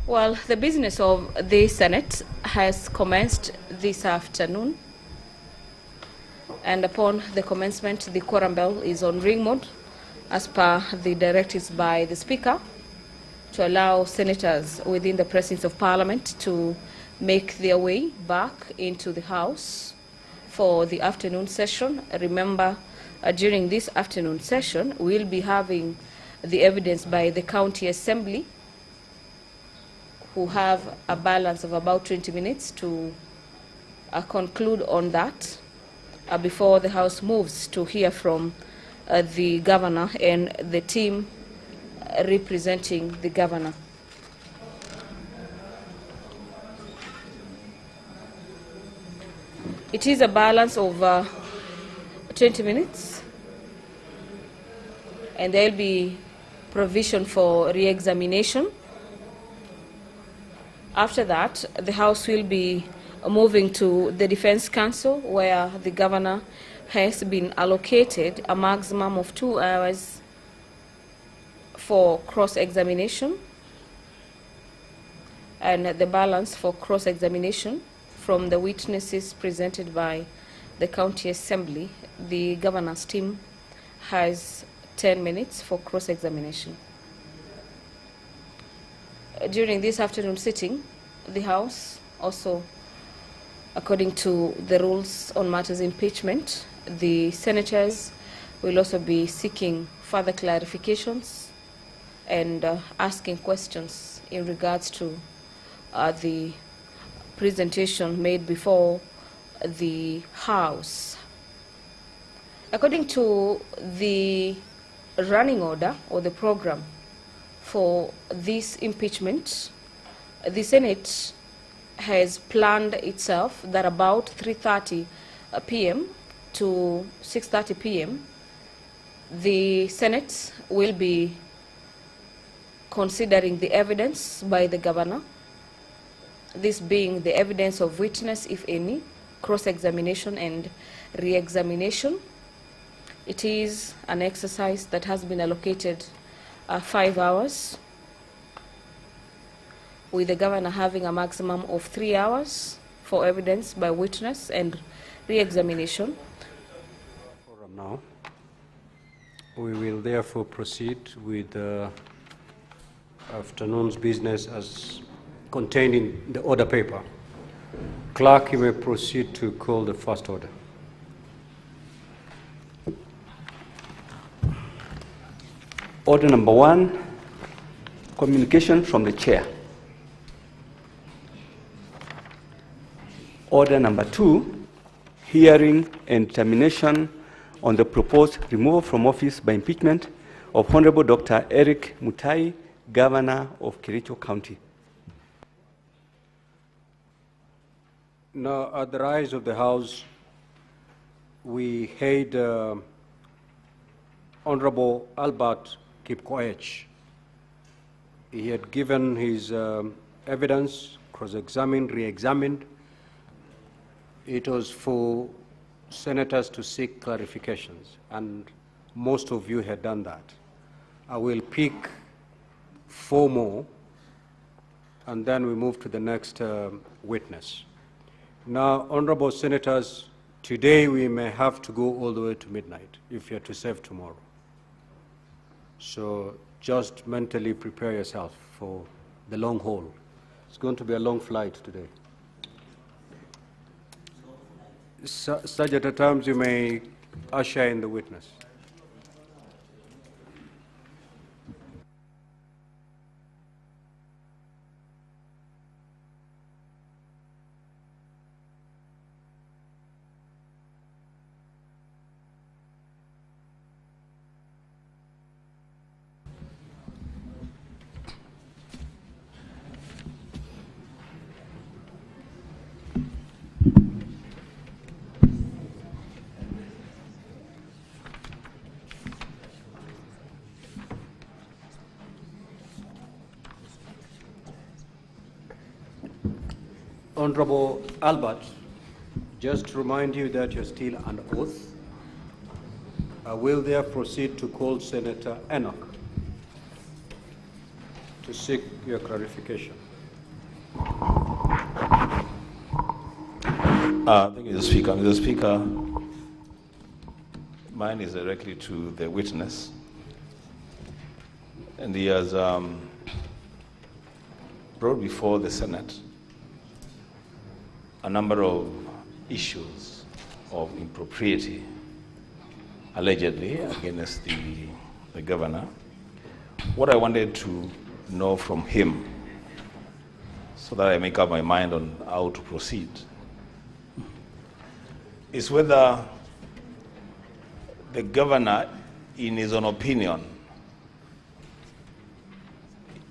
Well, the business of the Senate has commenced this afternoon, and upon the commencement, the quorum bell is on ring mode as per the directives by the Speaker to allow senators within the presence of Parliament to make their way back into the House for the afternoon session. Remember, during this afternoon session, we'll be having the evidence by the County Assembly, who have a balance of about 20 minutes to conclude on that before the House moves to hear from the Governor and the team representing the Governor. It is a balance of 20 minutes, and there will be provision for re-examination. After that, the House will be moving to the Defense Council, where the Governor has been allocated a maximum of 2 hours for cross-examination, and the balance for cross-examination from the witnesses presented by the County Assembly. The Governor's team has 10 minutes for cross-examination. During this afternoon sitting, the House also, according to the rules on matters impeachment, the senators will also be seeking further clarifications and asking questions in regards to the presentation made before the House. According to the running order or the program for this impeachment, the Senate has planned itself that about 3:30 p.m. to 6:30 p.m. the Senate will be considering the evidence by the Governor, this being the evidence of witness, if any, cross-examination and re-examination. It is an exercise that has been allocated 5 hours, with the Governor having a maximum of 3 hours for evidence by witness and re-examination. Now, we will therefore proceed with the afternoon's business as contained in the order paper. Clerk, you may proceed to call the first order. Order number 1, communication from the chair. Order number 2, hearing and determination on the proposed removal from office by impeachment of Honorable Dr. Eric Mutai, Governor of Kericho County. Now, at the rise of the House, we heard Honorable Albert Kipkoech. He had given his evidence, cross-examined, re-examined. It was for senators to seek clarifications, and most of you had done that. I will pick 4 more, and then we move to the next witness. Now, honorable senators, today we may have to go all the way to midnight if you're to serve tomorrow. So just mentally prepare yourself for the long haul. It's going to be a long flight today. Sergeant at arms, you may usher in the witness. Honorable Albert, just to remind you that you're still under oath. I will therefore proceed to call Senator Enoch to seek your clarification. Thank you, Mr. Speaker. Mr. Speaker, mine is directly to the witness. And he has brought before the Senate a number of issues of impropriety, allegedly, against the governor. What I wanted to know from him, so that I make up my mind on how to proceed, is whether the governor, in his own opinion,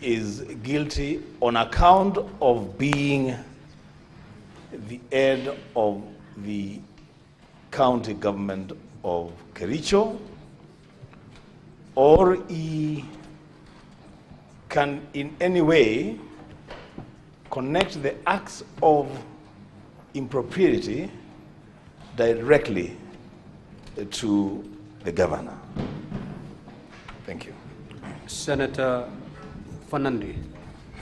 is guilty on account of being the head of the county government of Kericho, or he can in any way connect the acts of impropriety directly to the governor. Thank you. Senator Fanandi,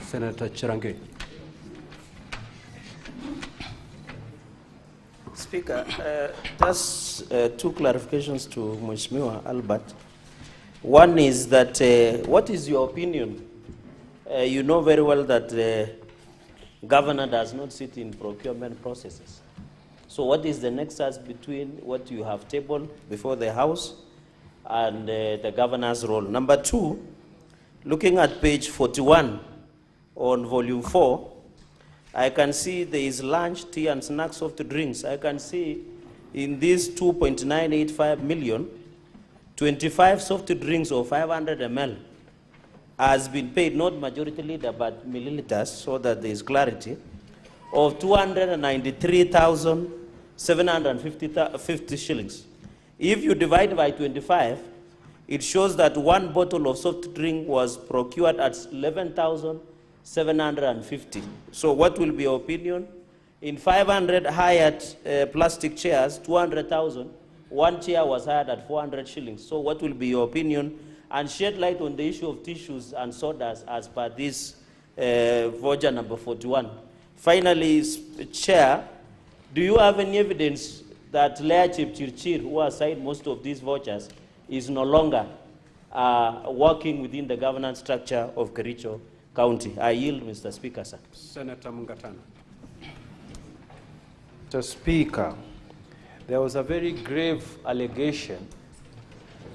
Senator Chirange. Speaker, just two clarifications to Mheshimiwa Albert. One is that, what is your opinion? You know very well that the governor does not sit in procurement processes. So what is the nexus between what you have tabled before the House and the governor's role? Number two, looking at page 41 on volume 4, I can see there is lunch, tea, and snacks, soft drinks. I can see in this 2.985 million, 25 soft drinks of 500 ml has been paid, not majority liter, but milliliters, so that there is clarity, of 293,750 shillings. If you divide by 25, it shows that one bottle of soft drink was procured at 11,750. So what will be your opinion? In 500 hired plastic chairs, 200,000, one chair was hired at 400 shillings. So what will be your opinion? And shed light on the issue of tissues and sodas as per this voucher number 41. Finally, Chair, do you have any evidence that Lea Chipchirchir, who assigned most of these vouchers, is no longer working within the governance structure of Kericho County? I yield, Mr. Speaker, sir. Senator Mungatana. Mr. Speaker, there was a very grave allegation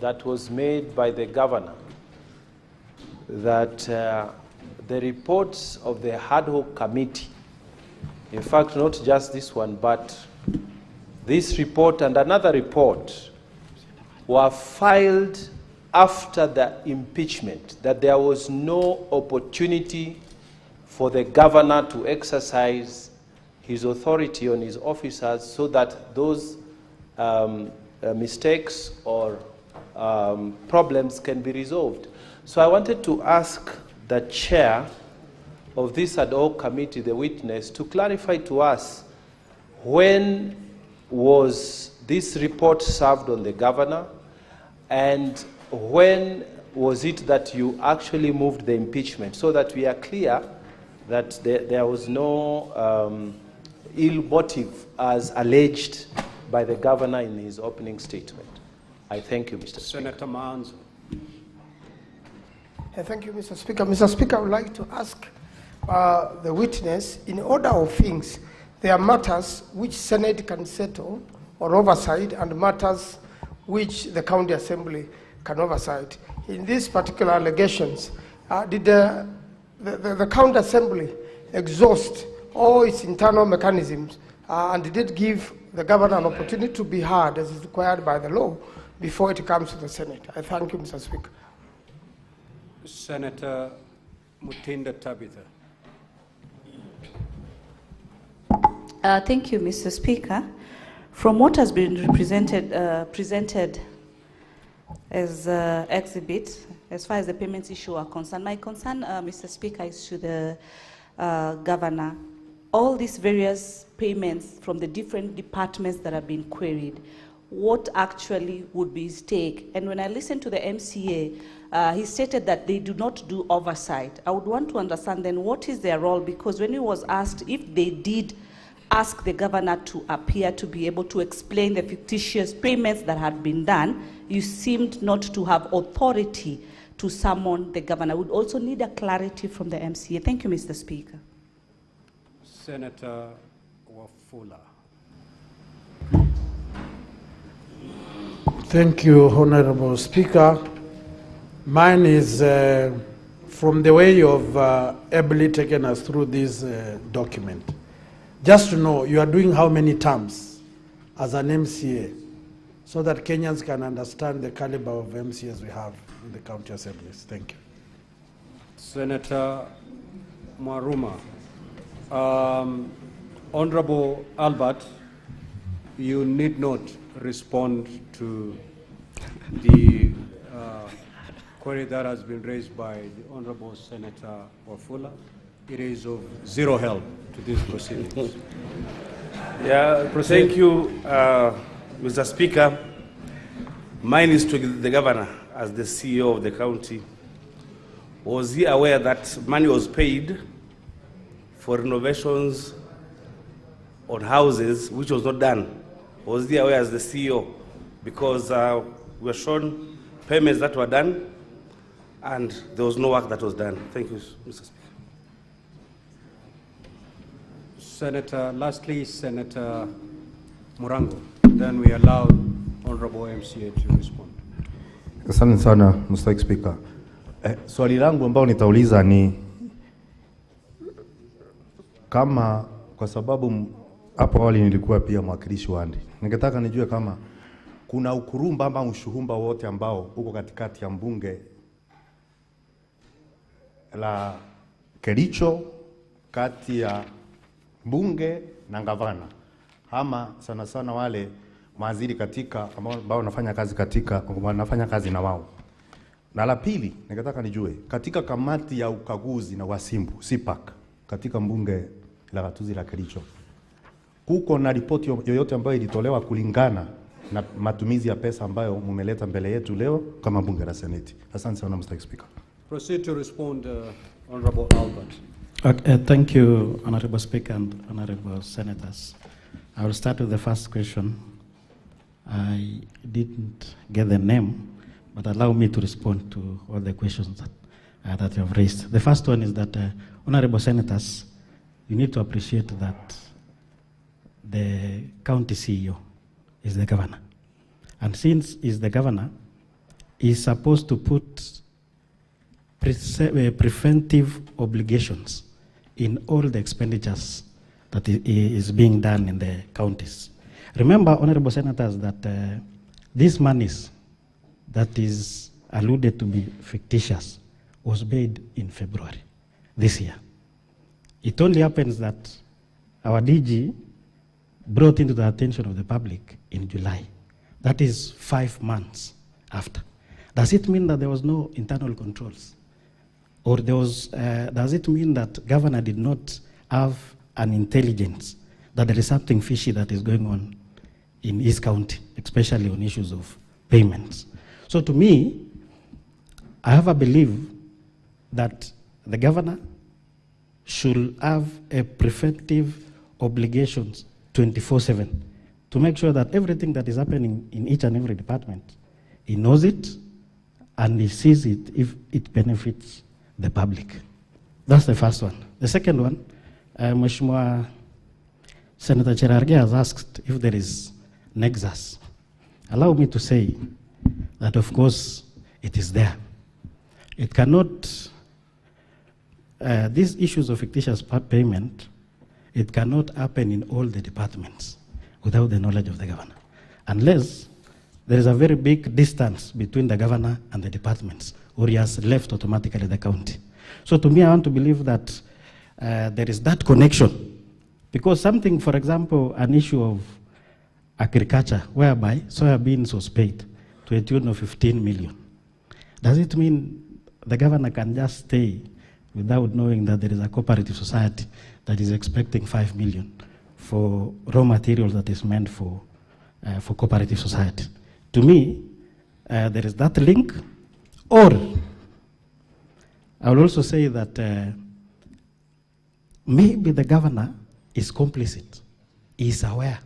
that was made by the governor that the reports of the ad hoc committee, in fact, not just this one, but this report and another report, were filed after the impeachment, that there was no opportunity for the governor to exercise his authority on his officers so that those mistakes or problems can be resolved. So I wanted to ask the chair of this ad hoc committee, the witness, to clarify to us when was this report served on the governor, and when was it that you actually moved the impeachment, so that we are clear that there was no ill motive as alleged by the governor in his opening statement. I thank you, Mr. Speaker. Senator Manzo. Thank you, Mr. Speaker. Mr. Speaker, I would like to ask the witness, in order of things, there are matters which Senate can settle or oversight and matters which the County Assembly can oversight. In these particular allegations, did the County Assembly exhaust all its internal mechanisms and did it give the governor an opportunity to be heard as is required by the law before it comes to the Senate? I thank you, Mr. Speaker. Senator Mutinda Tabitha. Thank you, Mr. Speaker. From what has been presented as exhibit, as far as the payments issue are concerned, my concern, Mr. Speaker, is to the governor. All these various payments from the different departments that have been queried, what actually would be his take. And when I listened to the MCA, he stated that they do not do oversight. I would want to understand then what is their role, because when he was asked if they did ask the governor to appear to be able to explain the fictitious payments that had been done, you seemed not to have authority to summon the governor. I would also need a clarity from the MCA. Thank you, Mr. Speaker. Senator Wafula. Thank you, Honorable Speaker. Mine is from the way you've ably taken us through this document. Just to know, you are doing how many terms as an MCA, so that Kenyans can understand the caliber of MCAs we have in the county assemblies. Thank you. Senator Maruma. Honorable Albert, you need not respond to the query that has been raised by the Honorable Senator Wafula. It is of zero help to these proceedings. Yeah, thank you, Mr. Speaker. Mine is to the governor as the CEO of the county. Was he aware that money was paid for renovations on houses which was not done? Was he aware as the CEO? Because we were shown payments that were done and there was no work that was done. Thank you, Mr. Speaker. Lastly, Senator Murango. Then we allow Honorable MCA to respond. Asante sana, Mr. Speaker. Swali langu ambao nitauliza ni kama, kwa sababu hapo awali nilikuwa pia mwakilishi wandi, ningetaka nijue kama kuna ukurumba ama ushuhumba wote ambao uko katikati ya mbunge la Kericho, kati ya bunge na gavana, ama sana sana wale mawaziri katika ambao wanafanya kazi katika wanafanya kazi na wao. Na la pili, ningetaka nijue katika kamati ya ukaguzi na wasimbu CPAC katika mbunge la gatuzi la Kericho, kuko na ripoti yoyote ambayo ilitolewa kulingana na matumizi ya pesa ambayo mumeleta mbele yetu leo kama bunge la Seneti? Asante sana, Mr. Speaker. Proceed to respond, Honorable Albert. Thank you, Honorable Speaker and Honorable Senators. I will start with the first question. I didn't get the name, but allow me to respond to all the questions that you have raised. The first one is that, Honorable Senators, you need to appreciate that the county CEO is the governor. And since he's the governor, he's supposed to put preventive obligations in all the expenditures that is being done in the counties. Remember, Honorable Senators, that these monies that is alluded to be fictitious was paid in February this year. It only happens that our DG brought into the attention of the public in July. That is 5 months after. Does it mean that there was no internal controls? Or there was, does it mean that governor did not have an intelligence that there is something fishy that is going on in his county, especially on issues of payments? So to me, I have a belief that the governor should have a preventive obligations 24/7 to make sure that everything that is happening in each and every department, he knows it and he sees it if it benefits the public. That's the first one. The second one, Mheshimiwa Senator Cherargei has asked if there is nexus. Allow me to say that, of course, it is there. It cannot, these issues of fictitious payment, it cannot happen in all the departments without the knowledge of the governor, unless there is a very big distance between the governor and the departments, or he has left automatically the county. So to me, I want to believe that there is that connection, because something, for example, an issue of agriculture, whereby soybeans was paid to a tune of 15 million. Does it mean the governor can just stay without knowing that there is a cooperative society that is expecting 5 million for raw materials that is meant for for cooperative society. To me, there is that link, or I will also say that maybe the governor is complicit, he is aware.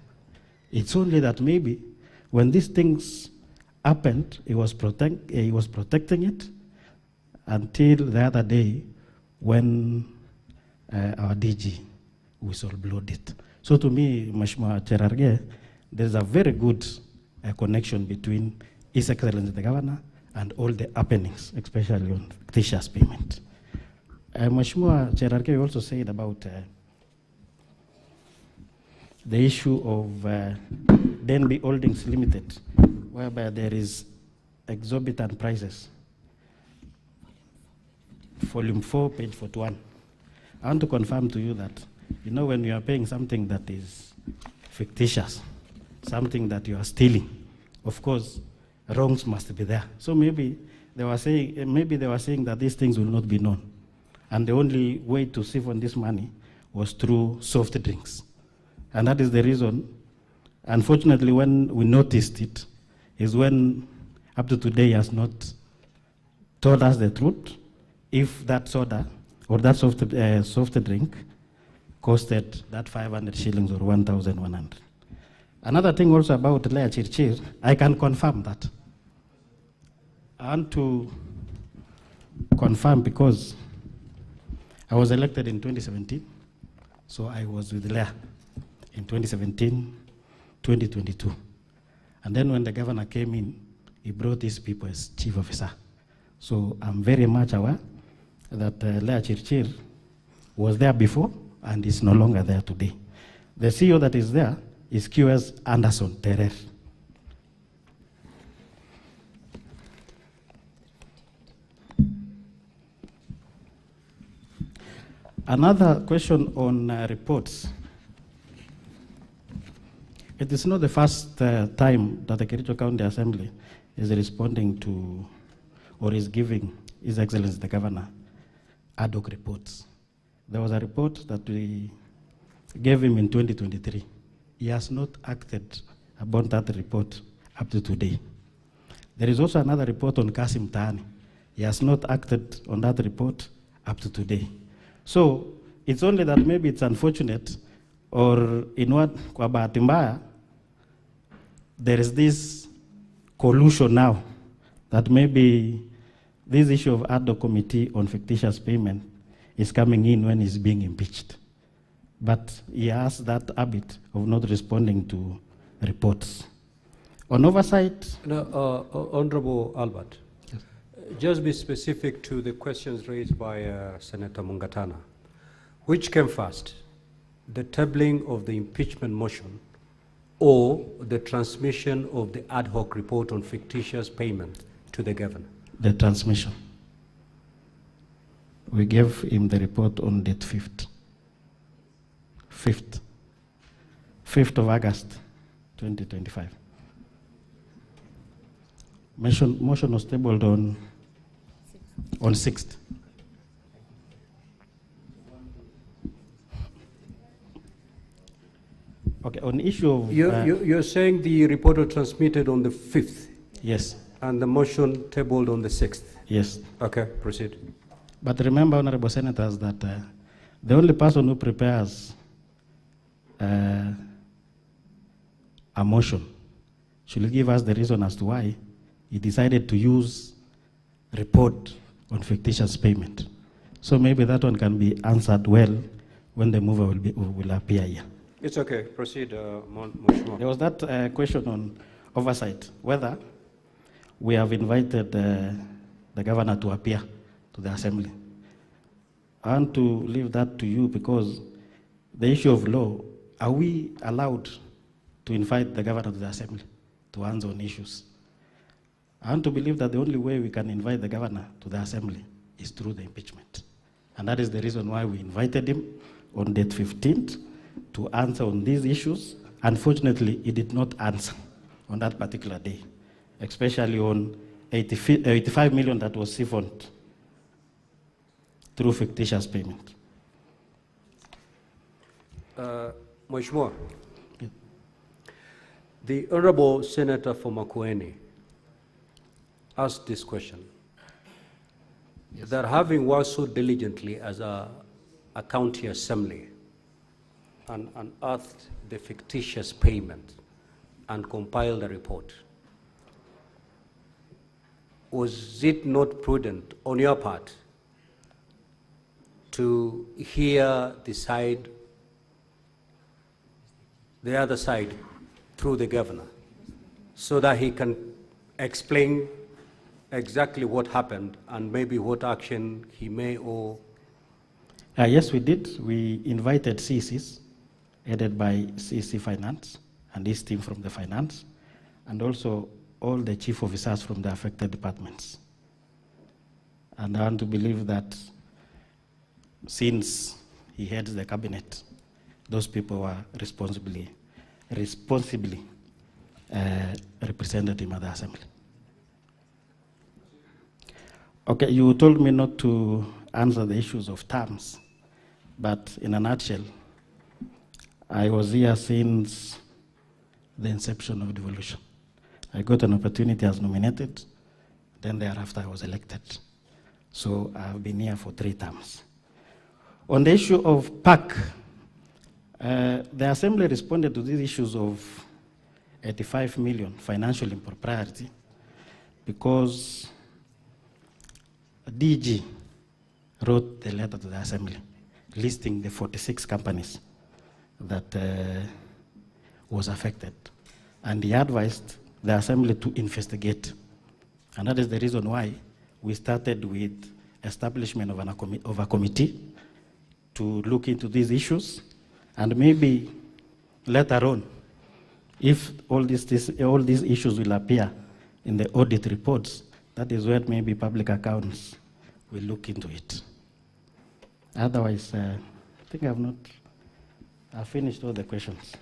It's only that maybe when these things happened, he was protecting it until the other day when our DG whistleblowed it. So to me, Mheshimiwa Cherargei, there's a very good connection between His Excellency the Governor and all the happenings, especially on fictitious payment. Mheshimiwa Cherargei also said about the issue of Denby Holdings Limited, whereby there is exorbitant prices. Volume 4, page 41. I want to confirm to you that, you know, when you are paying something that is fictitious, something that you are stealing, of course, wrongs must be there. So maybe they were saying that these things will not be known. And the only way to siphon this money was through soft drinks. And that is the reason, unfortunately, when we noticed it, is when up to today he has not told us the truth, if that soda or that soft drink costed that 500 shillings or 1,100. Another thing also about Lea Chirchir, I can confirm that. I want to confirm because I was elected in 2017, so I was with Lea in 2017, 2022. And then when the governor came in, he brought these people as chief officer. So I'm very much aware that Lea Chirchir was there before and is no longer there today. The CEO that is there is QS Anderson Terer. Another question on reports. It is not the first time that the Kericho County Assembly is responding to or is giving His Excellency the Governor ad hoc reports. There was a report that we gave him in 2023. He has not acted upon that report up to today. There is also another report on Kasim Tani. He has not acted on that report up to today. So it's only that maybe it's unfortunate, or in what kwa bahati mbaya, there is this collusion now that maybe this issue of ad hoc committee on fictitious payment is coming in when he's being impeached. But he has that habit of not responding to reports. On oversight... No, Honorable Albert, yes. Just be specific to the questions raised by Senator Mungatana. Which came first, the tabling of the impeachment motion or the transmission of the ad hoc report on fictitious payment to the governor? The transmission. We gave him the report on date 5th of August, 2025. Motion was tabled on 6th. Okay, on issue of... You're saying the report was transmitted on the 5th? Yes. And the motion tabled on the 6th? Yes. Okay, proceed. But remember, Honorable Senators, that the only person who prepares a motion should give us the reason as to why he decided to use report on fictitious payment. So maybe that one can be answered well when the mover will appear here. It's okay. Proceed, Mheshimiwa. There was that question on oversight, whether we have invited the governor to appear to the assembly. I want to leave that to you because the issue of law, are we allowed to invite the governor to the assembly to answer on issues? I want to believe that the only way we can invite the governor to the assembly is through the impeachment. And that is the reason why we invited him on date 15th to answer on these issues. Unfortunately, he did not answer on that particular day, especially on 85 million that was siphoned through fictitious payment. Mheshimiwa, The Honorable Senator for Makueni asked this question. Yes. That having worked so diligently as a county assembly and unearthed the fictitious payment and compiled a report, was it not prudent on your part to hear the other side through the governor, so that he can explain exactly what happened and maybe what action he may or... Yes, we did. We invited CCs, headed by CC Finance and his team from the finance, and also all the chief officers from the affected departments. And I want to believe that since he heads the cabinet, those people were responsibly represented him at the assembly. Okay, you told me not to answer the issues of terms, but in a nutshell, I was here since the inception of devolution. I got an opportunity as nominated, then thereafter I was elected. So I've been here for 3 terms. On the issue of PAC, the Assembly responded to these issues of 85 million financial impropriety because DG wrote the letter to the Assembly listing the 46 companies that was affected. And he advised the Assembly to investigate. And that is the reason why we started with establishment of a committee to look into these issues, and maybe later on, if all these issues will appear in the audit reports, that is where maybe public accounts will look into it. Otherwise, I think I've finished all the questions.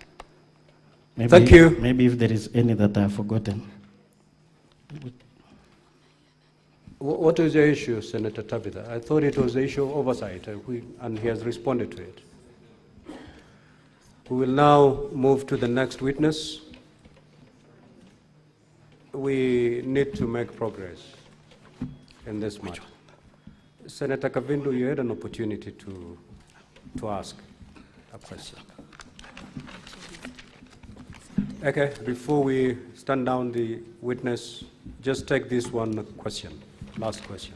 Maybe, thank you. Maybe if there is any that I've forgotten. What is the issue, Senator Tabitha? I thought it was the issue of oversight, and he has responded to it. We will now move to the next witness. We need to make progress in this matter. Senator Kavindu, you had an opportunity to ask a question. Okay, before we stand down the witness, just take this one question, last question.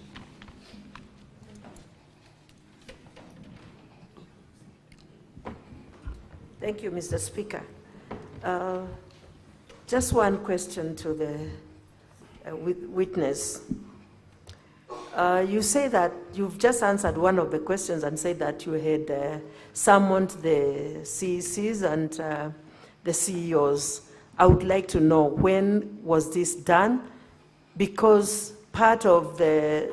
Thank you, Mr. Speaker. Just one question to the witness. You say that you've just answered one of the questions and said that you had summoned the CECs and the CEOs. I would like to know, when was this done? Because part of the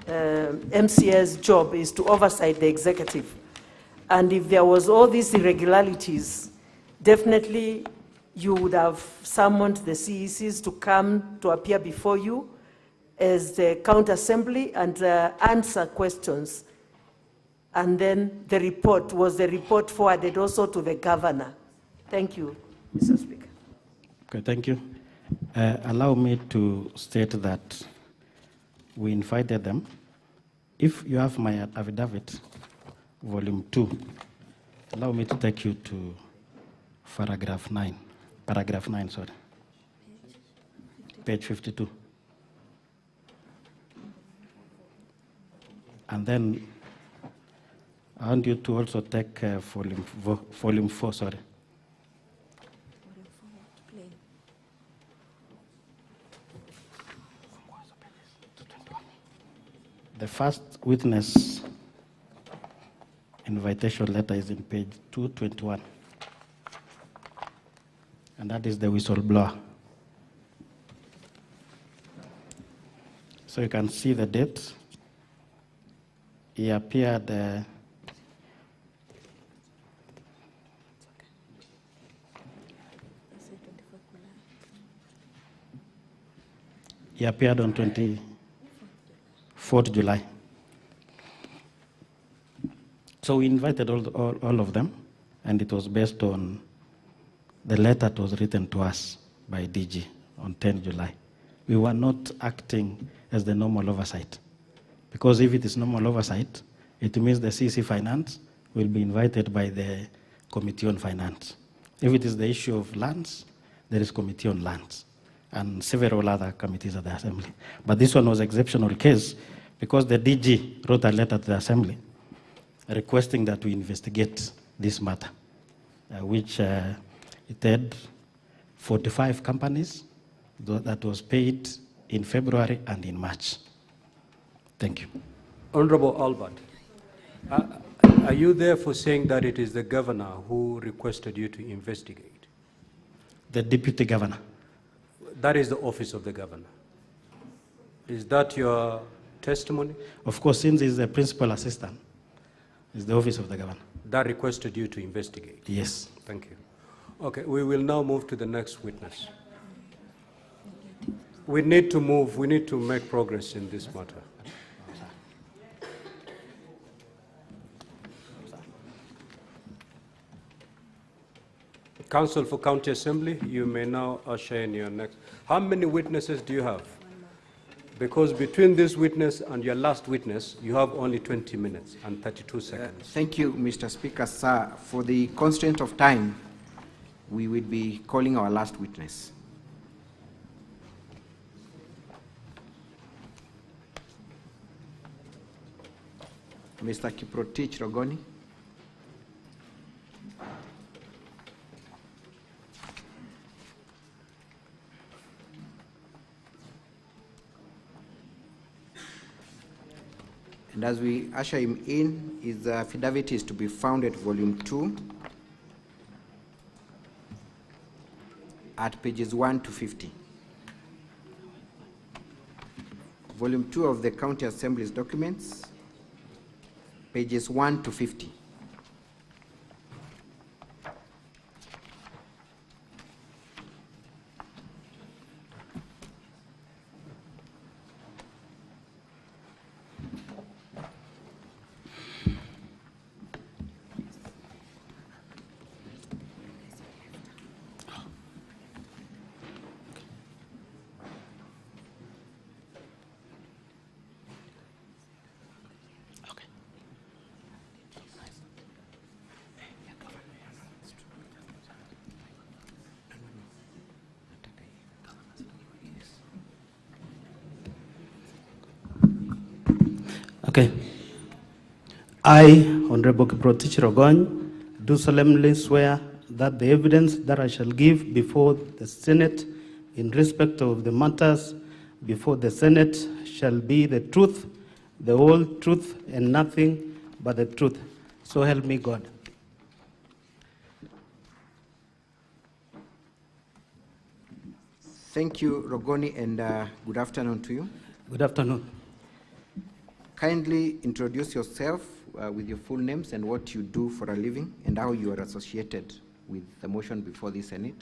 MCA's job is to oversight the executive. And if there was all these irregularities, definitely you would have summoned the CECs to come to appear before you as the county assembly and answer questions. And then the report, was the report forwarded also to the governor? Thank you, Mr. Speaker. Okay, thank you. Allow me to state that we invited them. If you have my affidavit, volume 2, allow me to take you to paragraph 9, sorry. Page 52. And then I want you to also take volume 4, sorry. The first witness invitation letter is in page 221. And that is the whistleblower. So you can see the date. He appeared on 24th July. So we invited all of them, and it was based on the letter that was written to us by DG on 10 July. We were not acting as the normal oversight. Because if it is normal oversight, it means the CC Finance will be invited by the Committee on Finance. If it is the issue of lands, there is Committee on Lands and several other committees at the Assembly. But this one was an exceptional case because the DG wrote a letter to the Assembly requesting that we investigate this matter, which it had 45 companies that was paid in February and in March. Thank you. Honorable Albert, are you therefore saying that it is the governor who requested you to investigate? The deputy governor. That is the office of the governor. Is that your testimony? Of course, since he's the principal assistant, it's the office of the governor. That requested you to investigate? Yes. Thank you. Okay, we will now move to the next witness. We need to move, we need to make progress in this matter. Council for County Assembly, you may now usher in your next. How many witnesses do you have? Because between this witness and your last witness, you have only 20 minutes and 32 seconds. Thank you, Mr. Speaker. Sir, for the constraint of time, we will be calling our last witness. Mr. Kiprotich Rogoni. And as we usher him in, his affidavit is to be found at volume 2 at pages 1 to 50. Volume 2 of the County Assembly's documents, pages 1 to 50. Okay. I, Honorable Kiprotich Rogony, do solemnly swear that the evidence that I shall give before the Senate in respect of the matters before the Senate shall be the truth, the whole truth, and nothing but the truth. So help me God. Thank you, Rogoni, and good afternoon to you. Good afternoon. Kindly introduce yourself with your full names and what you do for a living and how you are associated with the motion before the Senate.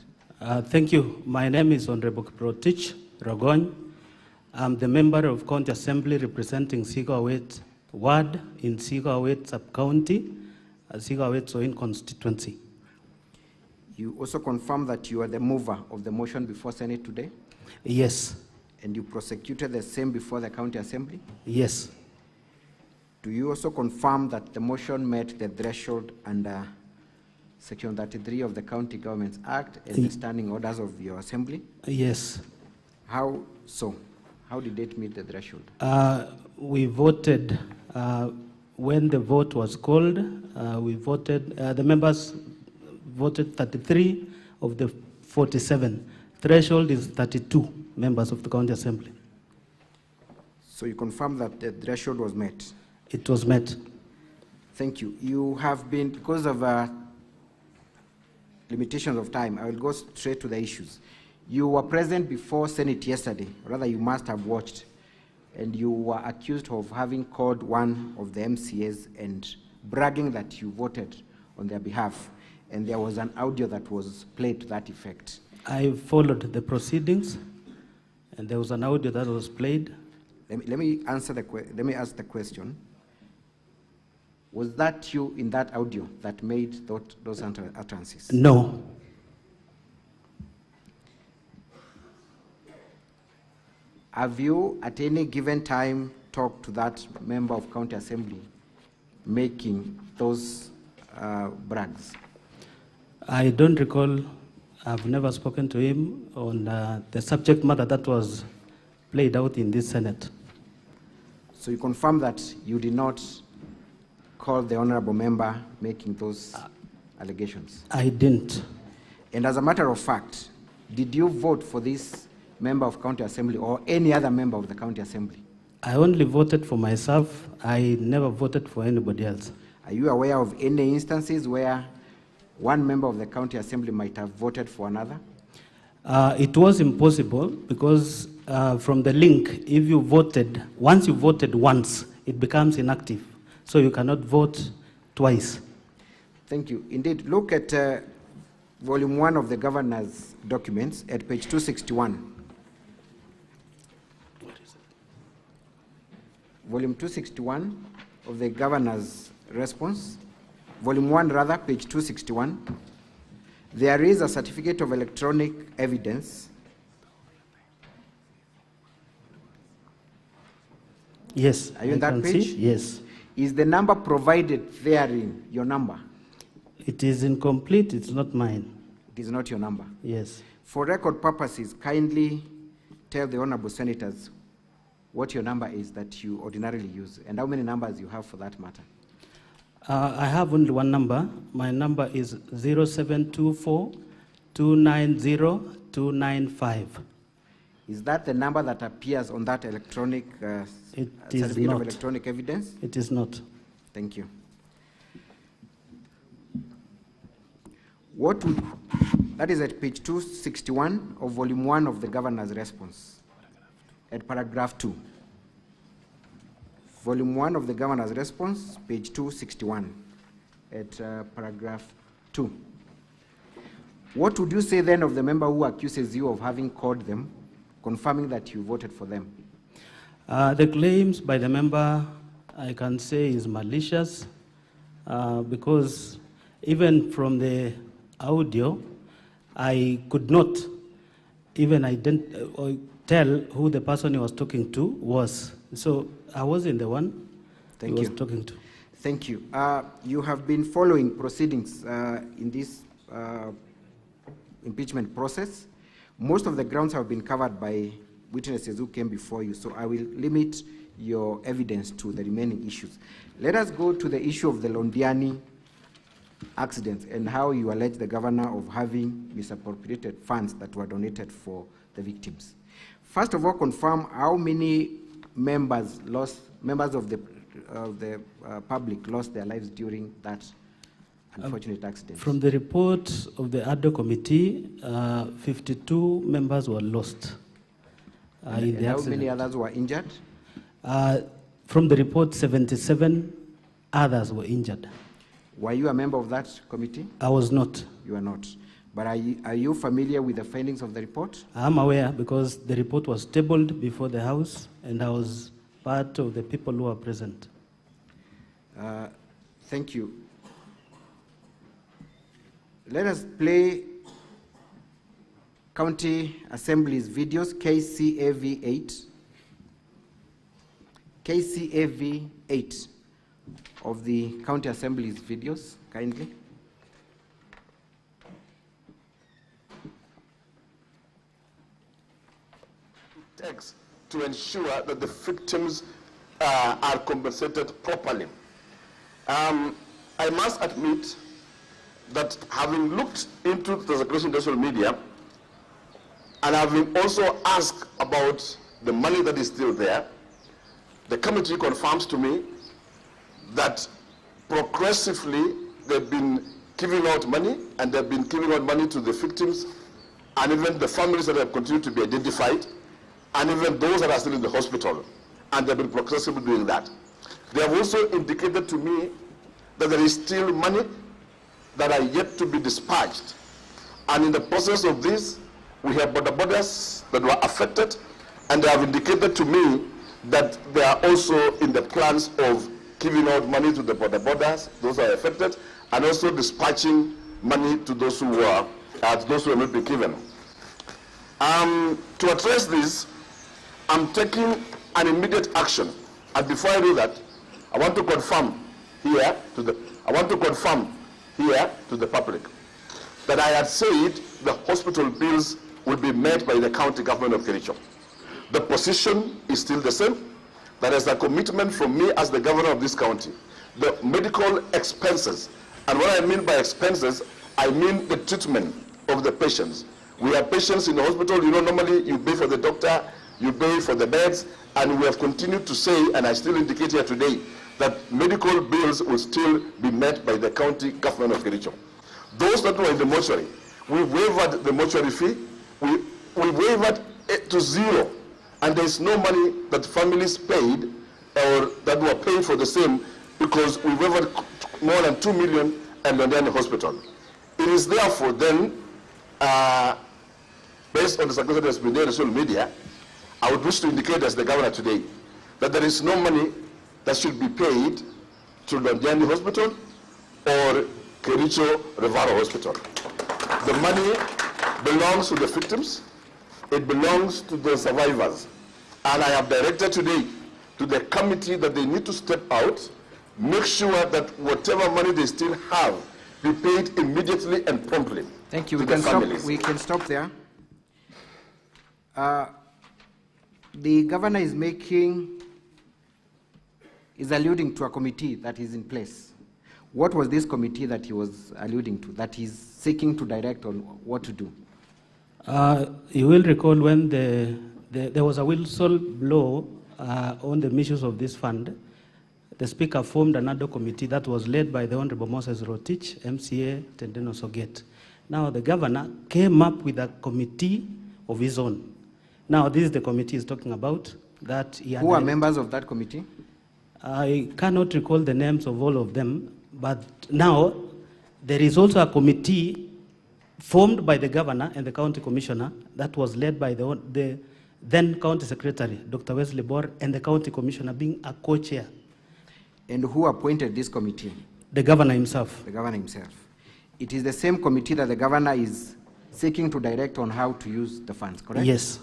Thank you. My name is Honorable Kiprotich Rogony. I'm the member of County Assembly representing Sigawet Ward in Sigawet Sub-County, Sigawet Soin constituency. You also confirm that you are the mover of the motion before Senate today? Yes. And you prosecuted the same before the County Assembly? Yes. Do you also confirm that the motion met the threshold under Section 33 of the County Governments Act and the standing orders of your Assembly? Yes. How so? How did it meet the threshold? We voted, when the vote was called, we voted, the members voted 33 of the 47. Threshold is 32 members of the County Assembly. So you confirm that the threshold was met? It was met. Thank you. You have been, because of limitations of time, I will go straight to the issues. You were present before Senate yesterday, rather you must have watched, and you were accused of having called one of the MCAs and bragging that you voted on their behalf, and there was an audio that was played to that effect. I followed the proceedings, and there was an audio that was played. Let me ask the question. Was that you in that audio that made those utterances? No. have you at any given time talked to that member of County Assembly making those brags? I don't recall. I've never spoken to him on the subject matter that was played out in this Senate. So you confirm that you did not call the honorable member making those allegations? I didn't. And as a matter of fact, did you vote for this member of County Assembly or any other member of the County Assembly? I only voted for myself. I never voted for anybody else. Are you aware of any instances where one member of the County Assembly might have voted for another? It was impossible because from the link, if you voted, once you voted once, it becomes inactive. So you cannot vote twice. Thank you. Indeed, look at volume 1 of the governor's documents at page 261. Volume 261 of the governor's response. Volume 1 rather, page 261. There is a certificate of electronic evidence. Yes. Are you on that page? See? Yes. Is the number provided therein your number? It is incomplete. It's not mine. It is not your number? Yes. For record purposes, kindly tell the honorable senators what your number is that you ordinarily use and how many numbers you have for that matter. I have only one number. My number is 0724 290 295. Is that the number that appears on that electronic certificate of electronic evidence? It is not. Thank you. What would, that is at page 261 of volume 1 of the governor's response, at paragraph 2. Volume 1 of the governor's response, page 261, at paragraph 2. What would you say then of the member who accuses you of having called them, confirming that you voted for them? The claims by the member, I can say, is malicious because even from the audio, I could not even tell who the person he was talking to was. So I wasn't the one he was talking to. Thank you. You have been following proceedings in this impeachment process. Most of the grounds have been covered by witnesses who came before you, so I will limit your evidence to the remaining issues. Let us go to the issue of the Londani accident and how you allege the governor of having misappropriated funds that were donated for the victims. First of all, confirm how many members of the public lost their lives during that unfortunate accident. From the report of the ADO committee, 52 members were lost in the how accident. many others were injured? From the report, 77 others were injured. Were you a member of that committee? I was not. You are not. But are you familiar with the findings of the report? I am aware because the report was tabled before the House and I was part of the people who were present. Thank you. Let us play County Assembly's videos, KCAV 8. KCAV 8 of the County Assembly's videos, kindly. Takes to ensure that the victims are compensated properly. I must admit that having looked into the circulation of social media and having also asked about the money that is still there, the committee confirms to me that progressively they've been giving out money, and they've been giving out money to the victims and even the families that have continued to be identified, and even those that are still in the hospital, and they've been progressively doing that. They have also indicated to me that there is still money that are yet to be dispatched. And in the process of this, we have border borders that were affected, and they have indicated to me that they are also in the plans of giving out money to the border borders, those who are affected, and also dispatching money to those who were not been given. To address this, I'm taking an immediate action. And before I do that, I want to confirm here to the public that I had said the hospital bills will be met by the county government of Kericho. The position is still the same. That is a commitment from me as the governor of this county. The medical expenses, and what I mean by expenses, I mean the treatment of the patients. We have patients in the hospital, you know, normally you pay for the doctor, you pay for the beds, and we have continued to say, and I still indicate here today, that medical bills will still be met by the county government of Kericho. Those that were in the mortuary, we waived the mortuary fee, we waived it to zero, and there is no money that families paid or that were paid for the same, because we waived more than 2 million at Londani Hospital. It is therefore then, based on the circumstances that has been there in social media, I would wish to indicate as the governor today that there is no money that should be paid to Londani Hospital or Kericho Revaro Hospital. The money belongs to the victims, it belongs to the survivors. And I have directed today to the committee that they need to step out, make sure that whatever money they still have be paid immediately and promptly. Thank you. We can stop there. The governor is alluding to a committee that is in place. What was this committee that he was alluding to, that he's seeking to direct on what to do? You will recall when there was a whistleblower on the issues of this fund. The Speaker formed another committee that was led by the Honorable Moses Rotich, MCA Tendeno Soget. Now the governor came up with a committee of his own. Now this is the committee he's talking about. Who are members of that committee? I cannot recall the names of all of them, but now there is also a committee formed by the governor and the county commissioner that was led by the then county secretary, Dr. Wesley Bor, and the county commissioner being a co-chair. And who appointed this committee? The governor himself. The governor himself. It is the same committee that the governor is seeking to direct on how to use the funds, correct? Yes.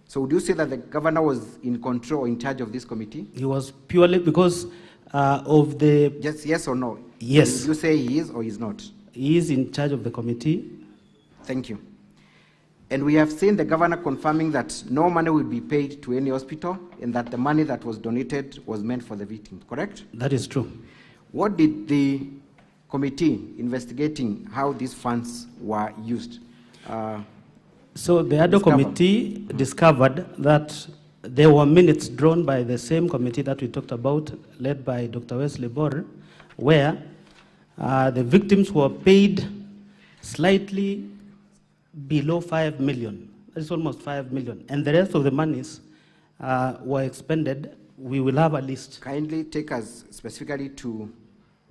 So would you say that the governor was in control, in charge of this committee? He was purely because of the... Just yes or no? Yes. Would you say he is or he is not? He is in charge of the committee. Thank you. And we have seen the governor confirming that no money will be paid to any hospital and that the money that was donated was meant for the victims, correct? That is true. What did the committee investigating how these funds were used? So the other committee discovered that there were minutes drawn by the same committee that we talked about, led by Dr. Wesley Bor, where the victims were paid slightly below 5 million. That's almost 5 million. And the rest of the monies were expended. We will have a list. Kindly take us specifically to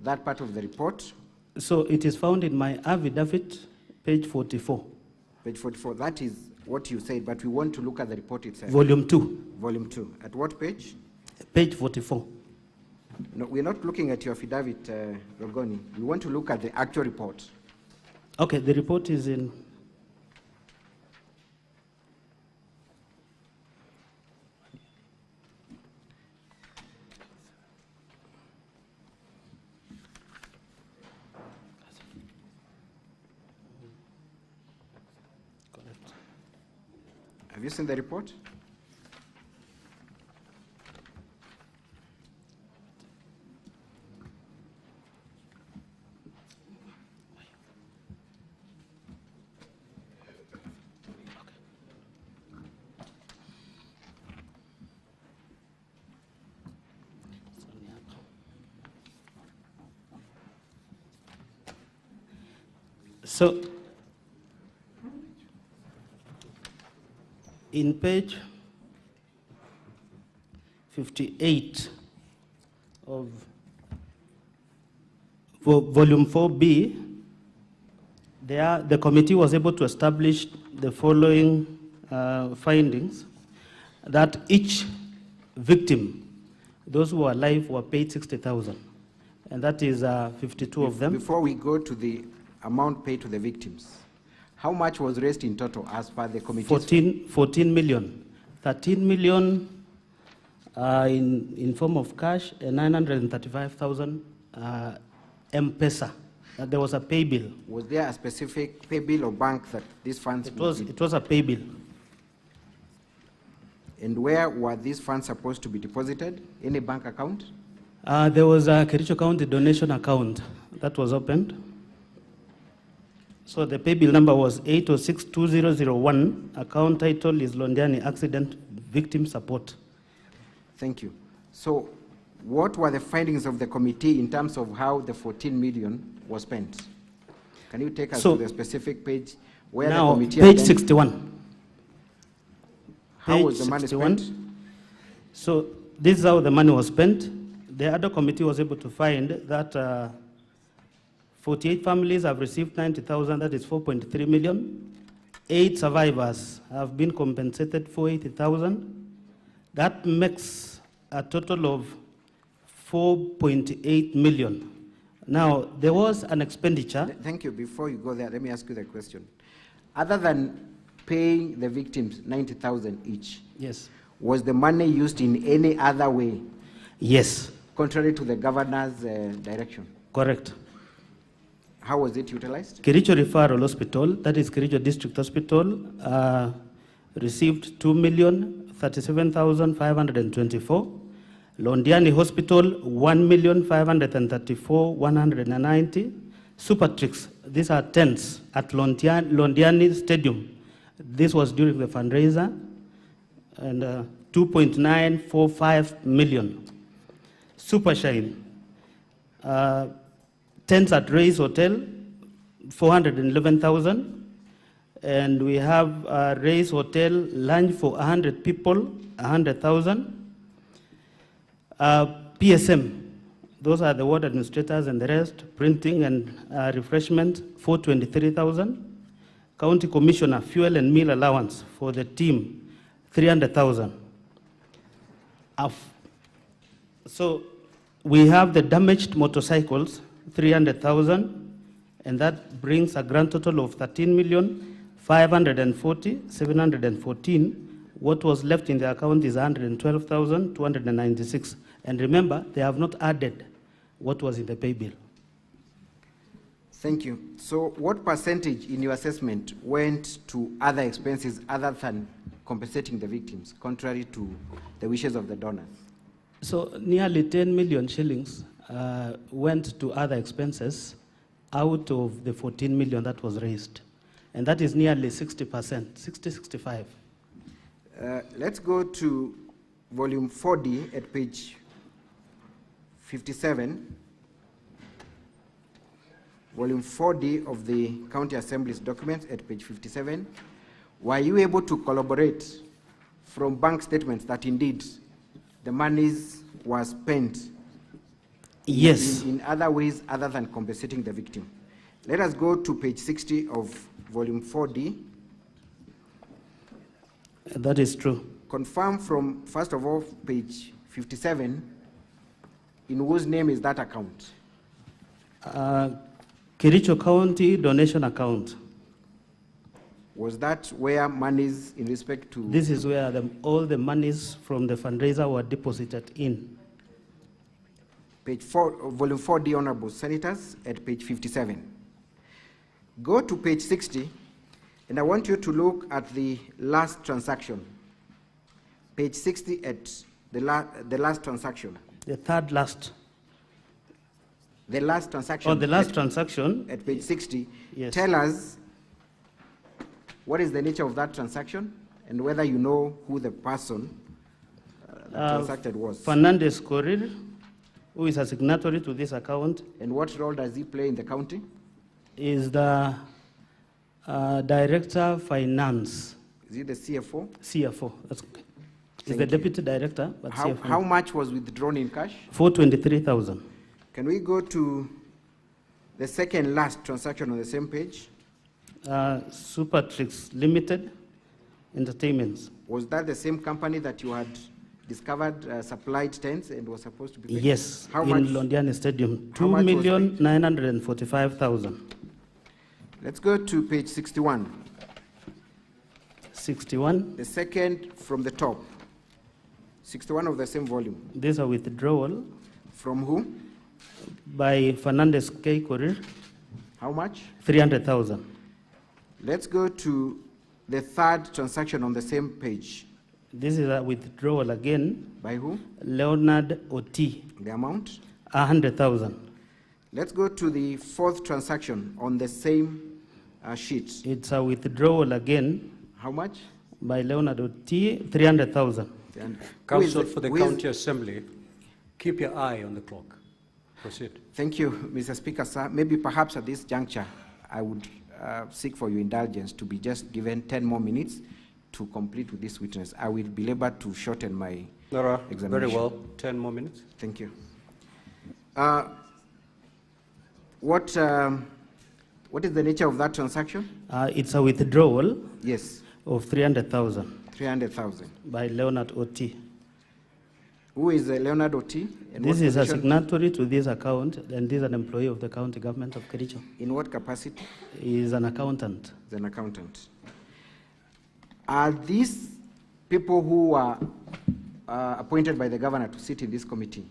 that part of the report. So it is found in my affidavit, page 44. Page 44, that is what you said, but we want to look at the report itself. Volume 2. Volume 2. At what page? Page 44. No, we're not looking at your affidavit, Rogoni. We want to look at the actual report. Okay, the report is in... Have you seen the report? So, in page 58 of volume 4B, the committee was able to establish the following findings: that each victim, those who are alive, were paid 60,000, and that is 52 of them. Before we go to the amount paid to the victims, how much was raised in total as per the committee? 14 million, 13 million in form of cash and 935,000 M-Pesa. There was a pay bill. Was there a specific pay bill or bank that these funds It was a pay bill. And where were these funds supposed to be deposited? Any bank account? There was a Kericho County donation account that was opened. So the pay bill number was 8062001. Account title is Londani Accident Victim Support. Thank you. So what were the findings of the committee in terms of how the 14 million was spent? Can you take us to the specific page where now, the committee... Page 61. How was the money spent? So this is how the money was spent. The other committee was able to find that 48 families have received 90,000, that is 4.3 million. 8 survivors have been compensated for 80,000. That makes a total of 4.8 million. Now, there was an expenditure. Thank you. Before you go there, let me ask you the question. Other than paying the victims 90,000 each, yes, was the money used in any other way? Yes. Contrary to the governor's direction? Correct. How was it utilized? Kericho Referral Hospital, that is Kericho District Hospital, received 2,037,524. Londani Hospital, 1,534,190. Supertrix, these are tents at Londani Stadium. This was during the fundraiser, and 2.945 million. Supershine, tents at Ray's Hotel, 411,000. And we have Ray's Hotel lunch for 100 people, 100,000. PSM, those are the ward administrators and the rest, printing and refreshment, 423,000. County Commissioner, fuel and meal allowance for the team, 300,000. So we have the damaged motorcycles, 300,000, and that brings a grand total of 13,540,714. What was left in the account is 112,296. And remember, they have not added what was in the pay bill. Thank you. So what percentage in your assessment went to other expenses other than compensating the victims, contrary to the wishes of the donors? So nearly 10 million shillings went to other expenses out of the 14 million that was raised. And that is nearly 60%, 60-65. Let's go to volume 4D at page 57. Volume 4D of the County Assembly's documents at page 57. Were you able to collaborate from bank statements that indeed the monies were spent yes, in other ways other than compensating the victim? Let us go to page 60 of volume 4D. That is true. Confirm from, first of all, page 57, in whose name is that account? Kericho County donation account. Was that where monies in respect to... This is where all the monies from the fundraiser were deposited in. Page 4, volume 4D, Honorable Senators, at page 57. Go to page 60, and I want you to look at the last transaction. Page 60 at the last transaction. The third last. The last transaction. Oh, the last transaction. At page 60. Yes. Tell us what is the nature of that transaction and whether you know who the person that transacted was. Fernandez Korir, who is a signatory to this account. And what role does he play in the county? Is the Director Finance. Is he the CFO? CFO, that's okay. He's the Deputy Director, but CFO. How much was withdrawn in cash? 423,000. Can we go to the second last transaction on the same page? Supertrix Limited Entertainments. Was that the same company that you had discovered supplied tents and was supposed to be paid? Yes, how in much? Londani Stadium, 2,945,000. Let's go to page 61. 61. The second from the top. 61 of the same volume. These are withdrawal. From who? By Fernandez K. Korir. How much? 300,000. Let's go to the third transaction on the same page. This is a withdrawal again. By who? Leonard Oti. The amount? 100,000. Let's go to the fourth transaction on the same sheet. It's a withdrawal again. How much? By Leonard Oti, 300,000. Counsel for the County Assembly, keep your eye on the clock. Proceed. Thank you, Mr. Speaker, sir. Maybe perhaps at this juncture, I would seek for your indulgence to be just given 10 more minutes to complete with this witness. I will be able to shorten my examination. Very well. 10 more minutes. Thank you. What is the nature of that transaction? It's a withdrawal. Yes. Of 300,000. 300,000. By Leonard Oti. Who is Leonard Oti? This is a signatory to this account, and this is an employee of the county government of Kericho. In what capacity? He is an accountant. He's an accountant. Are these people who are appointed by the governor to sit in this committee?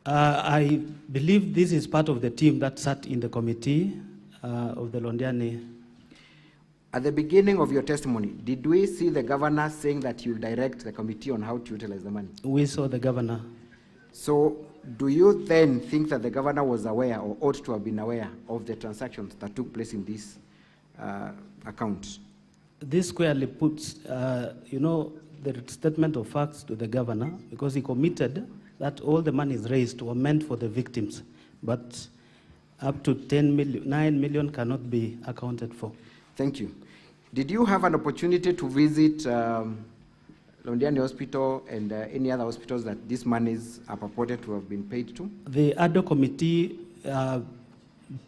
I believe this is part of the team that sat in the committee of the Londani. At the beginning of your testimony, did we see the governor saying that you direct the committee on how to utilize the money? We saw the governor. So do you then think that the governor was aware or ought to have been aware of the transactions that took place in this account? This squarely puts, the statement of facts to the governor, because he committed that all the monies raised were meant for the victims, but up to 9 million cannot be accounted for. Thank you. Did you have an opportunity to visit Londani Hospital and any other hospitals that these monies are purported to have been paid to? The ADO committee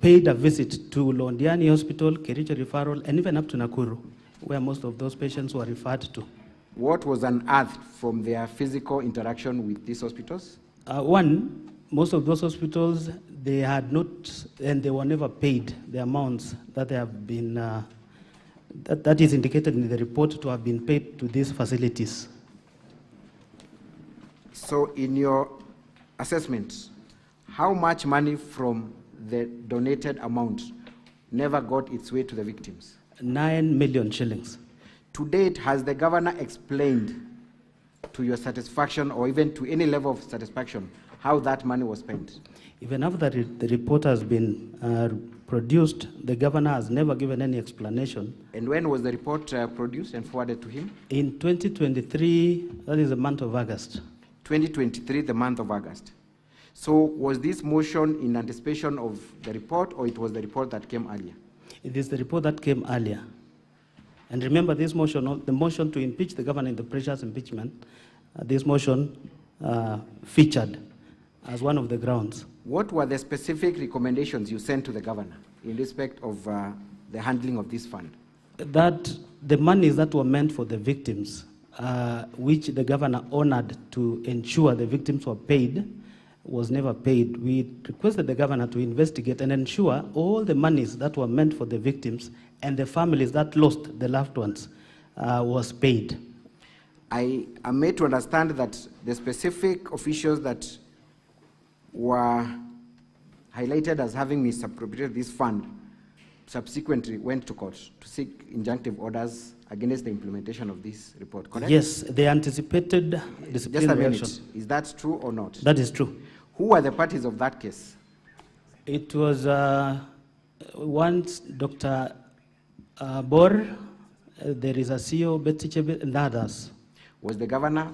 paid a visit to Londani Hospital, Kericho Referral, and even up to Nakuru, where most of those patients were referred to. What was unearthed from their physical interaction with these hospitals? One, most of those hospitals, they had not, and they were never paid the amounts that they have been, that is indicated in the report to have been paid to these facilities. So in your assessment, how much money from the donated amount never got its way to the victims? 9 million shillings. To date, has the governor explained to your satisfaction or even to any level of satisfaction how that money was spent? Even after the report has been produced, the governor has never given any explanation. And when was the report produced and forwarded to him? In 2023, that is the month of August. 2023, the month of August. So was this motion in anticipation of the report, or it was the report that came earlier? It is the report that came earlier. And remember, this motion, the motion to impeach the governor in the precious impeachment, this motion featured as one of the grounds. What were the specific recommendations you sent to the governor in respect of the handling of this fund? That the monies that were meant for the victims, which the governor honored to ensure the victims were paid, was never paid. We requested the governor to investigate and ensure all the monies that were meant for the victims and the families that lost the loved ones was paid. I am made to understand that the specific officials that were highlighted as having misappropriated this fund subsequently went to court to seek injunctive orders against the implementation of this report, correct? Yes, they anticipated disciplinary action. Just a minute. Is that true or not? That is true. Who were the parties of that case? It was once Dr. Bor, there is a CEO, Betty Chebe, and others. Was the governor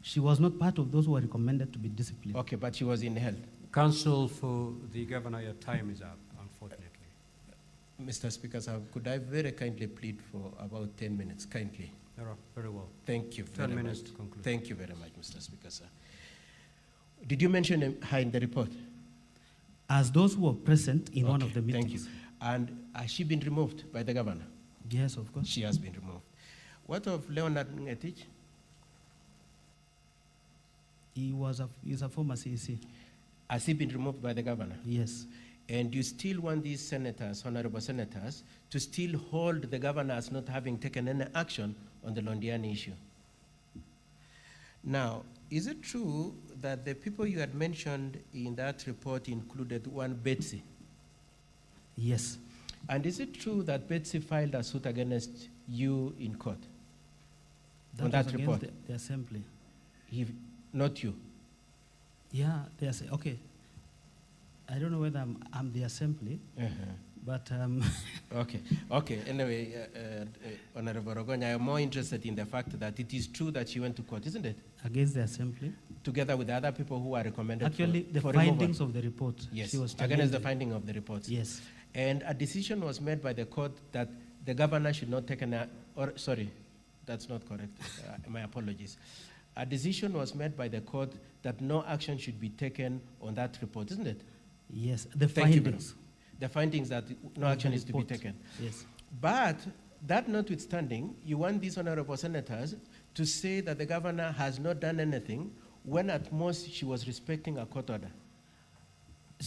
She was not part of those who were recommended to be disciplined. Okay, but she was in health. Counsel for the governor, your time is up, unfortunately. Mr. Speaker, sir, could I very kindly plead for about 10 minutes, kindly? Very well. Thank you very 10 minutes much. to conclude. Thank you very much, Mr. Speaker, sir. Did you mention her in the report? As those who were present in one of the meetings. Thank you. And has she been removed by the governor? Yes, of course. She has been removed. What of Leonard Ngetich? He's a former CEC. Has he been removed by the governor? Yes. And you still want these senators, honorable senators, to still hold the governor as not having taken any action on the Londani issue? Now, is it true that the people you had mentioned in that report included one Betsy? Yes. And is it true that Betsy filed a suit against you in court? That on that was report? against the assembly. Not you? Yeah, okay. I don't know whether I'm the assembly, but... Okay. Anyway, Honorable Rogonya, I am more interested in the fact that it is true that she went to court, isn't it? Against the assembly? Together with the other people who are recommended Actually, for the findings removal. of the report. Yes, She was against the finding of the reports. Yes. And a decision was made by the court that the governor should not take sorry, that's not correct. My apologies. A decision was made by the court that no action should be taken on that report, isn't it? Yes, the Thank findings. You, the findings that no Of action the is to be report. taken. Yes. But that notwithstanding, you want these honorable senators to say that the governor has not done anything when at most she was respecting a court order.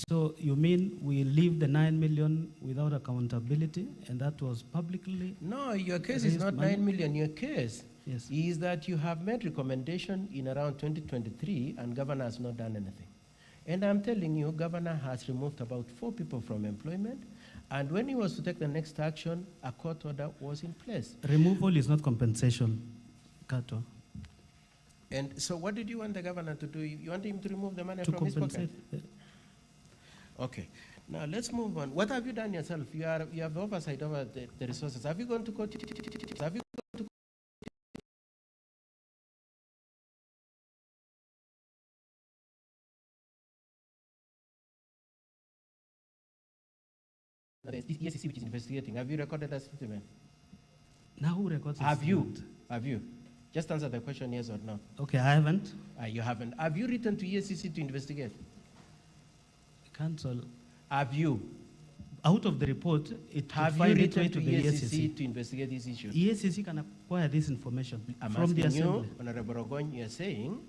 So you mean we leave the 9 million without accountability, and that was publicly? No, your case is not 9 million. Your case is that you have made recommendation in around 2023 and governor has not done anything. And I'm telling you, governor has removed about 4 people from employment, and when he was to take the next action, a court order was in place. Removal is not compensation, Kato. And so what did you want the governor to do? You want him to remove the money To from his pocket? compensate. Okay. Now let's move on. What have you done yourself? You have oversight over the resources. Have you gone to court? Have you gone to the ESCC which is investigating? Have you recorded that statement? Now who records Have you? Have you? Just answer the question, yes or no. Okay, I haven't. You haven't. Have you written to ESCC to investigate? Counsel. Have you? Out of the report, it have find you its way written to to the ESCC to investigate this issue? ESCC can acquire this information I'm from the asking assembly. you, Honorable Rogon, you're saying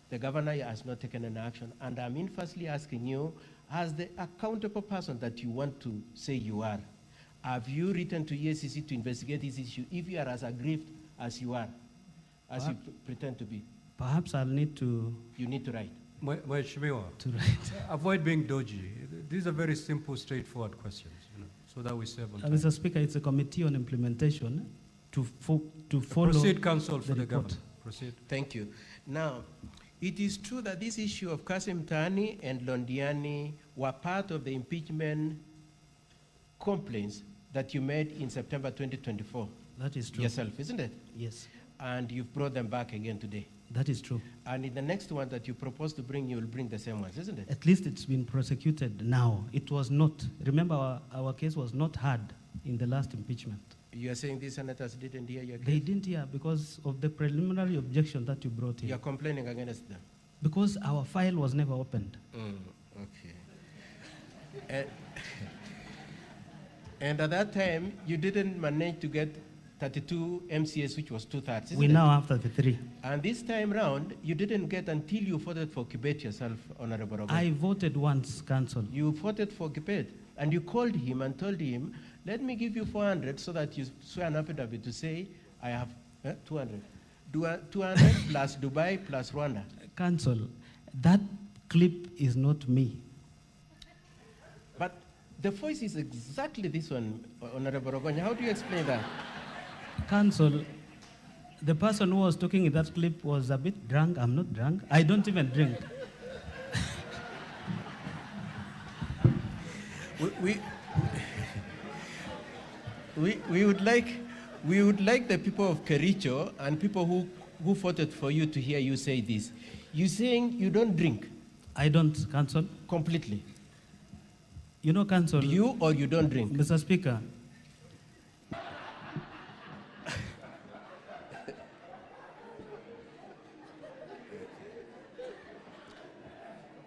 the governor has not taken an action, and I'm firstly asking you, as the accountable person that you want to say you are, have you written to ESCC to investigate this issue if you are as aggrieved as you are, as you pretend to be? Perhaps I'll need to... You need to write. Mheshimiwa, to write. Avoid being dodgy. These are very simple, straightforward questions, so that we save on time. Mr. Speaker, it's a committee on implementation to follow... Proceed, counsel, for the report. governor. Proceed. Thank you. Now, it is true that this issue of Kasim Tani and Londani were part of the impeachment complaints that you made in September 2024. That is true. Yourself, isn't it? Yes. And you've brought them back again today. That is true. And in the next one that you propose to bring, you will bring the same ones, isn't it? At least it's been prosecuted now. It was not. Remember, our case was not heard in the last impeachment. You are saying these senators didn't hear your case? They didn't hear because of the preliminary objection that you brought in. You are complaining against them? Because our file was never opened. Okay. And at that time, you didn't manage to get 32 MCS, which was 2/3. We now have 33. And this time round, you didn't get until you voted for Kibet yourself, Honorable Rogan. I voted once, Council. You voted for Kibet, and you called him and told him, let me give you 400 so that you swear an affidavit to say, I have 200. 200 plus Dubai plus Rwanda. Council, that clip is not me. But the voice is exactly this one, Honorable Rogan. How do you explain that? Council, the person who was talking in that clip was a bit drunk. I'm not drunk. I don't even drink. We would like the people of Kericho and people who who voted for you to hear you say this. You're saying you don't drink? I don't, Council. Completely? You know, Council. You or you don't drink? Mr. Speaker.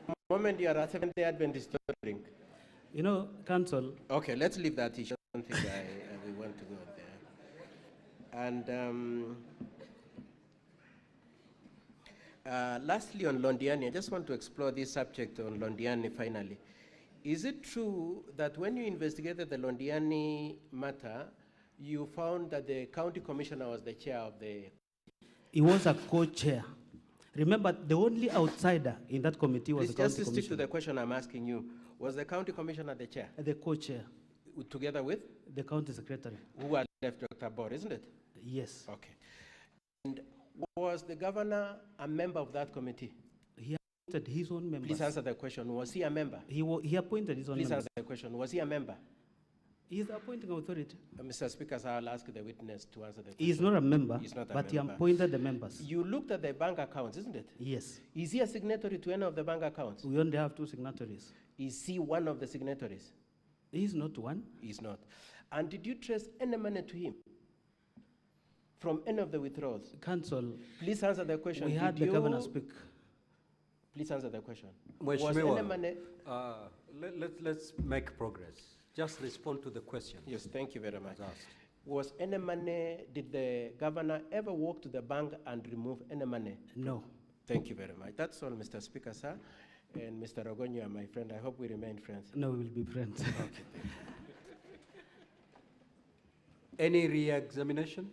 The moment you are a Seventh-day Adventist, don't drink. You know, Council. Okay, let's leave that issue. I don't think we want to go there. And lastly, on Londani, I just want to explore this subject on Londani finally. Is it true that when you investigated the Londani matter, you found that the county commissioner was the chair of the... He was a co-chair. Remember, the only outsider in that committee was the county commissioner. Just stick to the question I'm asking you. Was the county commissioner the chair? The co-chair. Together with? The county secretary. Who had left Dr. Bor, isn't it? Yes. Okay. And was the governor a member of that committee? He appointed his own members. Please answer the question. Was he a member? He appointed his own members. Please answer the question. Was he a member? He is the appointing authority. Mr. Speaker, so I'll ask the witness to answer the question. He is not a member, He's not a but member. he appointed the members. You looked at the bank accounts, isn't it? Yes. Is he a signatory to any of the bank accounts? We only have 2 signatories. Is he one of the signatories? He is not one. He's not. And did you trace any money to him from any of the withdrawals? Council. Please answer the question. We had the governor speak. Please answer the question. Was any money? Let's make progress. Just respond to the question. Yes, thank you very much. Was any money, did the governor ever walk to the bank and remove any money? No. Thank you very much. That's all, Mr. Speaker, sir. And Mr. Rogonyo, you are my friend. I hope we remain friends. No, we will be friends. Okay. Any re-examination?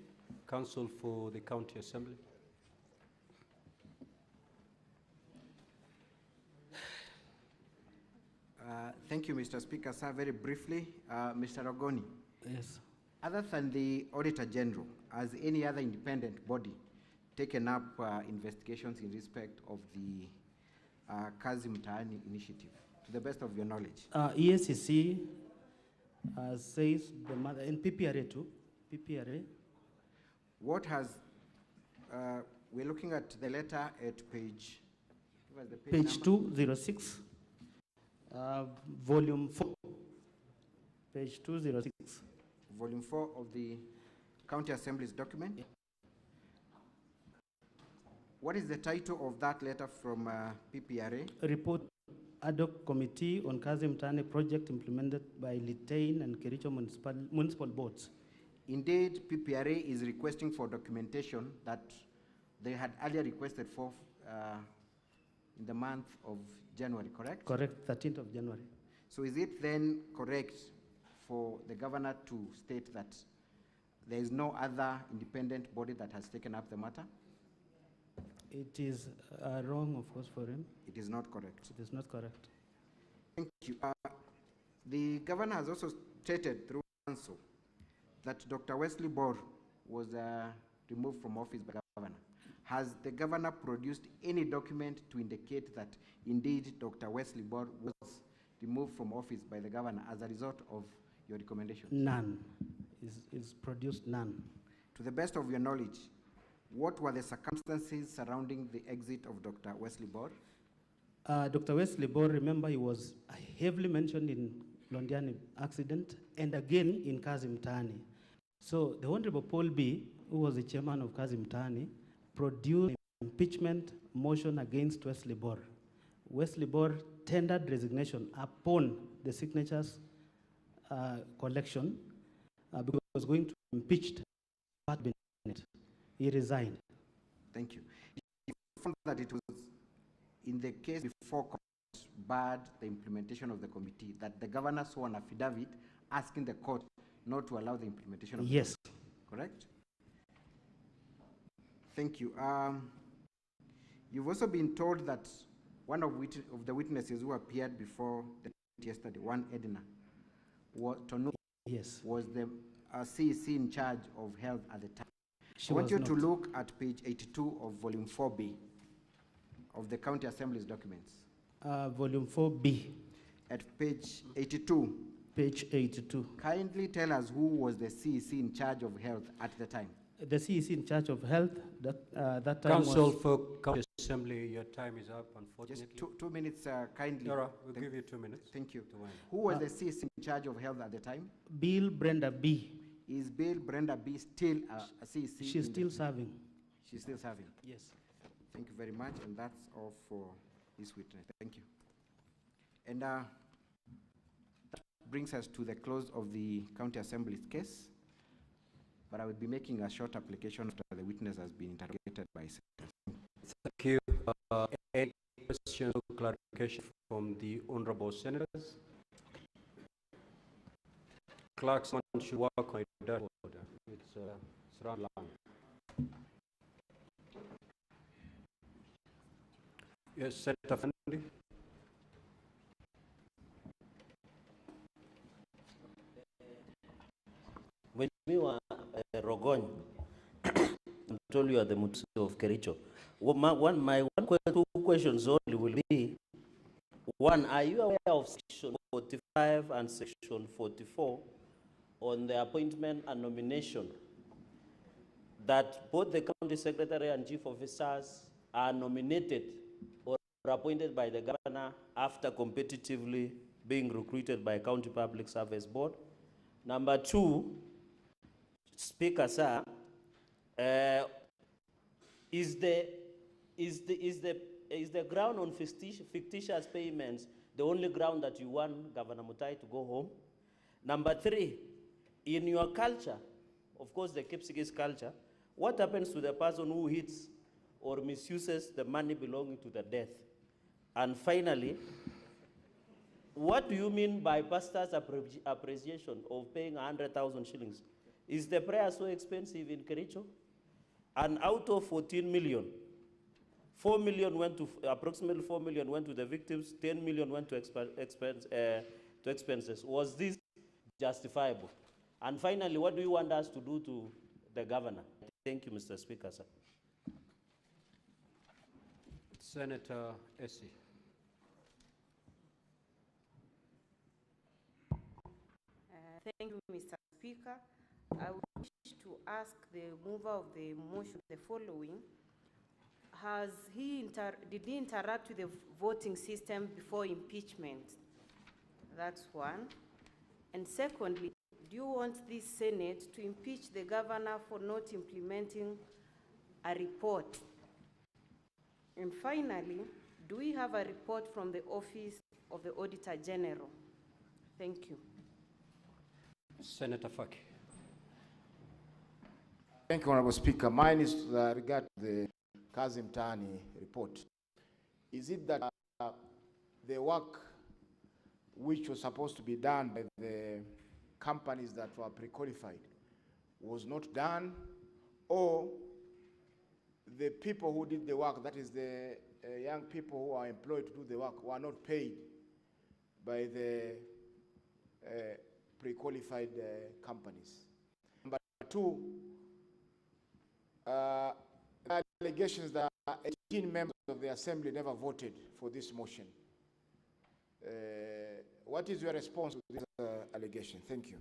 Counsel for the County Assembly. Thank you, Mr. Speaker. Sir, very briefly, Mr. Ogoni. Yes. Other than the Auditor General, has any other independent body taken up investigations in respect of the Kazi Mtaani initiative, to the best of your knowledge? EACC says the mother, and PPRA too. PPRA. What has, we're looking at the letter at page, page 206. Volume 4, page 206. Volume 4 of the County Assembly's document. Yeah. What is the title of that letter from PPRA? A report ad hoc committee on Kazi Mtaani project implemented by Litein and Kericho municipal boards. Indeed, PPRA is requesting for documentation that they had earlier requested for in the month of January, correct? Correct, 13th of January. So is it then correct for the governor to state that there is no other independent body that has taken up the matter? It is wrong, of course, for him. It is not correct. It is not correct. Thank you. The governor has also stated through counsel that Dr. Wesley Bor was removed from office by the governor. Has the governor produced any document to indicate that indeed Dr. Wesley Bor was removed from office by the governor as a result of your recommendation? None. Is produced none. To the best of your knowledge, what were the circumstances surrounding the exit of Dr. Wesley Bor? Dr. Wesley Bor, remember, he was heavily mentioned in Londani accident and again in Kazi Mtaani. So the Honorable Paul B., who was the chairman of Kazi Mtaani, produced an impeachment motion against Wesley Bor. Wesley Bor tendered resignation upon the signatures collection because he was going to be impeached. He resigned. Thank you. You found that it was in the case before court barred the implementation of the committee, that the governor saw an affidavit asking the court not to allow the implementation of the committee. Correct? Thank you. You've also been told that one of the witnesses who appeared before the court yesterday, one Edna, Tonu, was the CEC in charge of health at the time. I want you to look at page 82 of volume 4B of the County Assembly's documents. Volume 4B. At page 82. Page 82. Kindly tell us who was the CEC in charge of health at the time. the CEC in charge of health, that time Council was... for County Assembly, your time is up, unfortunately. Just 2 minutes, kindly. Nora, we'll give you 2 minutes. Thank you. Who was the CEC in charge of health at the time? Bill Brenda B. Is Bill Brenda B still a CEC? She's still serving. She's still serving? Yes. Thank you very much, and that's all for this witness. Thank you. And that brings us to the close of the County Assembly's case, but I will be making a short application after the witness has been interrogated by senators. Thank you. Any questions or clarification from the honorable senators? Clarkson should work on that order. It's round long. Yes, Senator Fandi. When we were Rogony, I told you at the Mutsu of Kericho. My two questions only will be: one, are you aware of Section 45 and Section 44 on the appointment and nomination, that both the county secretary and chief officers are nominated or appointed by the governor after competitively being recruited by County Public Service Board? Number two, Speaker, sir, is the ground on fictitious payments the only ground that you want Governor Mutai to go home? Number three, in your culture, of course the Kipsigis culture, what happens to the person who hits or misuses the money belonging to the death? And finally, what do you mean by pastor's appreciation of paying 100,000 shillings? Is the prayer so expensive in Kericho? And out of 14 million, 4 million went to, approximately 4 million went to the victims, 10 million went to expenses. Was this justifiable? And finally, what do you want us to do to the governor? Thank you, Mr. Speaker, sir. Senator Essie. Thank you, Mr. Speaker. I wish to ask the mover of the motion the following. Did he interact with the voting system before impeachment? That's one. And secondly, do you want this Senate to impeach the governor for not implementing a report? And finally, do we have a report from the Office of the Auditor General? Thank you. Senator Faki. Thank you, Honorable Speaker. Mine is regarding the Kazim Tani report. Is it that the work which was supposed to be done by the companies that were pre-qualified was not done, or the people who did the work, that is the young people who are employed to do the work, were not paid by the pre-qualified companies? Number two, allegations that 18 members of the Assembly never voted for this motion. What is your response to this allegation? Thank you.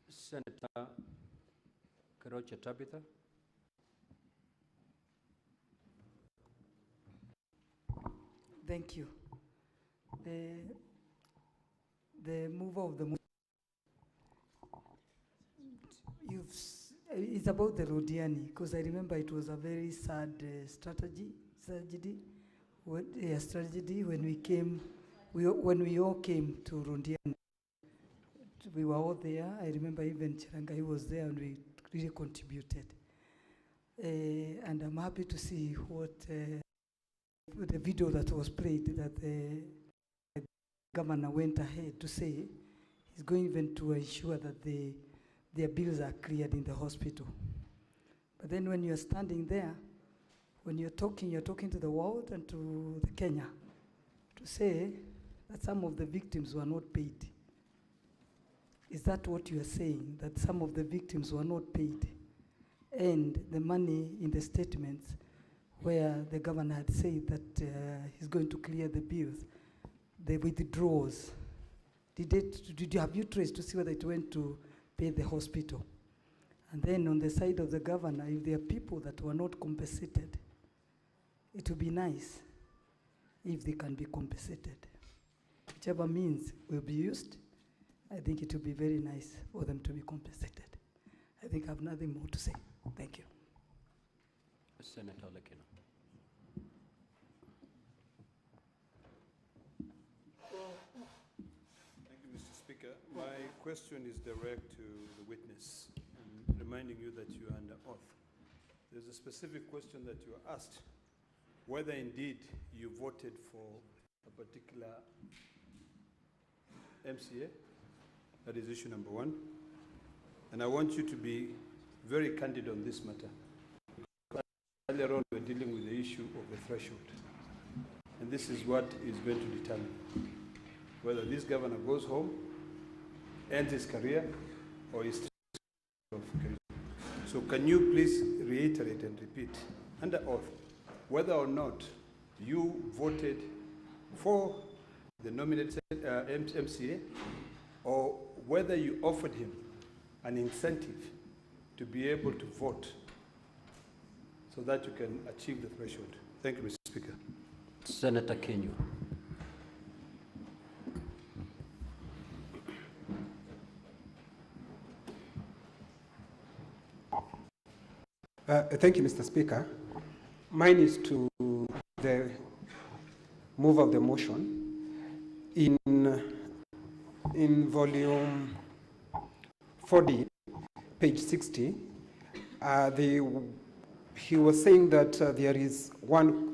Senator Kericho Tabitha. Thank you. The mover of the motion, it's about the Londani, because I remember it was a very sad tragedy when we all came to Londani. We were all there. I remember even Chirangai was there, and we really contributed. And I'm happy to see what the video that was played, that the governor went ahead to say he's going even to ensure that their bills are cleared in the hospital. But then when you're standing there, when you're talking to the world and to the Kenya to say that some of the victims were not paid. Is that what you are saying, that some of the victims were not paid? And the money in the statements where the governor had said that he's going to clear the bills, the withdrawals, Have you traced to see whether it went to pay the hospital? And then on the side of the governor, if there are people that were not compensated, it would be nice if they can be compensated. Whichever means will be used, I think it would be very nice for them to be compensated. I think I have nothing more to say. Thank you. Senator Lekina. Thank you, Mr. Speaker. My question is direct to the witness, and reminding you that you are under oath. There's a specific question that you were asked, whether indeed you voted for a particular MCA. That is issue number one. And I want you to be very candid on this matter. Earlier on, we were dealing with the issue of the threshold. And this is what is going to determine whether this governor goes home, ends his career, or is of career. So can you please reiterate and repeat under oath whether or not you voted for the nominated MCA, or whether you offered him an incentive to be able to vote so that you can achieve the threshold. Thank you, Mr. Speaker. Senator Kenyu. Thank you, Mr. Speaker. Mine is to the move of the motion. In volume 40, page 60, he was saying that there is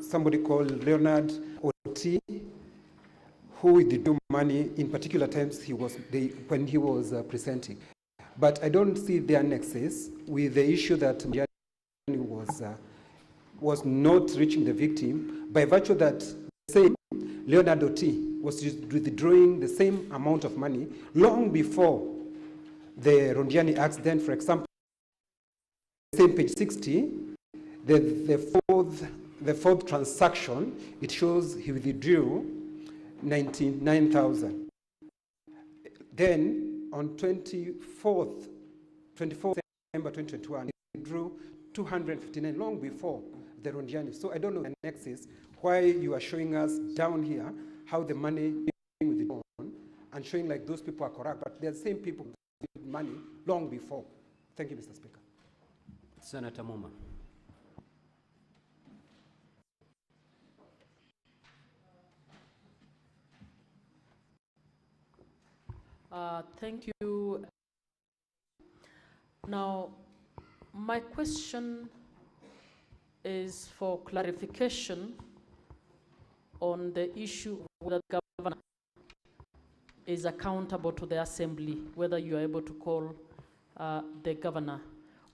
somebody called Leonard Oti, who withdrew money in particular times when he was presenting. But I don't see the annexes with the issue that was not reaching the victim by virtue that the same Leonard Oti was withdrawing the same amount of money long before the Rondiani accident. For example, same page 60, the fourth transaction, it shows he withdrew 99,000. Then on 24th September 2021, he withdrew 259, long before the Rondiani. So I don't know the nexus why you are showing us down here how the money is being withdrawn and showing like those people are correct, but they're the same people with money long before. Thank you, Mr. Speaker. Senator Muma. Thank you. Now, my question is for clarification on the issue of whether the governor is accountable to the assembly, whether you are able to call the governor.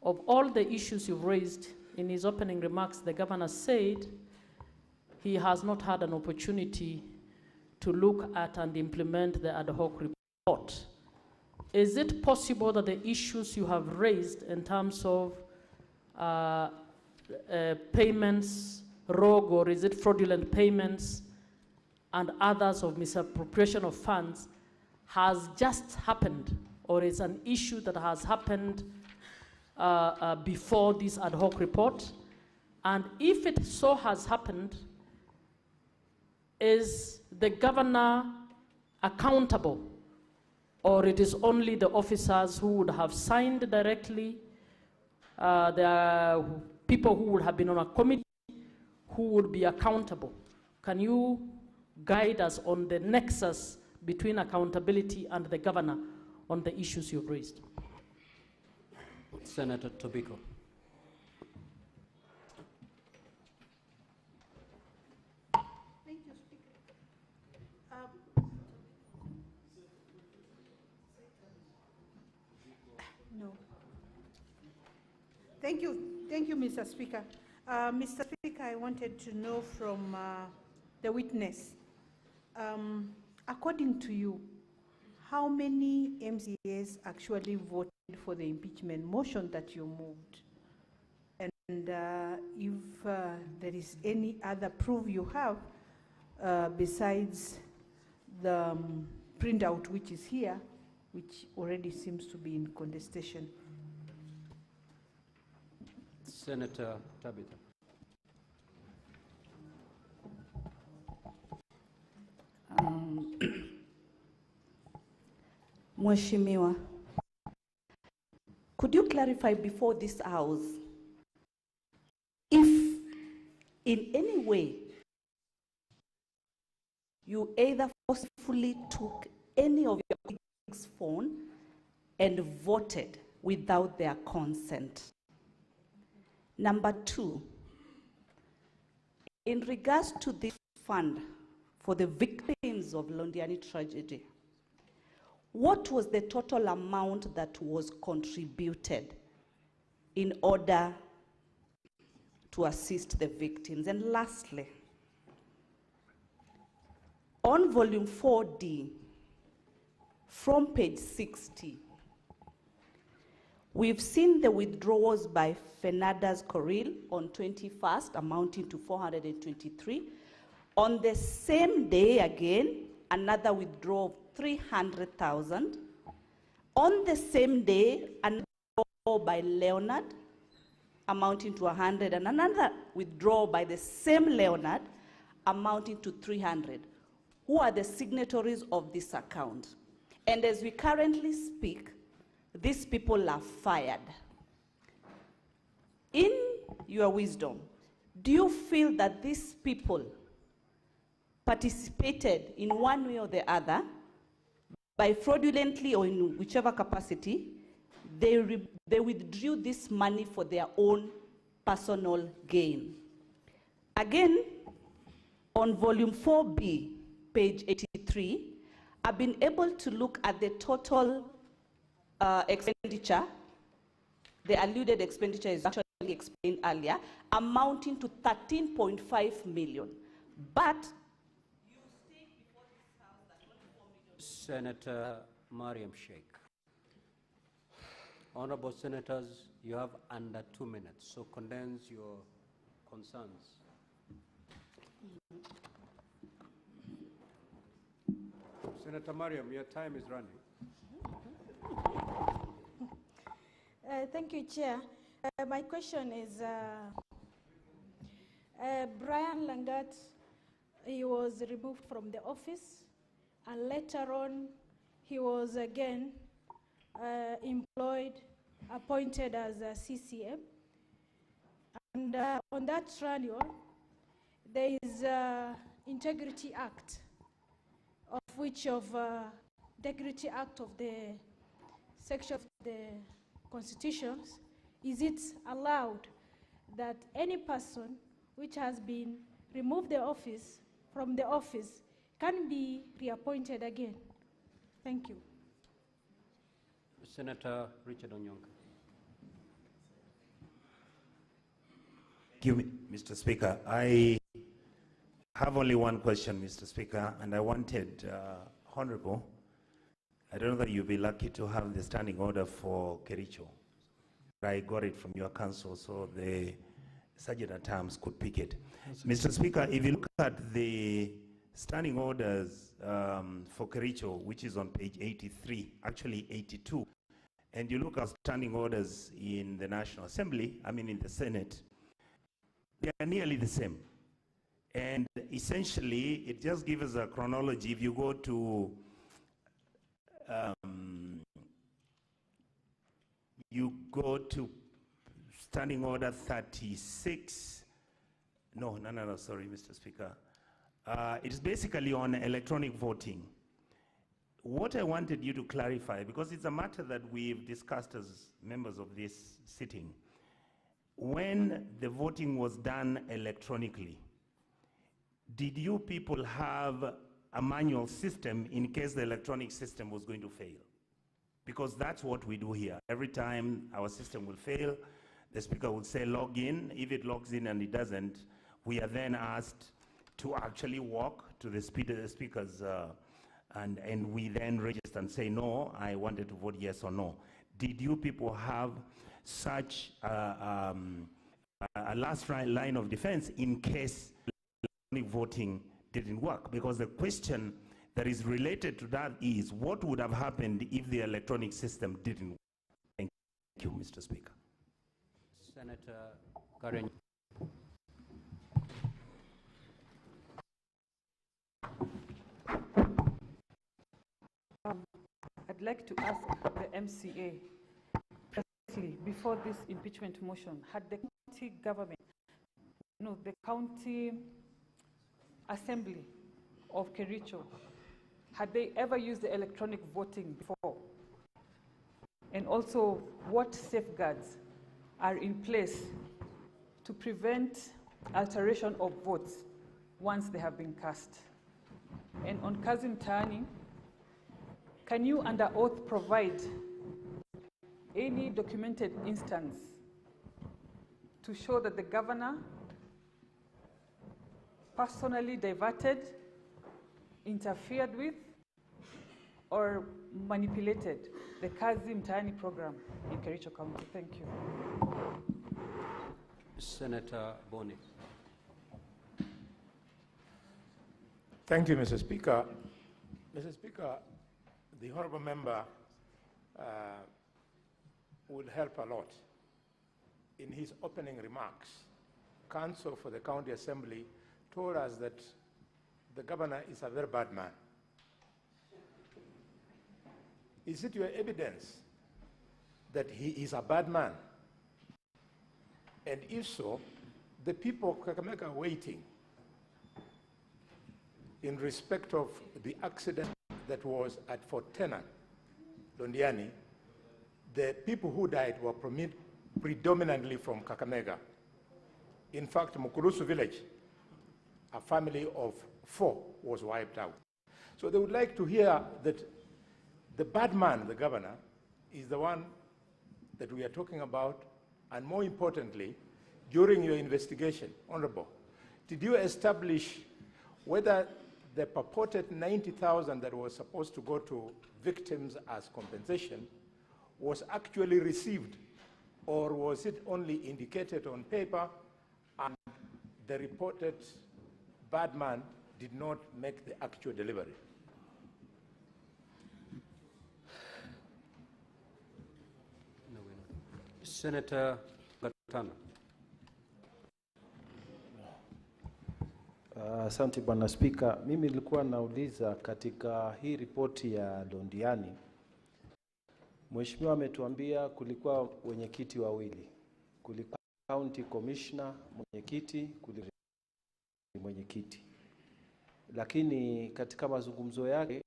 Of all the issues you've raised, in his opening remarks, the governor said he has not had an opportunity to look at and implement the ad hoc report. Is it possible that the issues you have raised in terms of payments, rogue or is it fraudulent payments, and others of misappropriation of funds has just happened, or is an issue that has happened before this ad hoc report? And if it so has happened, is the governor accountable, or it is only the officers who would have signed directly? There are people who would have been on a committee who would be accountable. Can you guide us on the nexus between accountability and the governor on the issues you've raised? Senator Tobiko. Thank you, Speaker. No. Thank you, Mr. Speaker. Mr. Speaker, I wanted to know from the witness, according to you, how many MCAs actually voted for the impeachment motion that you moved? And if there is any other proof you have besides the printout which is here, which already seems to be in contestation. Senator Tabitha. Mheshimiwa, could you clarify before this House if in any way you either forcefully took any of your colleagues' phone and voted without their consent? Number two, in regards to this fund for the victims of Londani tragedy, what was the total amount that was contributed in order to assist the victims? And lastly, on volume 4D, from page 60, we've seen the withdrawals by Fernandez Coril on 21st, amounting to 423. On the same day again, another withdrawal of 300,000. On the same day, another withdrawal by Leonard, amounting to 100, and another withdrawal by the same Leonard, amounting to 300. Who are the signatories of this account? And as we currently speak, these people are fired. In your wisdom, do you feel that these people participated in one way or the other by fraudulently or in whichever capacity, they withdrew this money for their own personal gain? Again, on volume 4B, page 83, I've been able to look at the total expenditure. The alluded expenditure is actually explained earlier, amounting to 13.5 million. But Senator Mariam Sheikh. Honorable Senators, you have under 2 minutes, so condense your concerns. Senator Mariam, your time is running. Thank you, Chair. My question is, Brian Langat, he was removed from the office, and later on, he was again employed, appointed as a CCM. And on that renewal, there is Integrity Act, of which Integrity Act of the section of the constitutions, is it allowed that any person which has been removed from the office can be reappointed again? Thank you. Senator Richard Onyonka. Thank you, Mr. Speaker. I have only one question, Mr. Speaker, and I wanted, Honorable, I don't know that you'll be lucky to have the standing order for Kericho. I got it from your council, so the Sergeant at Arms could pick it. Mr. Speaker, if you look at the standing orders for Kericho, which is on page 83, actually 82, and you look at standing orders in the National Assembly, I mean in the Senate, they are nearly the same. And essentially, it just gives us a chronology. If you go to standing order 36. No, sorry, Mr. Speaker. It is basically on electronic voting. What I wanted you to clarify, because it's a matter that we've discussed as members of this sitting, when the voting was done electronically, did you people have a manual system in case the electronic system was going to fail? Because that's what we do here. Every time our system will fail, the speaker will say log in. If it logs in and it doesn't, we are then asked to actually walk to the speakers and we then register and say, no, I wanted to vote yes or no. Did you people have such a last line of defense in case electronic voting didn't work? Because the question that is related to that is what would have happened if the electronic system didn't work? Thank you, Mr. Speaker. Senator Karen. I'd like to ask the MCA, precisely before this impeachment motion, had the county government, no, the county assembly of Kericho, had they ever used the electronic voting before? And also, what safeguards are in place to prevent alteration of votes once they have been cast? And on Kazim Tani, can you under oath provide any documented instance to show that the governor personally diverted, interfered with, or manipulated the Kazim Tani program in Kericho County? Thank you. Senator Boni. Thank you, Mr. Speaker. Mr. Speaker, the honorable member would help a lot. In his opening remarks, counsel for the county assembly told us that the governor is a very bad man. Is it your evidence that he is a bad man? And if so, the people of Kakamega are waiting in respect of the accident that was at Fort Tenant, Londani. The people who died were predominantly from Kakamega. In fact, Mukurusu village, a family of 4 was wiped out. So they would like to hear that the bad man, the governor, is the one that we are talking about, and more importantly, during your investigation, Honorable, did you establish whether the purported 90,000 that was supposed to go to victims as compensation was actually received, or was it only indicated on paper and the reported bad man did not make the actual delivery? Senator Gatana. Asante Bwana Spika. Mimi nilikuwa nauliza katika hii ripoti ya Londiani, Mheshimiwa ametuambia kulikuwa wenyekiti wawili. Kulikuwa county commissioner mwenyekiti, kulikuwa mwenyekiti. Lakini katika mazungumzo yake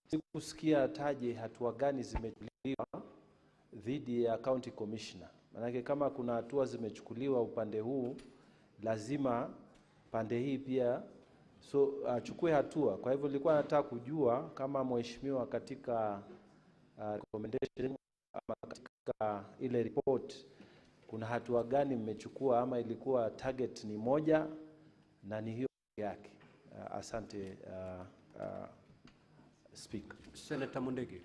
sikusikia taje hatua gani zimechukuliwa dhidi ya county commissioner. Maana kama kuna hatua zimechukuliwa upande huu, lazima pande hii pia achukue hatua. Kwa hivyo nilikuwa nataka kujua kama mheshimiwa katika recommendation ama katika ile report kuna hatua gani mmechukua, ama ilikuwa target ni moja na ni hiyo yake. Asante Speaker. Senator Mundegi.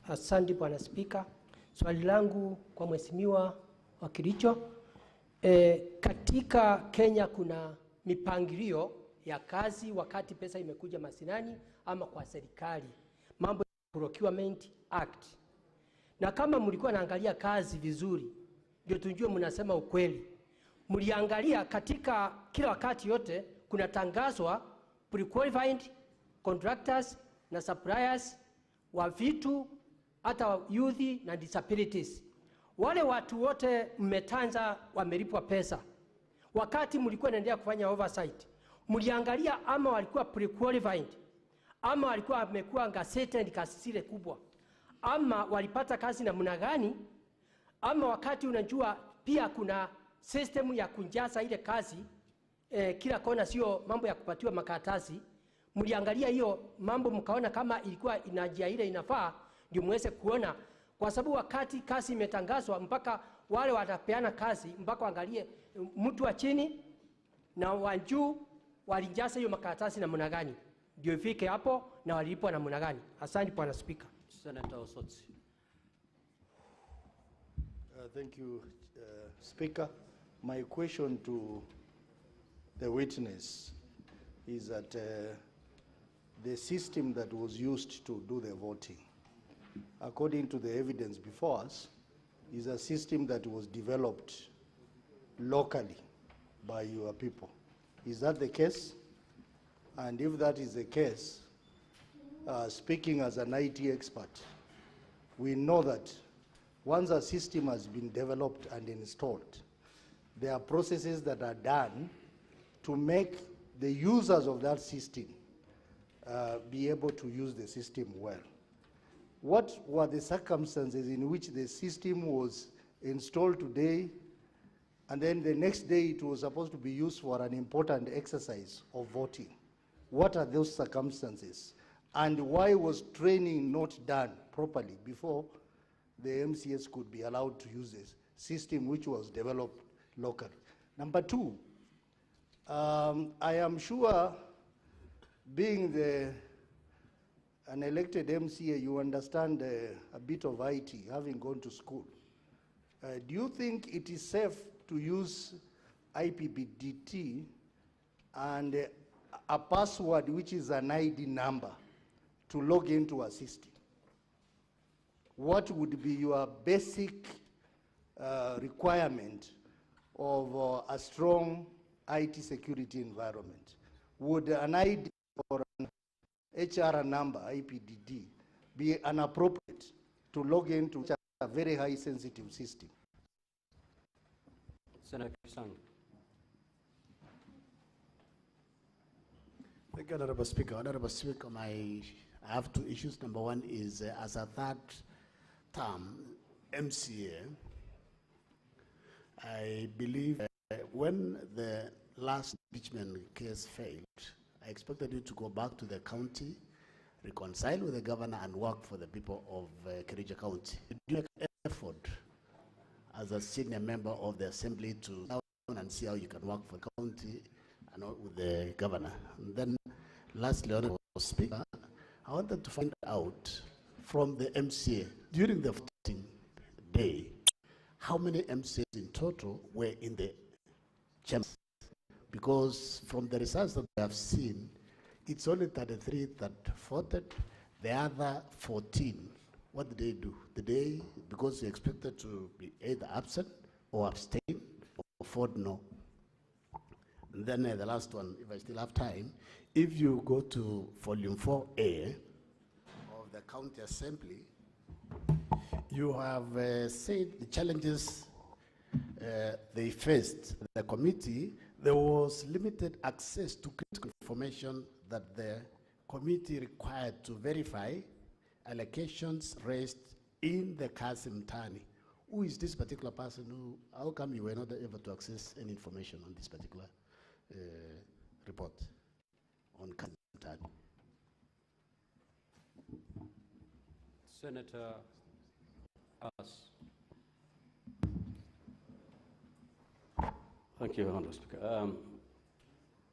Asante Bwana Spika. Swali langu kwa mheshimiwa wa Kericho. Katika Kenya kuna mipangilio ya kazi wakati pesa imekuja masinani ama kwa serikali, mambo ya Procurement Act. Na kama mlikuwa naangalia kazi vizuri, ndio tujue mnasema ukweli. Mliangalia katika kila wakati yote kuna tangazwa pre-qualified contractors na suppliers wa vitu, hata youth na disabilities. Wale watu wote mmetanza wamelipwa pesa. Wakati mlikuwa naendelea kufanya oversight, mliangalia ama walikuwa pre-qualified, ama walikuwa wamekuwa gazetted kasile kubwa, ama walipata kazi namna gani, ama wakati unajua pia kuna system ya kunjaza ile kazi kila kona, sio mambo ya kupatiwa makaratasi. Mliangalia hiyo mambo mkaona kama ilikuwa inajia ile inafaa, ndio muweze kuona. Kwa sababu wakati kazi imetangazwa, mpaka wale watapeana kazi mpaka angalie mtu wa chini na wa juu walijaza hiyo makaratasi namna gani, ndio ifike hapo na walipwa namna gani. Asante Bwana Speaker. Senator Osotsi. Thank you, Speaker. My question to the witness is that the system that was used to do the voting, according to the evidence before us, is a system that was developed locally by your people. Is that the case? And if that is the case, speaking as an IT expert, we know that once a system has been developed and installed, there are processes that are done to make the users of that system be able to use the system well. What were the circumstances in which the system was installed today, and then the next day it was supposed to be used for an important exercise of voting? What are those circumstances? And why was training not done properly before the MCS could be allowed to use this system which was developed locally? Number two, I am sure, being an elected MCA, you understand a bit of IT, having gone to school. Do you think it is safe to use IPPDT and a password which is an ID number to log into a system? What would be your basic requirement of a strong IT security environment? Would an ID or an HR number, IPDD, be inappropriate to log into a very high sensitive system? Senator Kisang. Thank you, Honorable Speaker. Honorable Speaker, I have two issues. Number one is, as a third-term MCA, I believe when the last impeachment case failed, I expected you to go back to the county, reconcile with the governor, and work for the people of Kericho County. Did you make an effort as a senior member of the assembly to down and see how you can work for the county and with the governor? And then lastly, Honorable Speaker, I wanted to find out from the MCA, during the voting day, how many MCAs in total were in the chamber? Because from the results that we have seen, it's only 33 that voted. The other 14, what did they do? Did they, because they expected to be either absent or abstain or vote no? And then the last one, if I still have time, if you go to volume 4A of the county assembly, you have said the challenges they faced. The committee, there was limited access to critical information that the committee required to verify allegations raised in the Kasim Tani. Who is this particular person? How come you were not able to access any information on this particular report on Kasim Tani? Senator Abbas. Thank you, Honorable Speaker.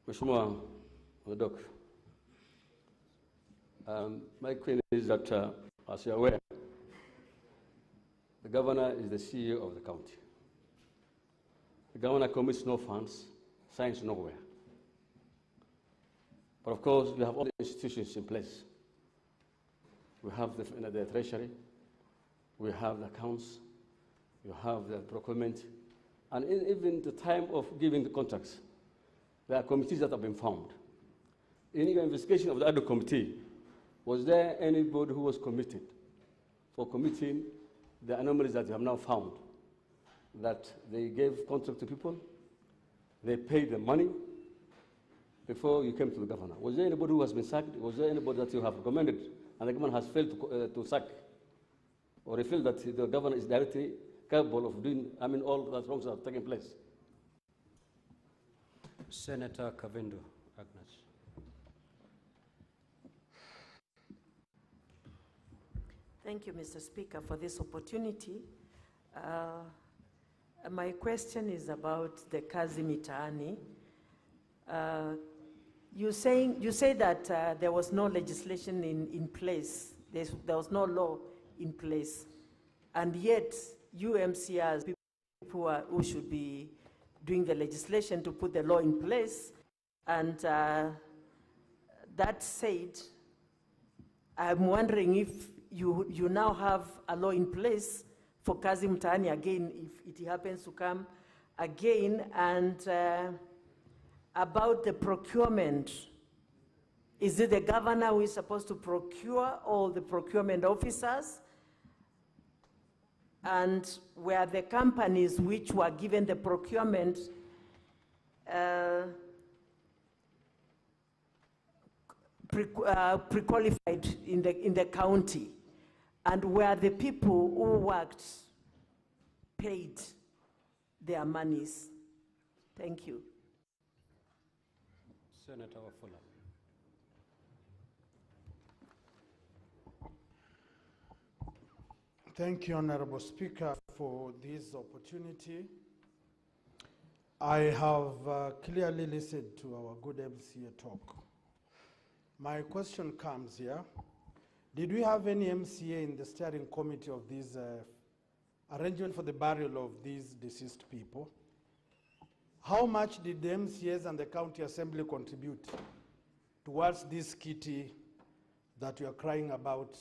Mheshimiwa Doc, my question is that, as you're aware, the governor is the CEO of the county. The governor commits no funds, signs nowhere. But of course, we have all the institutions in place. We have the treasury, we have the accounts, you have the procurement, and even the time of giving the contracts, there are committees that have been formed. In your investigation of the other committee, was there anybody who was committed for committing the anomalies that you have now found? That they gave contract to people, they paid the money before you came to the governor. Was there anybody who has been sacked? Was there anybody that you have recommended and the government has failed to sack? Or you feel that the governor is directly capable of doing, all that wrongs are taking place? Senator Kavindo Agnes. Thank you, Mr. Speaker, for this opportunity. My question is about the Kazi Mitaani. You say that there was no legislation in place. There was no law in place. And yet, you MCRs, people who should be doing the legislation to put the law in place, and That said, I'm wondering if you now have a law in place for Kazim Mtaani again, if it happens to come again, and about the procurement. Is it the governor who is supposed to procure, or the procurement officers? And were the companies which were given the procurement pre-qualified in the county? And were the people who worked paid their monies? Thank you. Senator Wafula. Thank you, Honorable Speaker, for this opportunity. I have clearly listened to our good MCA talk. My question comes here. Did we have any MCA in the steering committee of this arrangement for the burial of these deceased people? How much did the MCAs and the county assembly contribute towards this kitty that we are crying about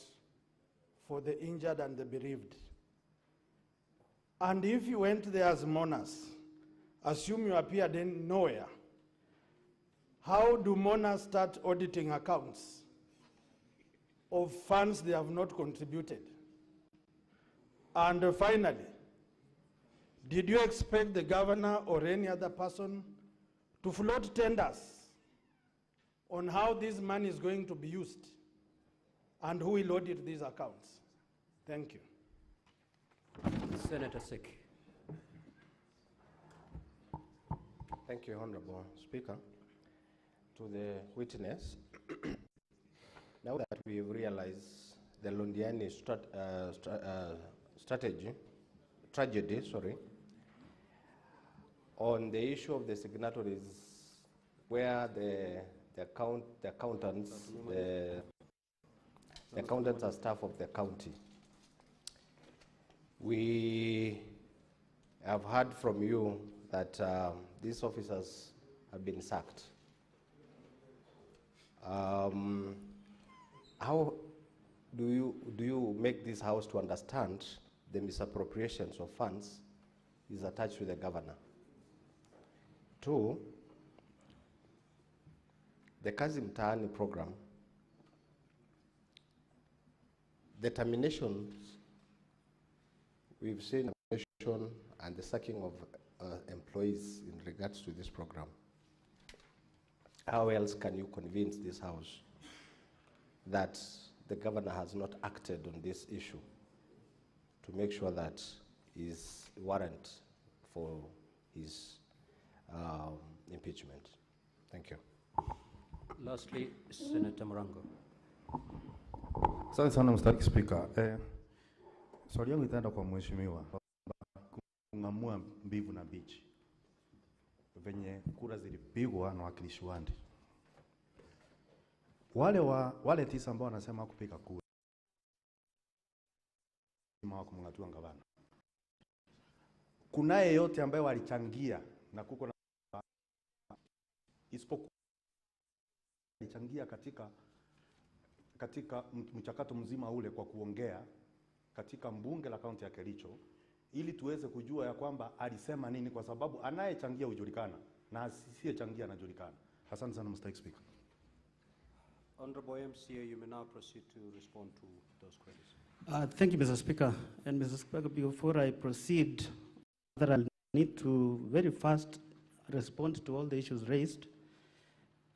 for the injured and the bereaved? And if you went there as mourners, assume you appeared in nowhere, how do mourners start auditing accounts of funds they have not contributed? And finally, did you expect the governor or any other person to float tenders on how this money is going to be used and who will audit these accounts? Thank you. Senator Seki. Thank you, Honorable Speaker. To the witness, now that we realize the Londani tragedy, on the issue of the signatories, where the accountants are staff of the county, we have heard from you that these officers have been sacked. How do you make this House to understand the misappropriations of funds is attached to the governor? 2, the Kazim Mtaani program, the terminations, we've seen termination and the sacking of employees in regards to this program. How else can you convince this House that the governor has not acted on this issue to make sure that is warrant for his impeachment? Thank you. Lastly, Senator Morango. Asante sana Mr. Speaker. Swali yangu itaenda kwa mheshimiwa kung'amua mbivu na bichi venye kura zilipigwa na wakilishi wandi. Wale 9 ambao wanasema kupiga kura wa kumng'atua gavana, kunaye yote ambaye walichangia na kuko na isipokuwa walichangia katika mchakato mzima ule kwa kuongea katika mbunge la kaunti ya Kericho, ili tuweze kujua ya kwamba alisema nini, kwa sababu anayechangia hujulikana na asiyechangia anajulikana. Asante sana Mr. Speaker. Honorable MCA, you may now proceed to respond to those queries. Thank you, Mr. Speaker. And Mr. Speaker, before I proceed, I need to very fast respond to all the issues raised.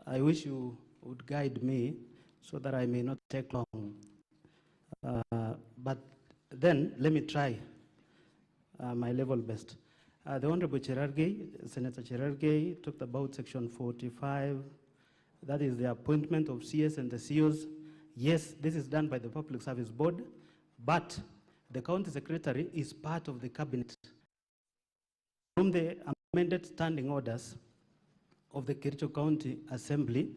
I wish you would guide me so that I may not take long. But then let me try my level best. The Honorable Senator Cherargei talked about Section 45. That is the appointment of CS and the COs. Yes, this is done by the Public Service Board, but the County Secretary is part of the Cabinet. From the amended standing orders of the Kericho County Assembly,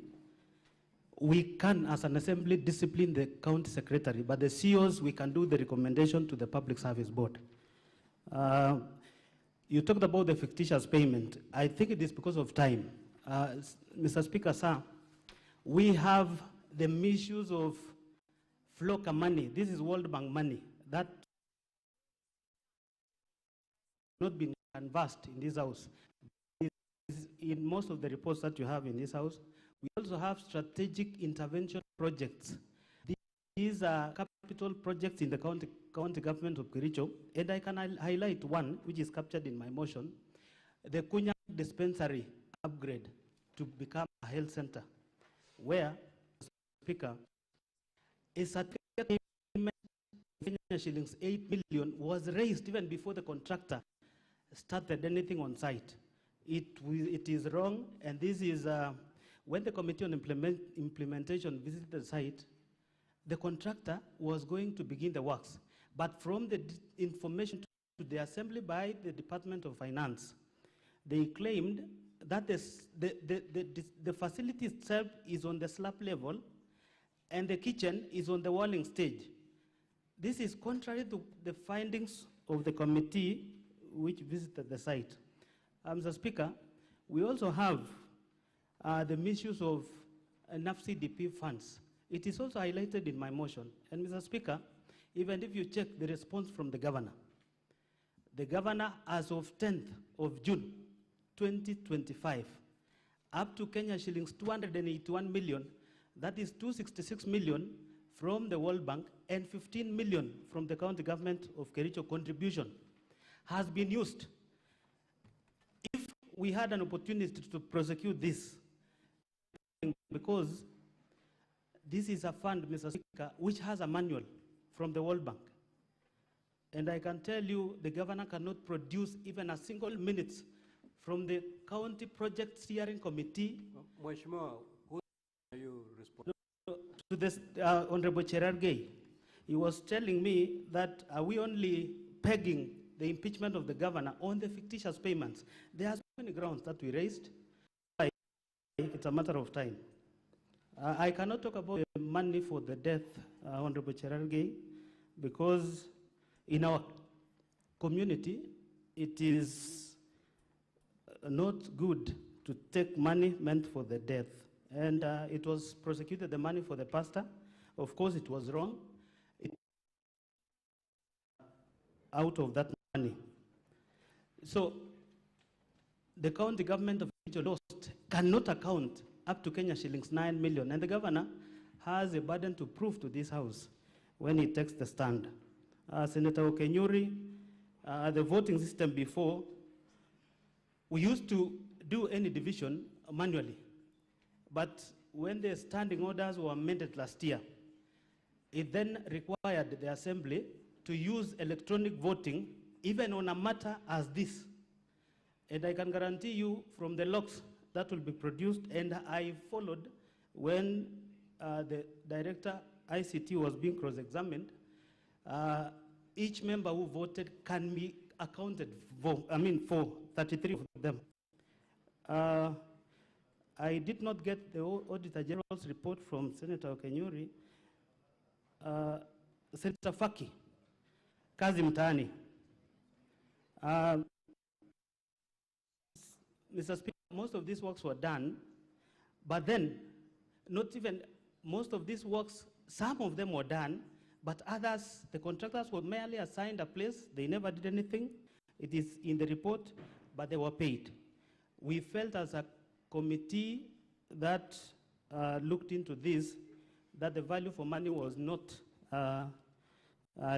we can, as an assembly, discipline the County Secretary, but the COs, we can do the recommendation to the Public Service Board. You talked about the fictitious payment. I think it is because of time. Mr. Speaker, sir, We have the misuse of flocker money. This is World Bank money that not been canvassed in this house. In most of the reports that you have in this house, we also have strategic intervention projects. These are capital projects in the county government of Kericho, and I can highlight one which is captured in my motion, the Kunya dispensary upgrade to become a health center, where, Speaker, a certificate payment of shillings 8 million was raised even before the contractor started anything on site. It is wrong, and this is when the Committee on Implementation visited the site, the contractor was going to begin the works, but from the information to the assembly by the Department of Finance, they claimed that the facility itself is on the slab level and the kitchen is on the walling stage. This is contrary to the findings of the committee which visited the site. Mr. Speaker, we also have the misuse of NAFCDP funds. It is also highlighted in my motion. And Mr. Speaker, even if you check the response from the governor as of 10th of June, 2025, up to Kenya shillings 281 million, that is 266 million from the World Bank and 15 million from the county government of Kericho contribution has been used. If we had an opportunity to prosecute this, because this is a fund, Mr. Speaker, which has a manual from the World Bank. And I can tell you the governor cannot produce even a single minute from the county project steering committee. Mheshimiwa, who are you responding? To this Honorable Cherargei. He was telling me that are we only pegging the impeachment of the governor on the fictitious payments? There are so many grounds that we raised. It's a matter of time. I cannot talk about the money for the death, Honorable Cherargei, because in our community, it is not good to take money meant for the death. And it was prosecuted, the money for the pastor. Of course, it was wrong. Out of that money. So the county government of lost cannot account up to Kenya shillings 9 million. And the governor has a burden to prove to this house when he takes the stand. Senator Okenyuri, the voting system before, we used to do any division manually. But when the standing orders were amended last year, it then required the assembly to use electronic voting even on a matter as this. And I can guarantee you from the logs that will be produced, and I followed when the director ICT was being cross-examined, each member who voted can be accounted for, for 33 of them. I did not get the Auditor General's report from Senator Okenyuri. Senator Faki, kazi mtaani. Mr. Speaker, most of these works were done, but then not even most of these works, some of them were done, but others, the contractors were merely assigned a place, they never did anything. It is in the report, but they were paid. We felt as a committee that looked into this, that the value for money was not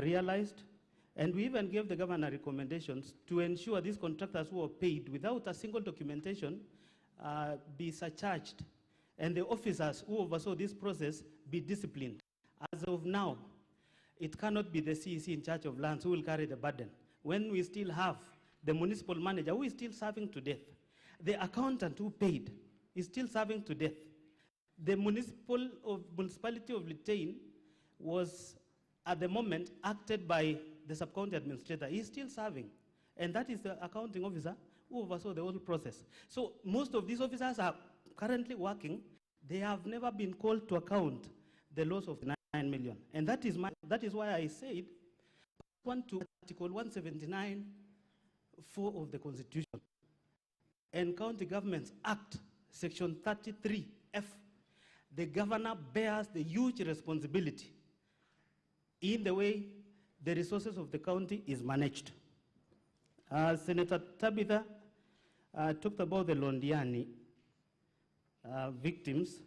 realized. And we even gave the governor recommendations to ensure these contractors who were paid without a single documentation be surcharged, and the officers who oversaw this process be disciplined. As of now, it cannot be the CEC in charge of lands who will carry the burden, when we still have the municipal manager who is still serving to death. The accountant who paid is still serving to death. The municipality of Litein was, at the moment, acted by the sub-county administrator. He's still serving. And that is the accounting officer who oversaw the whole process. So most of these officers are currently working. They have never been called to account the loss of 9 million. And that is why I said, to Article 179, 4 of the Constitution and County Governments Act, Section 33F, the governor bears the huge responsibility in the way the resources of the county is managed. Senator Tabitha talked about the Londani victims.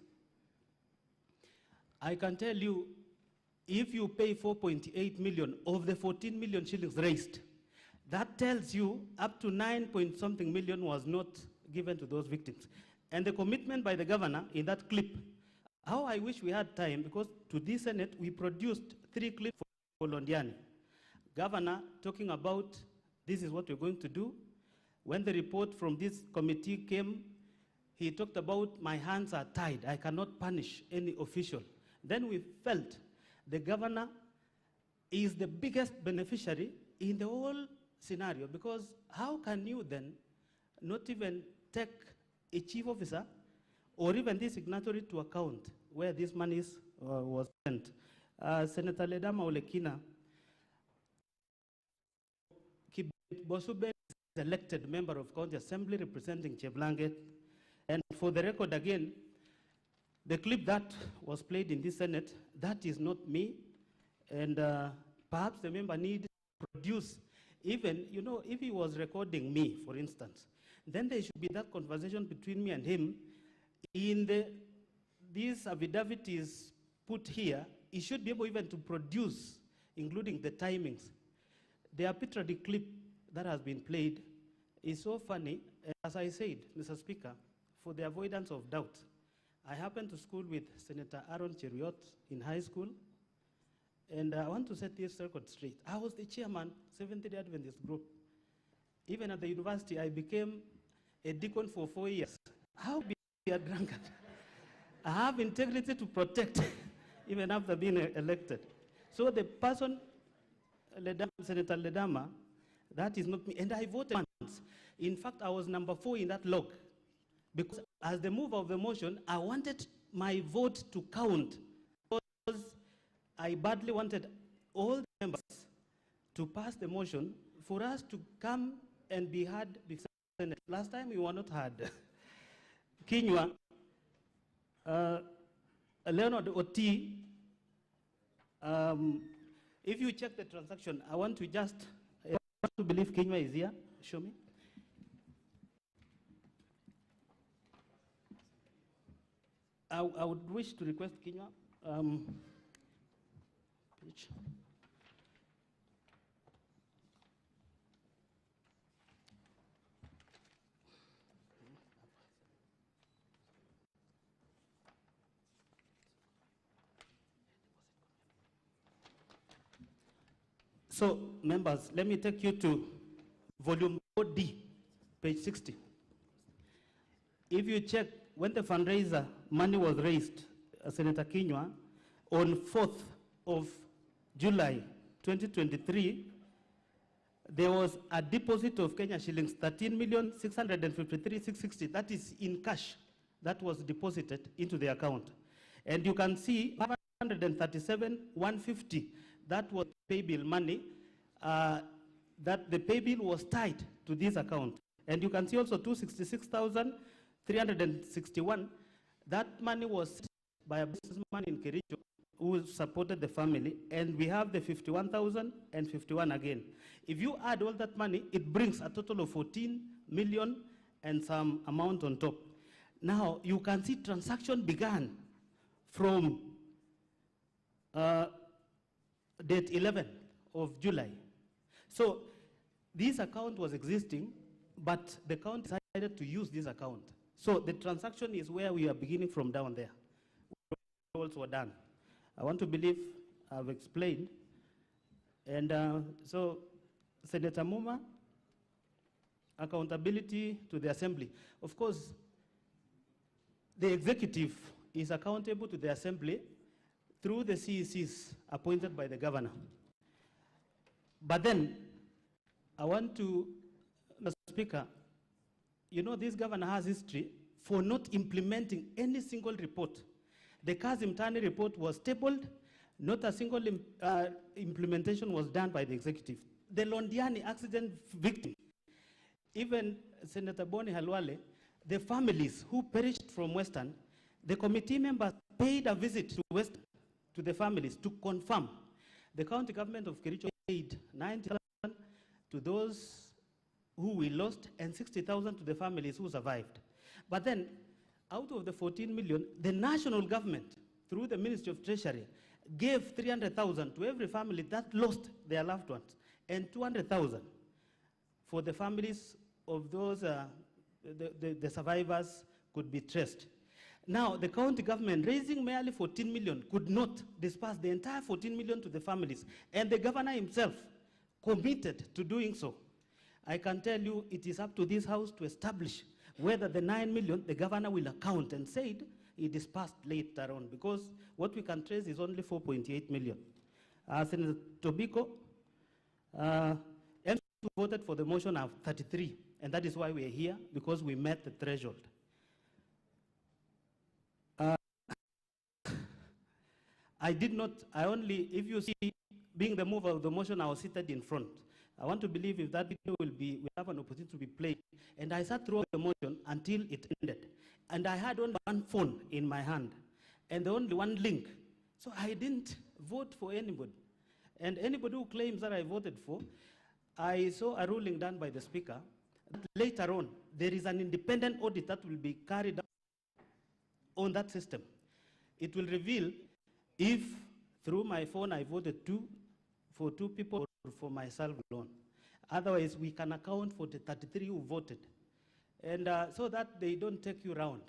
I can tell you, if you pay 4.8 million of the 14 million shillings raised, that tells you up to 9-point-something million was not given to those victims. And the commitment by the governor in that clip, how I wish we had time, because to this Senate we produced 3 clips for Londani. Governor talking about this is what we're going to do. When the report from this committee came, he talked about my hands are tied, I cannot punish any official. Then we felt the governor is the biggest beneficiary in the whole scenario, because how can you then not even take a chief officer or even the signatory to account where this money was spent? Senator Ledama Olekina, Bosube is elected member of County Assembly representing Cheblanget. And for the record again, the clip that was played in this Senate, that is not me. And perhaps the member needs to produce, even, you know, if he was recording me, for instance, then there should be that conversation between me and him. In this affidavit is put here, he should be able even to produce, including the timings. The arbitrary clip that has been played is so funny. As I said, Mr. Speaker, for the avoidance of doubt, I happened to school with Senator Aaron Cheruiyot in high school, and I want to set this record straight. I was the chairman, Seventh-day Adventist group. Even at the university, I became a deacon for 4 years. How be a drunkard? I have integrity to protect, even after being elected. So the person, Senator Ledama, that is not me, and I voted once. In fact, I was number 4 in that log, because as the mover of the motion, I wanted my vote to count, because I badly wanted all the members to pass the motion for us to come and be heard before the Senate. Last time we were not heard. Kinywa, Leonard Oti, if you check the transaction, I want to just, I want to believe Kinywa is here. Show me. I would wish to request Kinywa. Page. So, members, let me take you to volume 4D, page 60. If you check, when the fundraiser money was raised, Senator Kinywa, on 4th of July 2023, there was a deposit of Kenya shillings 13,653,660. That is in cash that was deposited into the account. And you can see 537,150, that was pay bill money, that the pay bill was tied to this account. And you can see also 266,361, that money was set by a businessman in Kericho who supported the family, and we have the 51,051 again. If you add all that money, it brings a total of 14 million and some amount on top. Now, you can see transaction began from date 11 of July. So this account was existing, but the county decided to use this account. So the transaction is where we are beginning from down there. Also done. I want to believe I've explained. And so, Senator Muma, accountability to the Assembly. Of course, the executive is accountable to the Assembly through the CECs appointed by the governor. But then, I want to, Mr. Speaker, you know, this governor has history for not implementing any single report. The Kazim Tani report was tabled, not a single implementation was done by the executive. The Londani accident victim, even Senator Boni Halwale, the families who perished from Western, The committee members paid a visit to the families to confirm. The county government of Kericho paid 90,000 to those who we lost and 60,000 to the families who survived. But then, out of the 14 million, the national government, through the Ministry of Treasury, gave 300,000 to every family that lost their loved ones, and 200,000 for the families of those, the survivors could be traced. Now, the county government, raising merely 14 million, could not disperse the entire 14 million to the families, and the governor himself committed to doing so. I can tell you it is up to this House to establish whether the 9 million the governor will account, and said he dispersed later on, because what we can trace is only 4.8 million. Senator Tobiko, MC voted for the motion of 33, and that is why we are here, because we met the threshold. I did not, if you see, being the mover of the motion, I was seated in front. I want to believe if that video will have an opportunity to be played. And I sat through the motion until it ended. And I had only one phone in my hand, and only one link. So I didn't vote for anybody. And anybody who claims that I voted for, I saw a ruling done by the Speaker. Later on, there is an independent audit that will be carried out on that system. It will reveal if, through my phone, I voted for two people or for myself alone. Otherwise, we can account for the 33 who voted. And so that they don't take you around.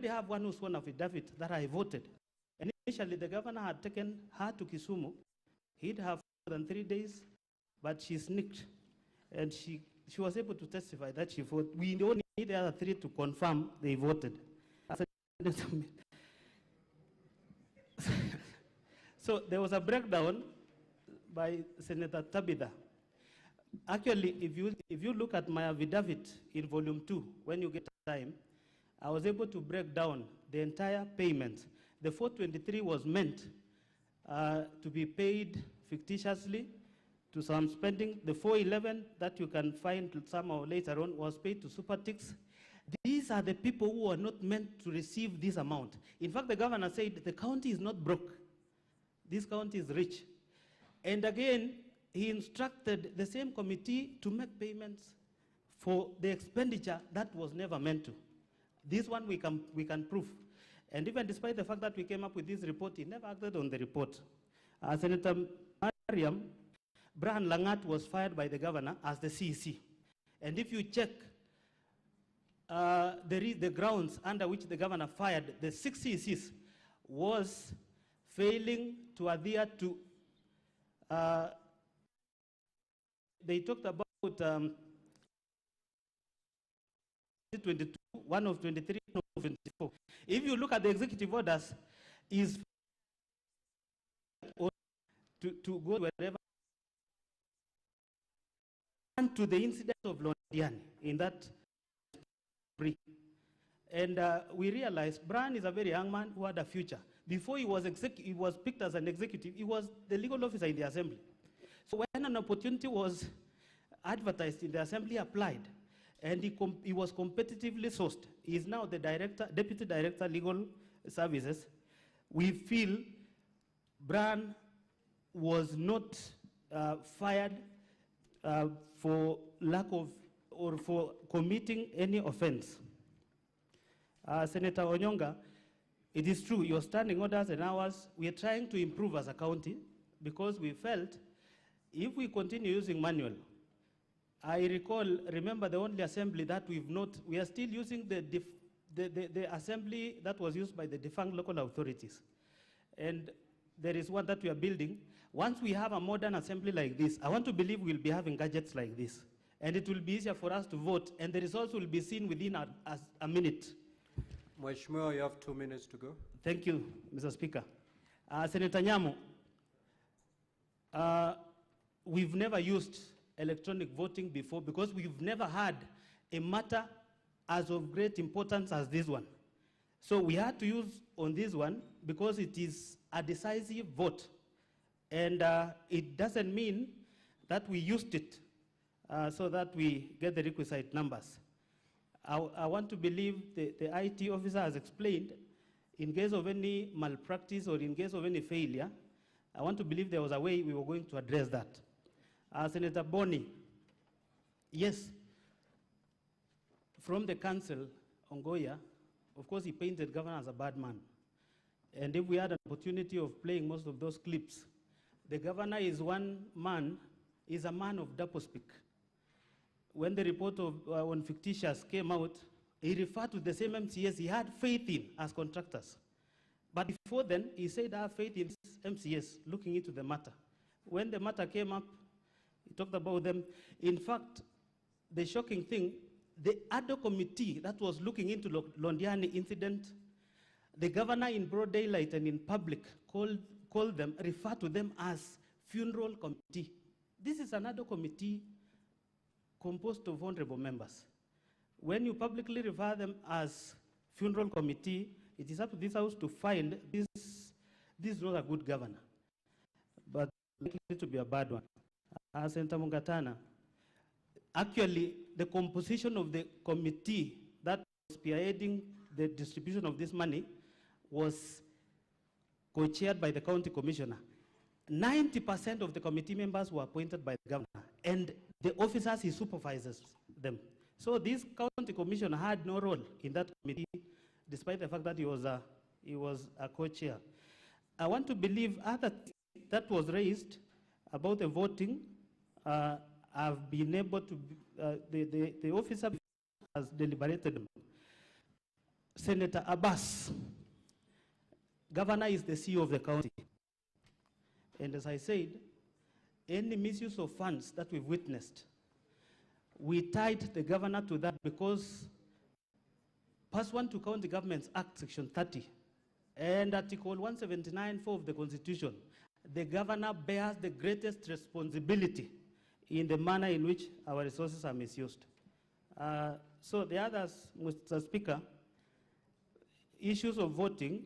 We have one who sworn affidavit that I voted. And initially, the governor had taken her to Kisumu. He'd have more than 3 days, but she sneaked. And she was able to testify that she voted. We only need the other 3 to confirm they voted. So there was a breakdown by Senator Tabitha. Actually, if you look at my affidavit in volume 2, when you get time, I was able to break down the entire payment. The 423 was meant to be paid fictitiously to some spending. The 411 that you can find somehow later on was paid to Supertix. These are the people who are not meant to receive this amount. In fact, the governor said the county is not broke. This county is rich. And again, he instructed the same committee to make payments for the expenditure that was never meant to. This one we can prove. And even despite the fact that we came up with this report, he never acted on the report. Senator Mariam, Brian Langat was fired by the governor as the CEC. And if you check the grounds under which the governor fired the 6 CECs was failing to adhere to, they talked about 22, one of 23, one of 24. If you look at the executive orders, is to go wherever, and to the incident of Londani in that. And we realized Brian is a very young man who had a future. Before he was picked as an executive, he was the legal officer in the assembly. So when an opportunity was advertised in the assembly, he applied. And he was competitively sourced. He is now the deputy director, legal services. We feel Brian was not fired for lack of, or for committing any offense. Senator Onyonga, it is true, your standing orders and ours, we are trying to improve as a county because we felt if we continue using manual, remember the only assembly that we are still using the assembly that was used by the defunct local authorities. And there is one that we are building. Once we have a modern assembly like this, I want to believe we'll be having gadgets like this. And it will be easier for us to vote, and the results will be seen within a minute. Mheshimiwa, you have 2 minutes to go. Thank you, Mr. Speaker. Senator Nyamu, we've never used electronic voting before because we've never had a matter as of great importance as this one. So we had to use on this one because it is a decisive vote. And it doesn't mean that we used it so that we get the requisite numbers. I want to believe the IT officer has explained in case of any malpractice or in case of any failure, I want to believe there was a way we were going to address that. Senator Boni, yes, from the council, Ongoya, of course he painted governor as a bad man. And if we had an opportunity of playing most of those clips, the governor is one man, is a man of doublespeak. When the report of, on fictitious came out, he referred to the same MCS he had faith in as contractors. But before then, he said, I have faith in MCS looking into the matter. When the matter came up, he talked about them. In fact, the shocking thing, the ad hoc committee that was looking into Londani incident, the governor in broad daylight and in public called them, referred to them as funeral committee. This is an ad hoc committee composed of honorable members. When you publicly refer them as funeral committee, it is up to this house to find this is not a good governor, but likely to be a bad one. Senator Mungatana, actually the composition of the committee that was spearheading the distribution of this money was co-chaired by the county commissioner. 90% of the committee members were appointed by the governor, and the officers he supervises them. So this county commissioner had no role in that committee, despite the fact that he was a co-chair. I want to believe that was raised about the voting. I've been able to, the officer has deliberated them. Senator Abbas, governor is the CEO of the county. And as I said, any misuse of funds that we've witnessed, we tied the governor to that because pursuant to County Governments Act, Section 30, and Article 179(4) of the Constitution, the governor bears the greatest responsibility in the manner in which our resources are misused. So the others, Mr. Speaker, issues of voting,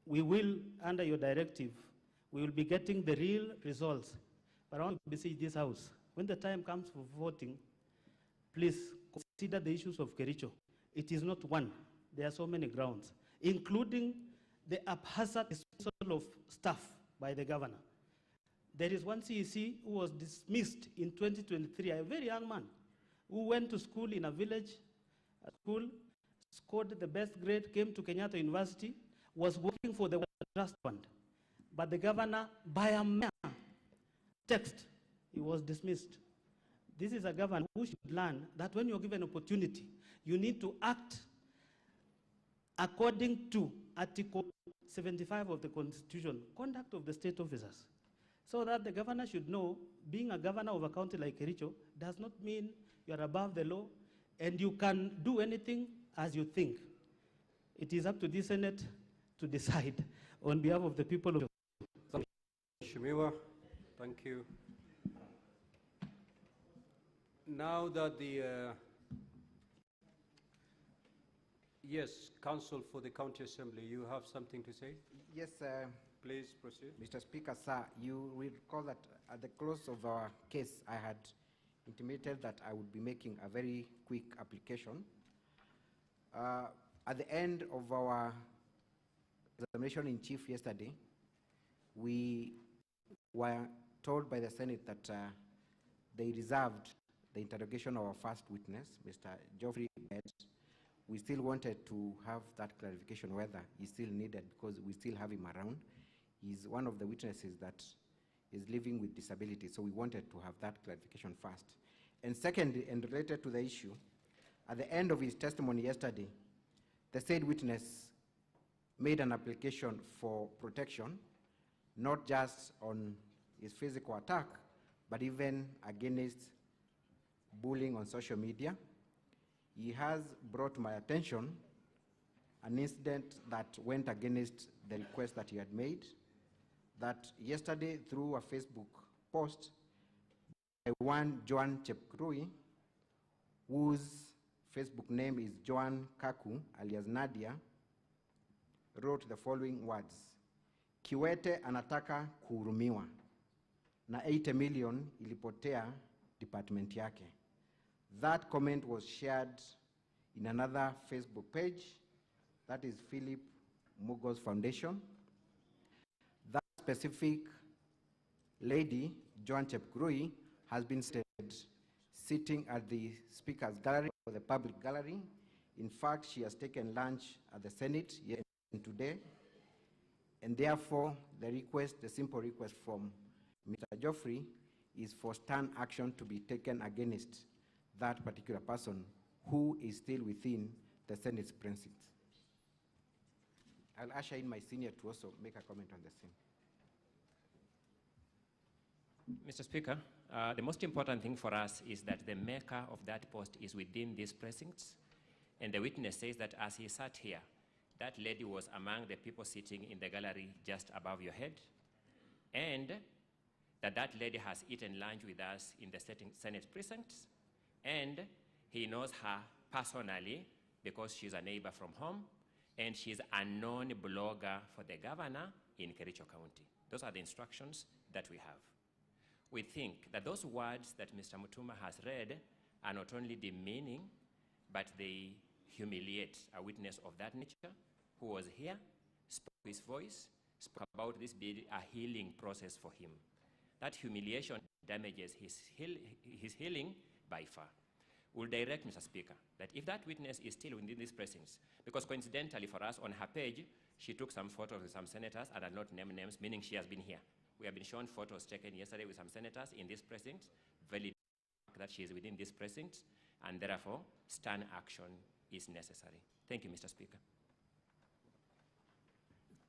we will, under your directive, we will be getting the real results. But I want to beseech this House, when the time comes for voting, please consider the issues of Kericho. It is not one. There are so many grounds, including the haphazard dismissal of staff by the governor. There is one CEC who was dismissed in 2023, a very young man, who went to school in a village, scored the best grade, came to Kenyatta University, was working for the trust fund. But the governor, by a mere text, he was dismissed. This is a governor who should learn that when you're given opportunity, you need to act according to Article 75 of the Constitution, conduct of the state officers, so that the governor should know, being a governor of a county like Kericho does not mean you're above the law and you can do anything as you think. It is up to the Senate to decide on behalf of the people of Shimiwa, thank you. Now that the yes, Council for the County Assembly, you have something to say? Yes, please proceed. Mr. Speaker, sir, you will recall that at the close of our case, I had intimated that I would be making a very quick application. At the end of our examination in chief yesterday, we were told by the Senate that they reserved the interrogation of our first witness, Mr. Geoffrey Bett. We still wanted to have that clarification whether he's still needed because we still have him around. He's one of the witnesses that is living with disability, so we wanted to have that clarification first. And secondly, and related to the issue, at the end of his testimony yesterday, the said witness made an application for protection, not just on his physical attack, but even against bullying on social media. He has brought to my attention an incident that went against the request that he had made, that yesterday through a Facebook post by one Joan Chepkrui, whose Facebook name is Joan Kaku, alias Nadia, wrote the following words: Kiwete anataka kuhurumiwa na 80 million ilipotea department yake. That comment was shared in another Facebook page, that is Philip Mugo's Foundation. That specific lady, Joan Chepkurui, has been sitting at the Speaker's gallery or the public gallery. In fact, she has taken lunch at the Senate today, and therefore the simple request from Mr. Geoffrey is for stern action to be taken against that particular person who is still within the Senate's precincts. I'll usher in my senior to also make a comment on the same. Mr. Speaker, the most important thing for us is that the maker of that post is within these precincts, and the witness says that as he sat here, that lady was among the people sitting in the gallery just above your head, and that lady has eaten lunch with us in the Senate precincts, and he knows her personally because she's a neighbor from home, and she's a known blogger for the governor in Kericho County. Those are the instructions that we have. We think that those words that Mr. Mutuma has read are not only demeaning, but they humiliate a witness of that nature who was here, spoke his voice, spoke about this being a healing process for him. That humiliation damages his healing by far. We'll direct, Mr. Speaker, that if that witness is still within these precincts, because coincidentally for us on her page, she took some photos with some senators and did not name names, meaning she has been here. We have been shown photos taken yesterday with some senators in this precinct, validate that she is within this precinct, and therefore stern action is necessary. Thank you, Mr. Speaker.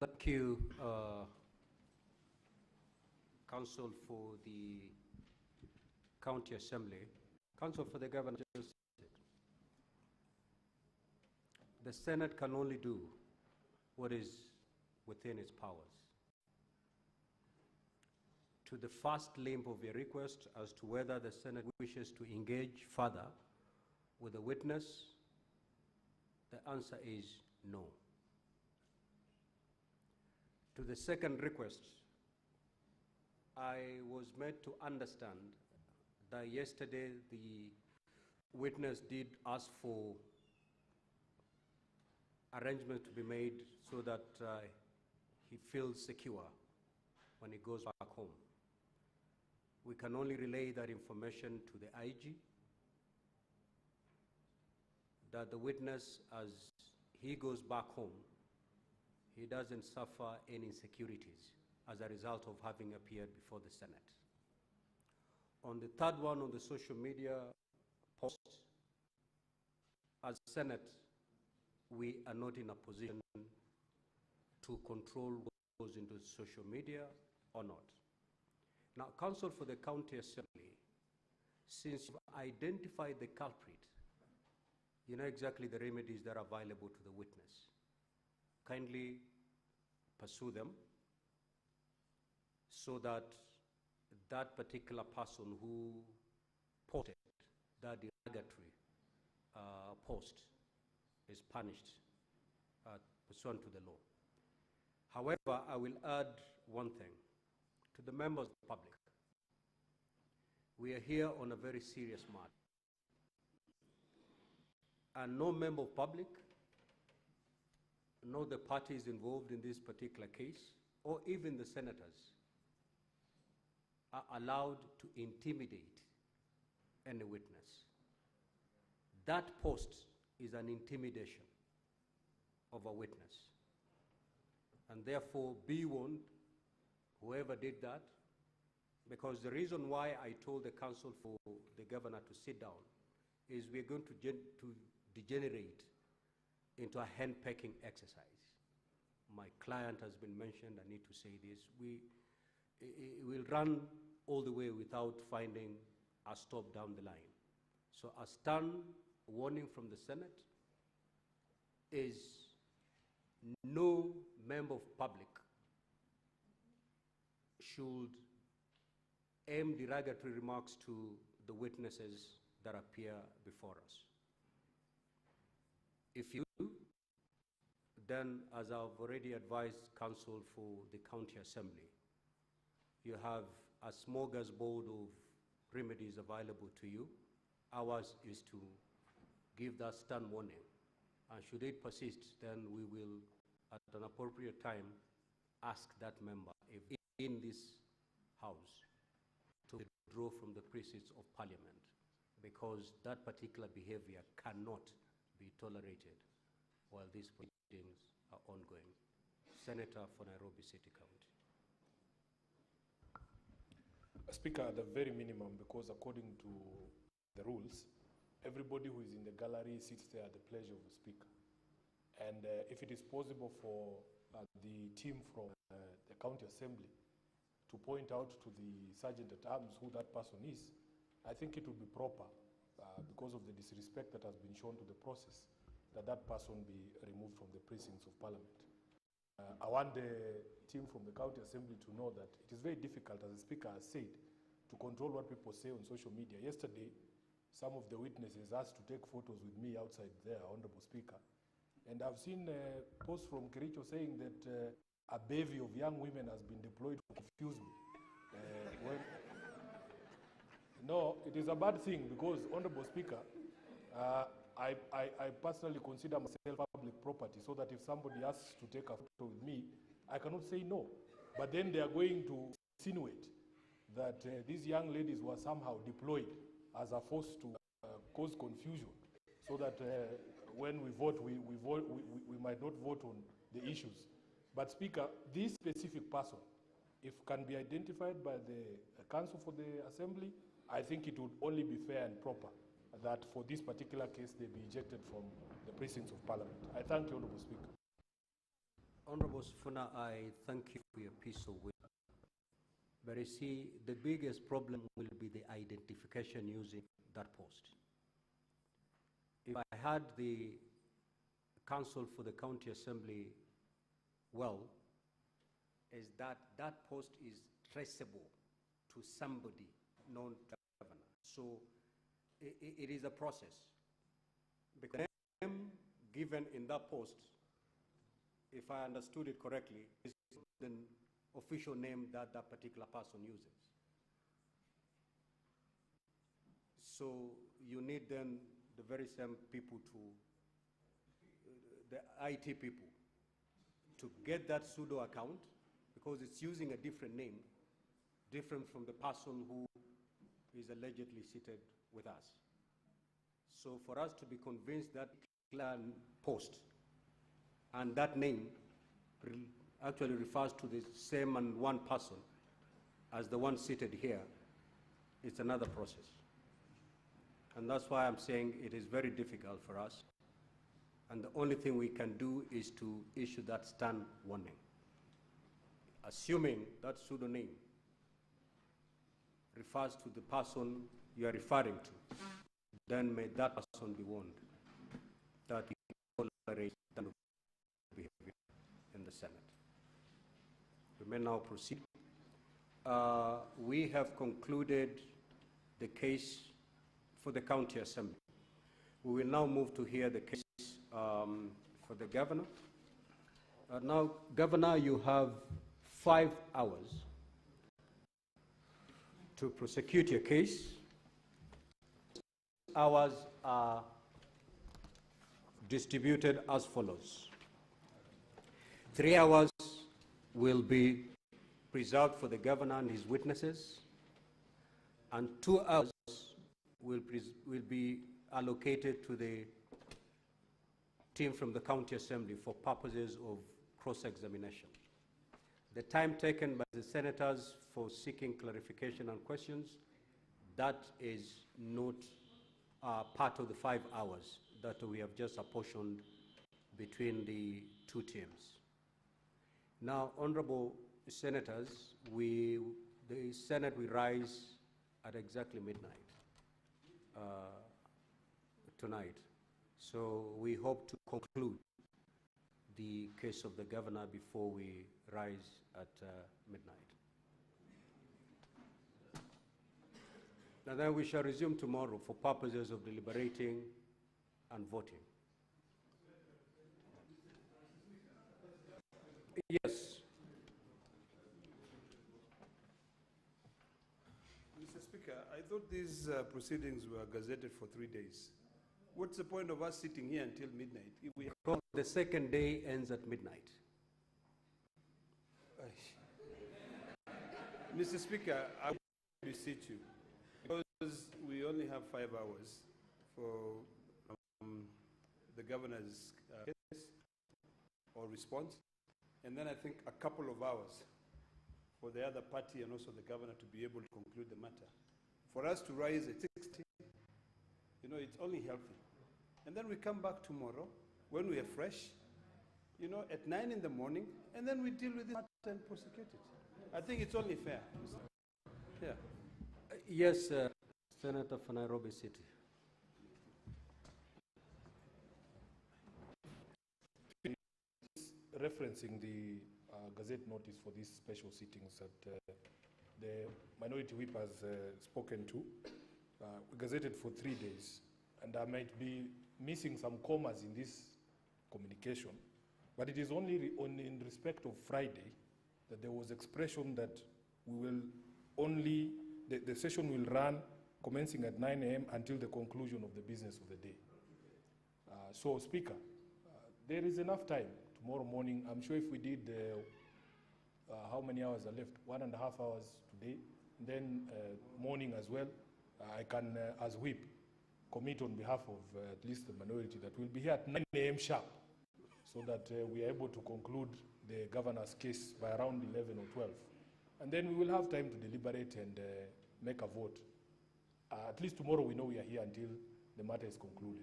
Thank you, Counsel for the County Assembly. Counsel for the Governor. The Senate can only do what is within its powers. To the first limb of your request as to whether the Senate wishes to engage further with a witness, the answer is no. To the second request, I was made to understand that yesterday the witness did ask for arrangements to be made so that he feels secure when he goes back home. We can only relay that information to the IG, that the witness, as he goes back home, he doesn't suffer any insecurities as a result of having appeared before the Senate. On the third one, on the social media post, as Senate, we are not in a position to control what goes into social media or not. Now, Counsel for the County Assembly, since you've identified the culprit, you know exactly the remedies that are available to the witness. Kindly pursue them so that that particular person who posted that derogatory post is punished pursuant to the law. However, I will add one thing to the members of the public. We are here on a very serious matter. And no member of public, no the parties involved in this particular case, or even the senators, are allowed to intimidate any witness. That post is an intimidation of a witness. And therefore, be warned, whoever did that, because the reason why I told the Counsel for the Governor to sit down is we're going to degenerate into a hand-pecking exercise. My client has been mentioned, I need to say this. We will run all the way without finding a stop down the line. So a stern warning from the Senate is no member of public should aim derogatory remarks to the witnesses that appear before us. If you do, then as I've already advised Counsel for the County Assembly, you have a smorgasbord of remedies available to you. Ours is to give that stern warning. And should it persist, then we will at an appropriate time, ask that member if in this House to withdraw from the precincts of Parliament, because that particular behavior cannot be tolerated while these proceedings are ongoing. Senator for Nairobi City County. Speaker, at the very minimum, because according to the rules, everybody who is in the gallery sits there at the pleasure of the Speaker. And if it is possible for the team from the County Assembly to point out to the Sergeant-at-Arms who that person is, I think it would be proper, because of the disrespect that has been shown to the process, that that person be removed from the precincts of Parliament. I want the team from the County Assembly to know that it is very difficult, as the Speaker has said, to control what people say on social media. Yesterday, some of the witnesses asked to take photos with me outside there, Honorable Speaker. And I've seen posts from Kericho saying that a bevy of young women has been deployed to confuse me. No, it is a bad thing because, Honorable Speaker, I personally consider myself public property, so that if somebody asks to take a photo with me, I cannot say no. But then they are going to insinuate that these young ladies were somehow deployed as a force to cause confusion, so that when we vote, we might not vote on the issues. But Speaker, this specific person, if can be identified by the Council for the Assembly, I think it would only be fair and proper that for this particular case they be ejected from the precincts of Parliament. I thank you, Honourable Speaker. Honourable Sifuna, I thank you for your piece of wisdom. But you see, the biggest problem will be the identification using that post. If I had the Council for the County Assembly well, is that that post is traceable to somebody known to the governor. So it is a process. Because the name given in that post, if I understood it correctly, is the official name that that particular person uses. So you need then the very same people to, the IT people, to get that pseudo account, because it's using a different name, different from the person who is allegedly seated with us. So for us to be convinced that post and that name actually refers to the same and one person as the one seated here, it's another process. And that's why I'm saying it is very difficult for us. And the only thing we can do is to issue that stern warning. Assuming that pseudonym refers to the person you are referring to, then may that person be warned that he tolerates that behavior in the Senate. We may now proceed. We have concluded the case for the County Assembly. We will now move to hear the case for the Governor. Now, Governor, you have 5 hours to prosecute your case. Hours are distributed as follows. 3 hours will be preserved for the Governor and his witnesses, and 2 hours will be allocated to the team from the County Assembly for purposes of cross-examination. The time taken by the senators for seeking clarification and questions, that is not part of the 5 hours that we have just apportioned between the two teams. Now, honorable senators, the Senate will rise at exactly midnight tonight. So we hope to conclude the case of the Governor before we rise at midnight. And then we shall resume tomorrow for purposes of deliberating and voting. Yes. Mr. Speaker, I thought these proceedings were gazetted for 3 days. What's the point of us sitting here until midnight? If we The second day ends at midnight. Mr. Speaker, I beseech you, because we only have 5 hours for the governor's case or response, and then I think a couple of hours for the other party and also the governor to be able to conclude the matter. For us to rise at 60, you know, it's only healthy. And then we come back tomorrow when we are fresh, you know, at 9 in the morning, and then we deal with this matter and prosecute it. I think it's only fair. Yeah. Yes, Senator for Nairobi City. Referencing the Gazette notice for these special sittings that the Minority Whip has spoken to, we gazetted for 3 days, and I might be missing some commas in this communication, but it is only in respect of Friday that there was expression that we will only, the session will run commencing at 9 a.m. until the conclusion of the business of the day. So, Speaker, there is enough time tomorrow morning. I'm sure if we did, how many hours are left? 1.5 hours today, and then morning as well. I can, as whip, commit on behalf of at least the minority that we'll be here at 9 a.m. sharp, so that we are able to conclude the governor's case by around 11 or 12. And then we will have time to deliberate and make a vote. At least tomorrow we know we are here until the matter is concluded.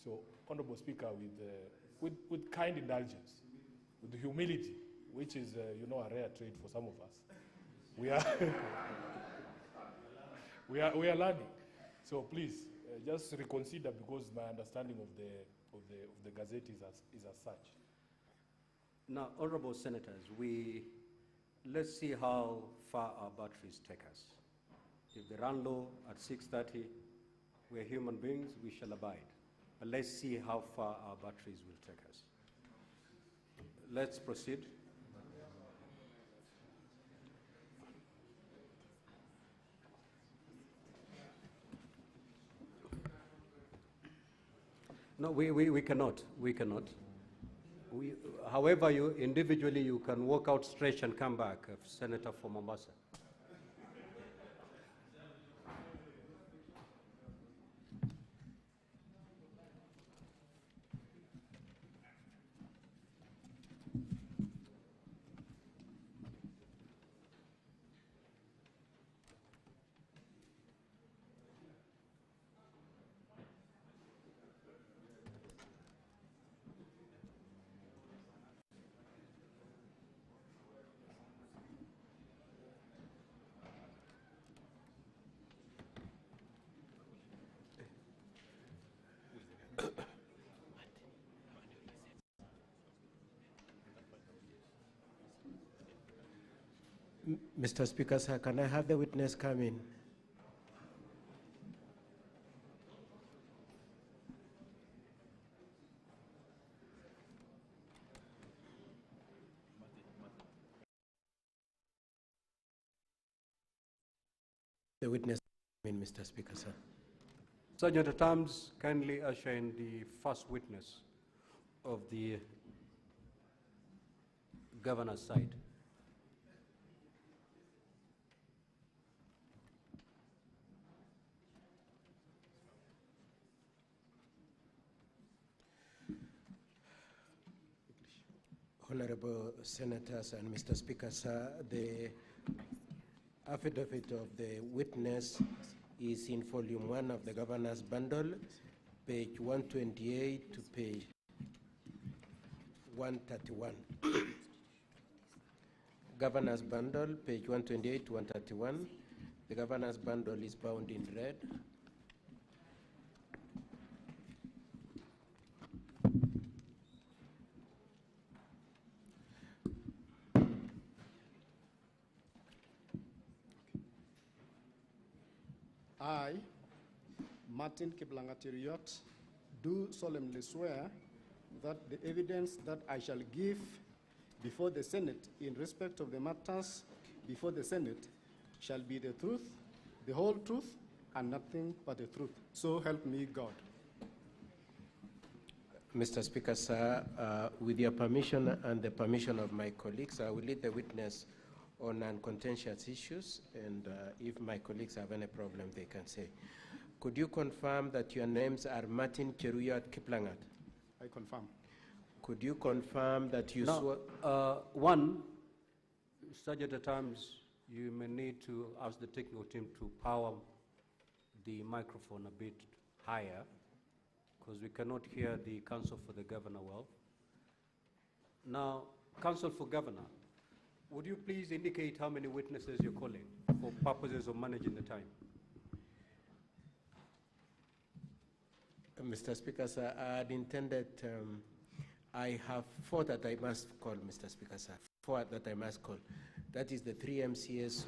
So, Honorable Speaker, with kind indulgence, with humility, which is, you know, a rare trait for some of us, we are, we are learning. So please, just reconsider, because my understanding of the Gazette is as such. Now, Honorable Senators, let's see how far our batteries take us. If they run low at 6:30, we're human beings, we shall abide. But let's see how far our batteries will take us. Let's proceed. No, we cannot. We cannot. However, you individually, you can walk out, stretch, and come back. Senator for Mombasa. Mr. Speaker, sir, can I have the witness come in? The witness come in, Mr. Speaker, sir. Sergeant at Arms, kindly usher in the first witness of the governor's side. Honorable Senators and Mr. Speaker, sir, the affidavit of the witness is in volume 1 of the governor's bundle, page 128 to page 131. Governor's bundle, page 128 to 131. The governor's bundle is bound in red. I, Martin Kiplangatiriot, do solemnly swear that the evidence that I shall give before the Senate in respect of the matters before the Senate shall be the truth, the whole truth, and nothing but the truth. So help me God. Mr. Speaker, sir, with your permission and the permission of my colleagues, I will lead the witness on non-contentious issues, and if my colleagues have any problem, they can say. Could you confirm that your names are Martin Cheruyot Kiplangat? I confirm. Could you confirm that you Now, one, such at times you may need to ask the technical team to power the microphone a bit higher, because we cannot hear the counsel for the governor well. Now, counsel for governor, would you please indicate how many witnesses you're calling for purposes of managing the time? Mr. Speaker, sir, I had intended, I have 4 that I must call, Mr. Speaker, sir. 4 that I must call. That is the 3 MCAs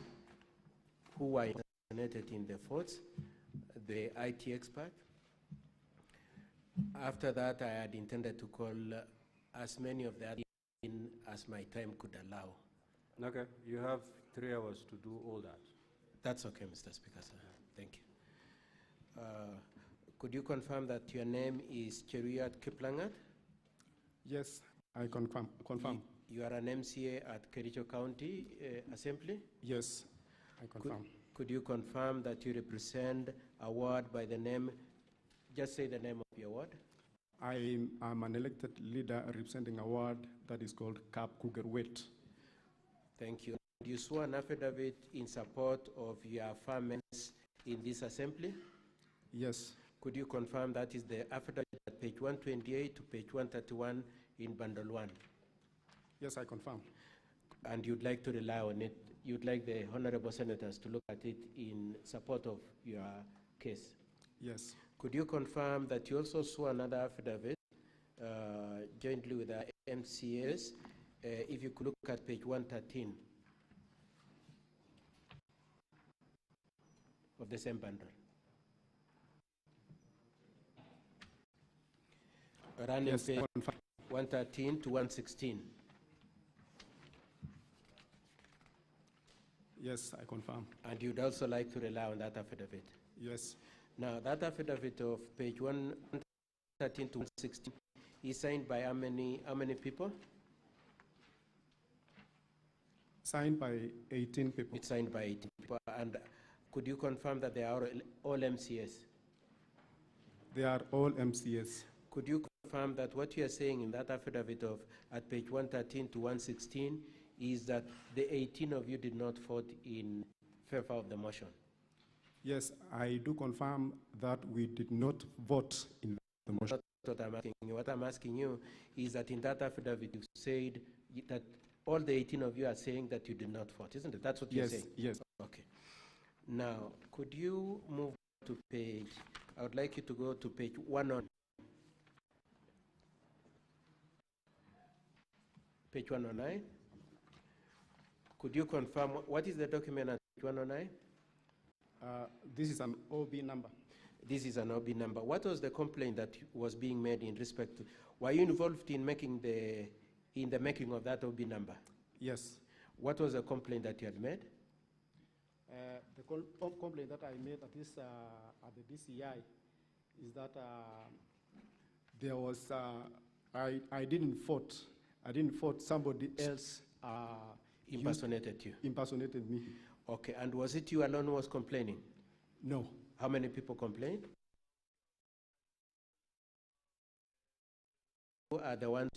who were nominated in the votes, the IT expert. After that, I had intended to call as many of the others as my time could allow. Okay, you have 3 hours to do all that. That's okay, Mr. Speaker, sir. Thank you. Could you confirm that your name is Cheruyot Kiplangat? Yes, I confirm. You are an MCA at Kericho County Assembly? Yes, I confirm. Could you confirm that you represent a ward by the name, just say the name of your ward? I am an elected leader representing a ward that is called Cap Cougar-Wet. Thank you. You swore an affidavit in support of your farmers in this assembly? Yes. Could you confirm that is the affidavit at page 128 to page 131 in bundle 1? Yes, I confirm. And you'd like to rely on it, you'd like the honorable senators to look at it in support of your case? Yes. Could you confirm that you also swore another affidavit jointly with the MCAs? If you could look at page 113 of the same bundle. Running Yes, page 113 to 116. Yes, I confirm. And you'd also like to rely on that affidavit? Yes. Now, that affidavit of page 113 to 116 is signed by how many people? Signed by 18 people. It's signed by 18 people. And could you confirm that they are all MCS? They are all MCS. Could you confirm that what you are saying in that affidavit of at page 113 to 116 is that the 18 of you did not vote in favor of the motion? Yes, I do confirm that we did not vote in the motion. That's what I'm asking you. What I'm asking you is that in that affidavit you said that all the 18 of you are saying that you did not vote, isn't it? That's what you're saying? Yes. Okay. Now, could you move to page, I would like you to go to page 109. Page 109. Could you confirm, what is the document at page 109? This is an OB number. This is an OB number. What was the complaint that was being made in respect to, were you involved in making in the making of that OB number? Yes. What was the complaint that you had made? The complaint that I made at this at the DCI is that there was I didn't vote. I didn't vote. Somebody else impersonated you. Impersonated me. Okay. And was it you alone who was complaining? No. How many people complained? Who are the ones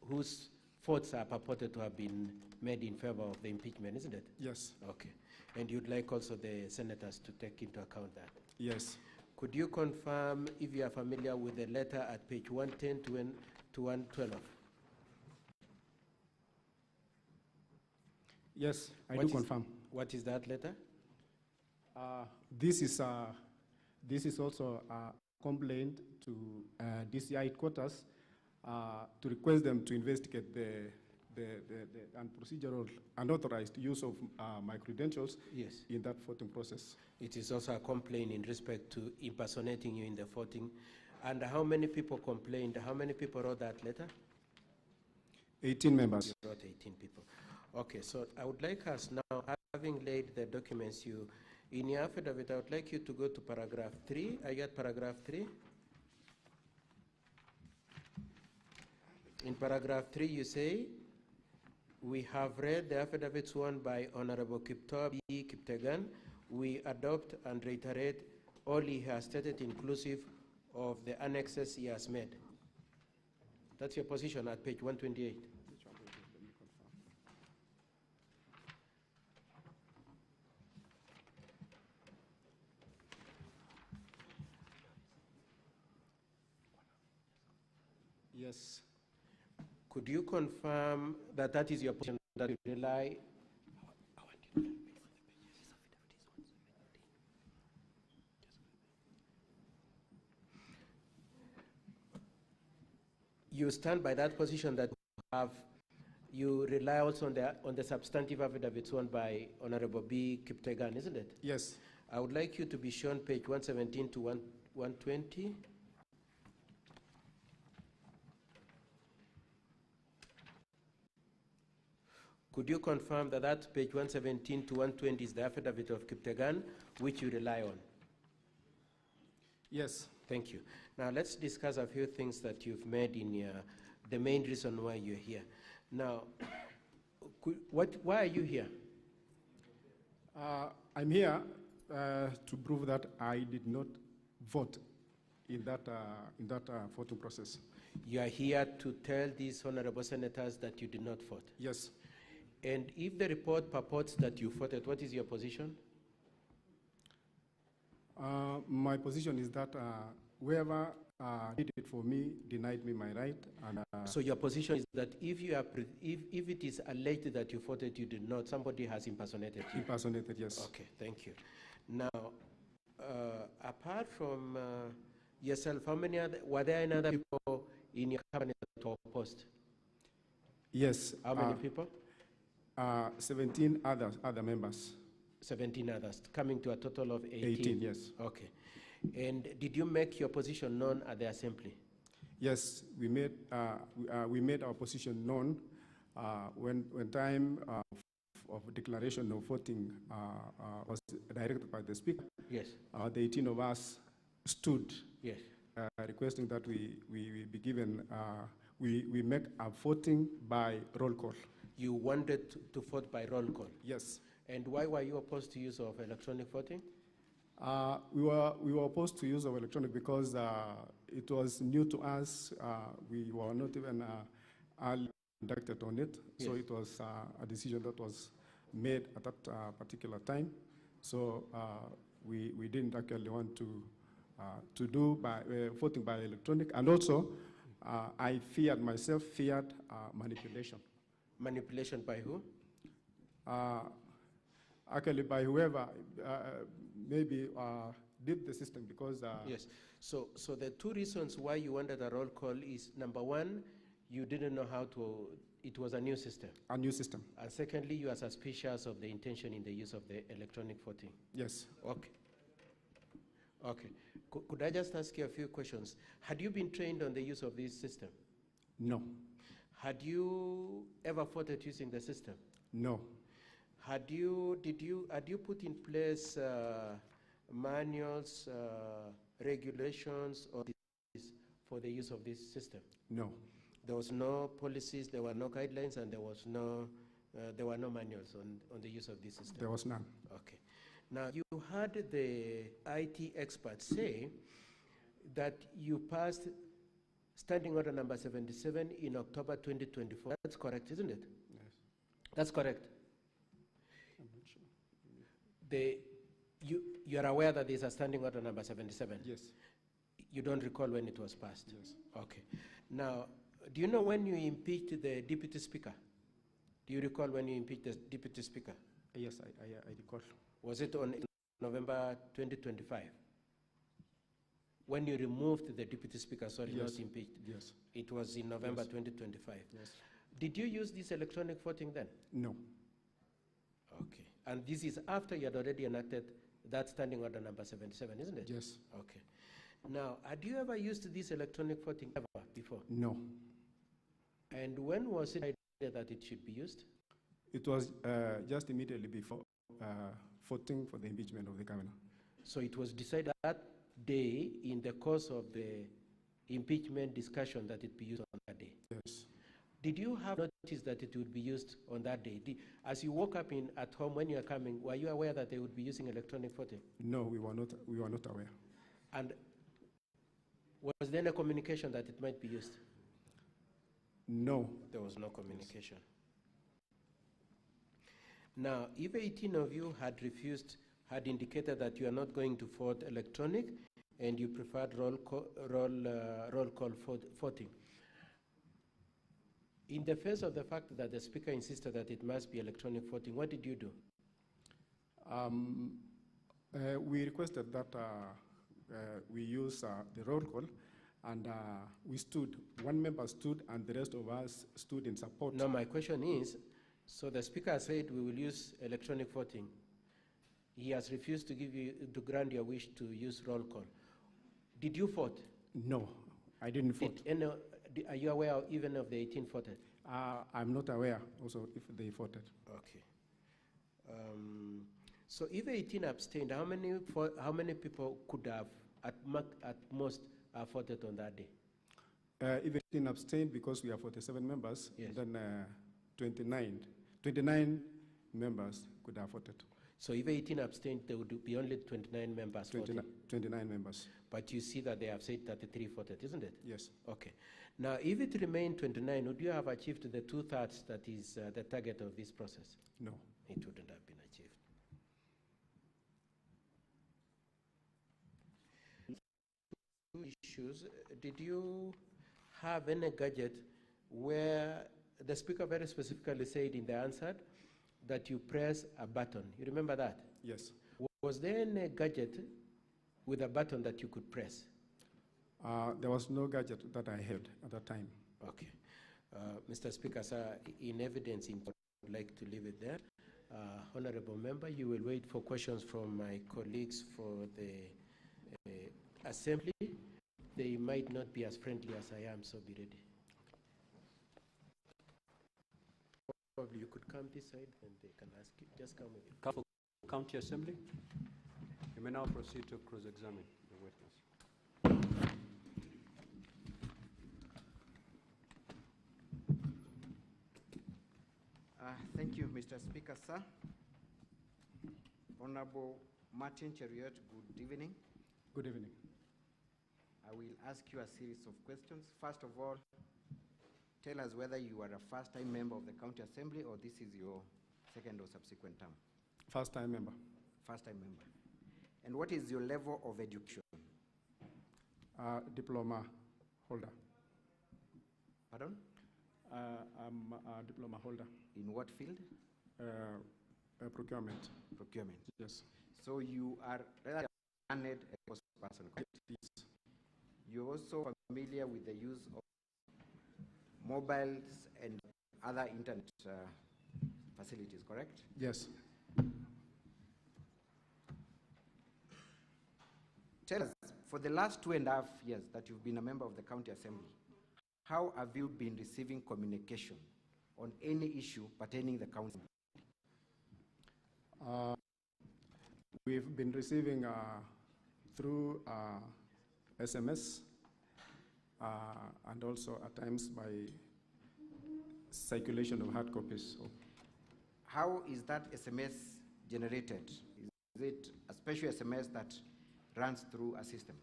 whose votes are purported to have been made in favor of the impeachment, isn't it? Yes. Okay. And you'd like also the senators to take into account that? Yes. Could you confirm if you are familiar with the letter at page 110 to 112? Yes, I do confirm. What is that letter? This is also a complaint to DCI headquarters to request them to investigate the procedural unauthorized use of my credentials in that voting process. It is also a complaint in respect to impersonating you in the voting. And how many people complained? How many people wrote that letter? 18 members. You wrote 18 people. Okay, so I would like us now, having laid the documents in your affidavit, I would like you to go to paragraph 3. I got paragraph 3. In paragraph 3, you say, We have read the affidavit sworn by Honorable Kiptobi Kiptegan. We adopt and reiterate all he has stated, inclusive of the annexes he has made. That's your position at page 128. Yes. Could you confirm that that is your position, that you rely? You stand by that position that you rely also on the substantive affidavit sworn by Honorable B. Kiptegan, isn't it? Yes. I would like you to be shown page 117 to 120. Could you confirm that that page 117 to 120 is the affidavit of Kiptegan, which you rely on? Yes. Thank you. Now let's discuss a few things that you've made in the main reason why you're here. Now, why are you here? I'm here to prove that I did not vote in that voting process. You are here to tell these honorable senators that you did not vote? Yes. And if the report purports that you voted, what is your position? My position is that whoever did it for me denied me my right. And, so your position is that if it is alleged that you voted, you did not, somebody has impersonated you? Impersonated, yes. Okay, thank you. Now, apart from yourself, were there any other people in your cabinet that were opposed? Yes. How many people? 17 other members. 17 others, coming to a total of 18? 18, yes. Okay. And did you make your position known at the assembly? Yes, we made our position known when time of declaration of voting was directed by the Speaker. Yes. The 18 of us stood, yes, requesting that we be given, we make a voting by roll call. You wanted to vote by roll call? Yes. And why were you opposed to use of electronic voting? We were opposed to use of electronic because it was new to us. We were not even conducted on it. Yes. So it was a decision that was made at that particular time. So we didn't actually want to do by voting by electronic. And also, I feared manipulation. Manipulation by who? Actually, by whoever maybe did the system, because yes. So the two reasons why you wanted a roll call is, number one, you didn't know how to. It was a new system. A new system. And secondly, you are suspicious of the intention in the use of the electronic voting. Yes. Okay. Okay. Could I just ask you a few questions? Had you been trained on the use of this system? No. Had you ever voted using the system? No. Had you put in place manuals, regulations, or for the use of this system? No. There was no policies, there were no guidelines, and there were no manuals on the use of this system? There was none. Okay. Now, you had the IT experts say that you passed Standing Order number 77 in October 2024. That's correct, isn't it? Yes. That's correct. I'm not sure. You are aware that there's a Standing Order number 77? Yes. You don't recall when it was passed? Yes. Okay. Now, do you know when you impeached the Deputy Speaker? Do you recall when you impeached the Deputy Speaker? Yes, I recall. Was it on November 2025? When you removed the Deputy Speaker, sorry, yes. Not impeached? Yes. It was in November yes. 2025? Yes. Did you use this electronic voting then? No. Okay. And this is after you had already enacted that Standing Order number 77, isn't it? Yes. Okay. Now, had you ever used this electronic voting ever before? No. And when was it decided that it should be used? It was just immediately before voting for the impeachment of the governor. So it was decided that day in the course of the impeachment discussion that it be used on that day? Yes. Did you have notice that it would be used on that day? As you woke up at home when you were coming, were you aware that they would be using electronic voting? No, we were not aware. And was there any communication that it might be used? No. There was no communication. Now, if 18 of you had indicated that you are not going to vote electronic and you preferred roll call voting, in the face of the fact that the Speaker insisted that it must be electronic voting, what did you do? We requested that we use the roll call, and we stood. One member stood, and the rest of us stood in support. No, my question is, so the Speaker said we will use electronic voting. He has refused to grant your wish to use roll call. Did you vote? No, I didn't vote. Are you aware even of the 18 voted? I'm not aware also if they voted. Okay. So if 18 abstained, how many people could have at most voted on that day? If 18 abstained, because we have 47 members, yes, then 29 members could have voted. So if 18 abstained, there would be only 29 members 29 members. But you see that they have said 33 voted, isn't it? Yes. Okay. Now, if it remained 29, would you have achieved the 2/3 that is the target of this process? No. It wouldn't have been achieved. Two issues. Did you have any gadget where the Speaker very specifically said in the answer that you press a button? You remember that? Yes. Was there any gadget with a button that you could press? There was no gadget that I had at that time. Okay. Mr. Speaker, sir, in evidence, I would like to leave it there. Honorable Member, you will wait for questions from my colleagues for the Assembly. They might not be as friendly as I am, so be ready. Probably you could come this side and they can ask you. Just come with it. Kafo County Assembly, you may now proceed to cross-examine the witness. Thank you, Mr. Speaker, sir. Honorable Martin Cheriot, good evening. Good evening. I will ask you a series of questions. First of all, tell us whether you are a first-time member of the County Assembly or this is your second or subsequent term. First-time member. First-time member. And what is your level of education? Diploma holder. Pardon? I'm a diploma holder. In what field? Procurement. Procurement. Yes. So you are rather learned person, correct? Yes. You're also familiar with the use of mobiles and other internet facilities, correct? Yes. Tell us, for the last 2.5 years that you've been a member of the County Assembly, how have you been receiving communication on any issue pertaining the council? We've been receiving through SMS and also at times by circulation of hard copies. How is that SMS generated? Is it a special SMS that runs through a system?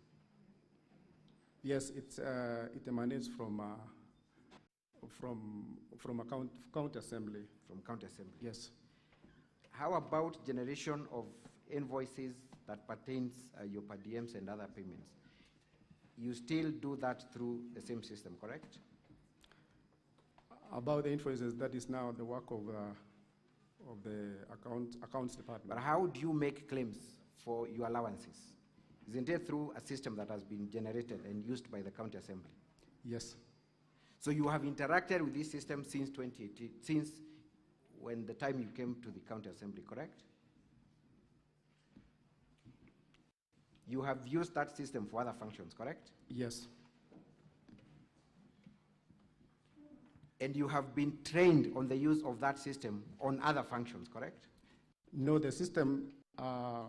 Yes, it emanates from a county assembly. From county assembly. Yes. How about generation of invoices that pertains your per diems and other payments? You still do that through the same system, correct? About the invoices, that is now the work of the accounts department. But how do you make claims for your allowances? Isn't it through a system that has been generated and used by the county assembly? Yes. So you have interacted with this system since 2018, since when the time you came to the county assembly, correct? You have used that system for other functions, correct? Yes. And you have been trained on the use of that system on other functions, correct? No, the system I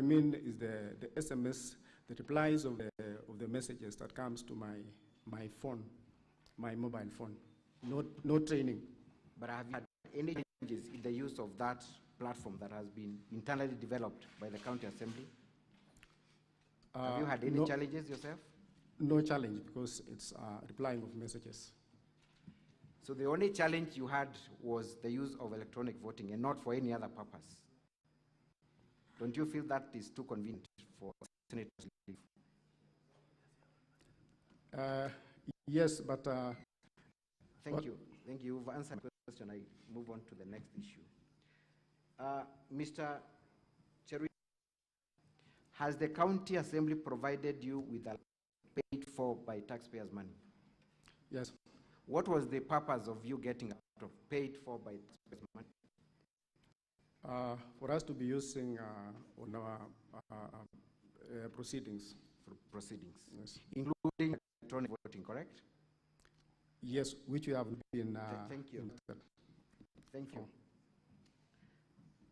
mean is the SMS, the replies of the messages that comes to my phone, my mobile phone. No training. But have you had any changes in the use of that platform that has been internally developed by the county assembly? Have you had any challenges yourself? No challenge, because it's replying of messages. So the only challenge you had was the use of electronic voting and not for any other purpose. Don't you feel that is too convenient for senators to leave? Yes, but... Thank you. Thank you. You've answered the question. I move on to the next issue. Mr. Cherui, has the county assembly provided you with a paid for by taxpayers' money? Yes. What was the purpose of you getting paid for by taxpayers' money? For us to be using on our proceedings. For proceedings. Yes. Including electronic voting, correct? Yes, which we have been... thank you. Thank you.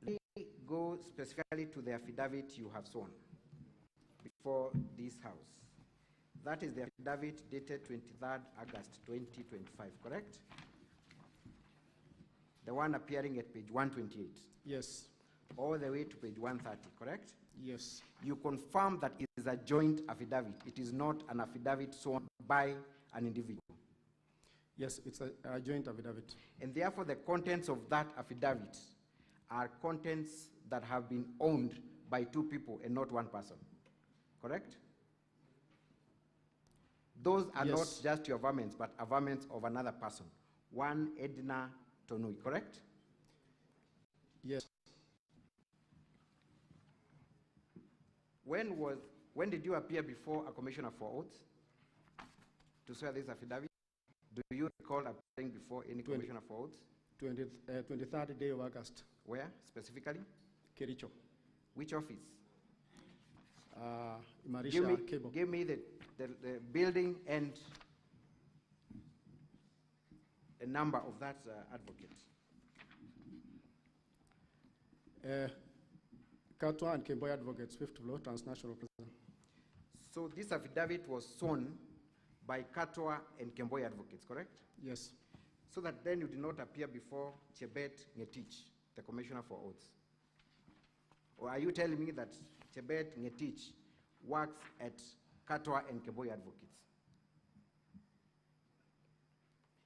Let me go specifically to the affidavit you have sworn before this House. That is the affidavit dated 23rd August 2025, correct? The one appearing at page 128. Yes. All the way to page 130, correct? Yes. You confirm that it is a joint affidavit. It is not an affidavit sworn by an individual. Yes, it's a joint affidavit. And therefore, the contents of that affidavit are contents that have been owned by two people and not one person, correct? Those are not just your varmints, but varmints of another person, one Edna Tonui, correct? Yes. When did you appear before a commissioner for oaths to swear this affidavit? Do you recall appearing before any commissioner for oaths? 23rd day of August. Where, specifically? Kericho. Which office? Marisha Cable. Give me the building and a number of that advocate. Katwa and Kemboy Advocates, 5th floor, transnational prison. So this affidavit was sworn by Katwa and Kemboy Advocates, correct? Yes. So that then you did not appear before Chebet Ngetich, the commissioner for oaths. Or are you telling me that Chebet Ngetich works at Katwa and Kemboy Advocates?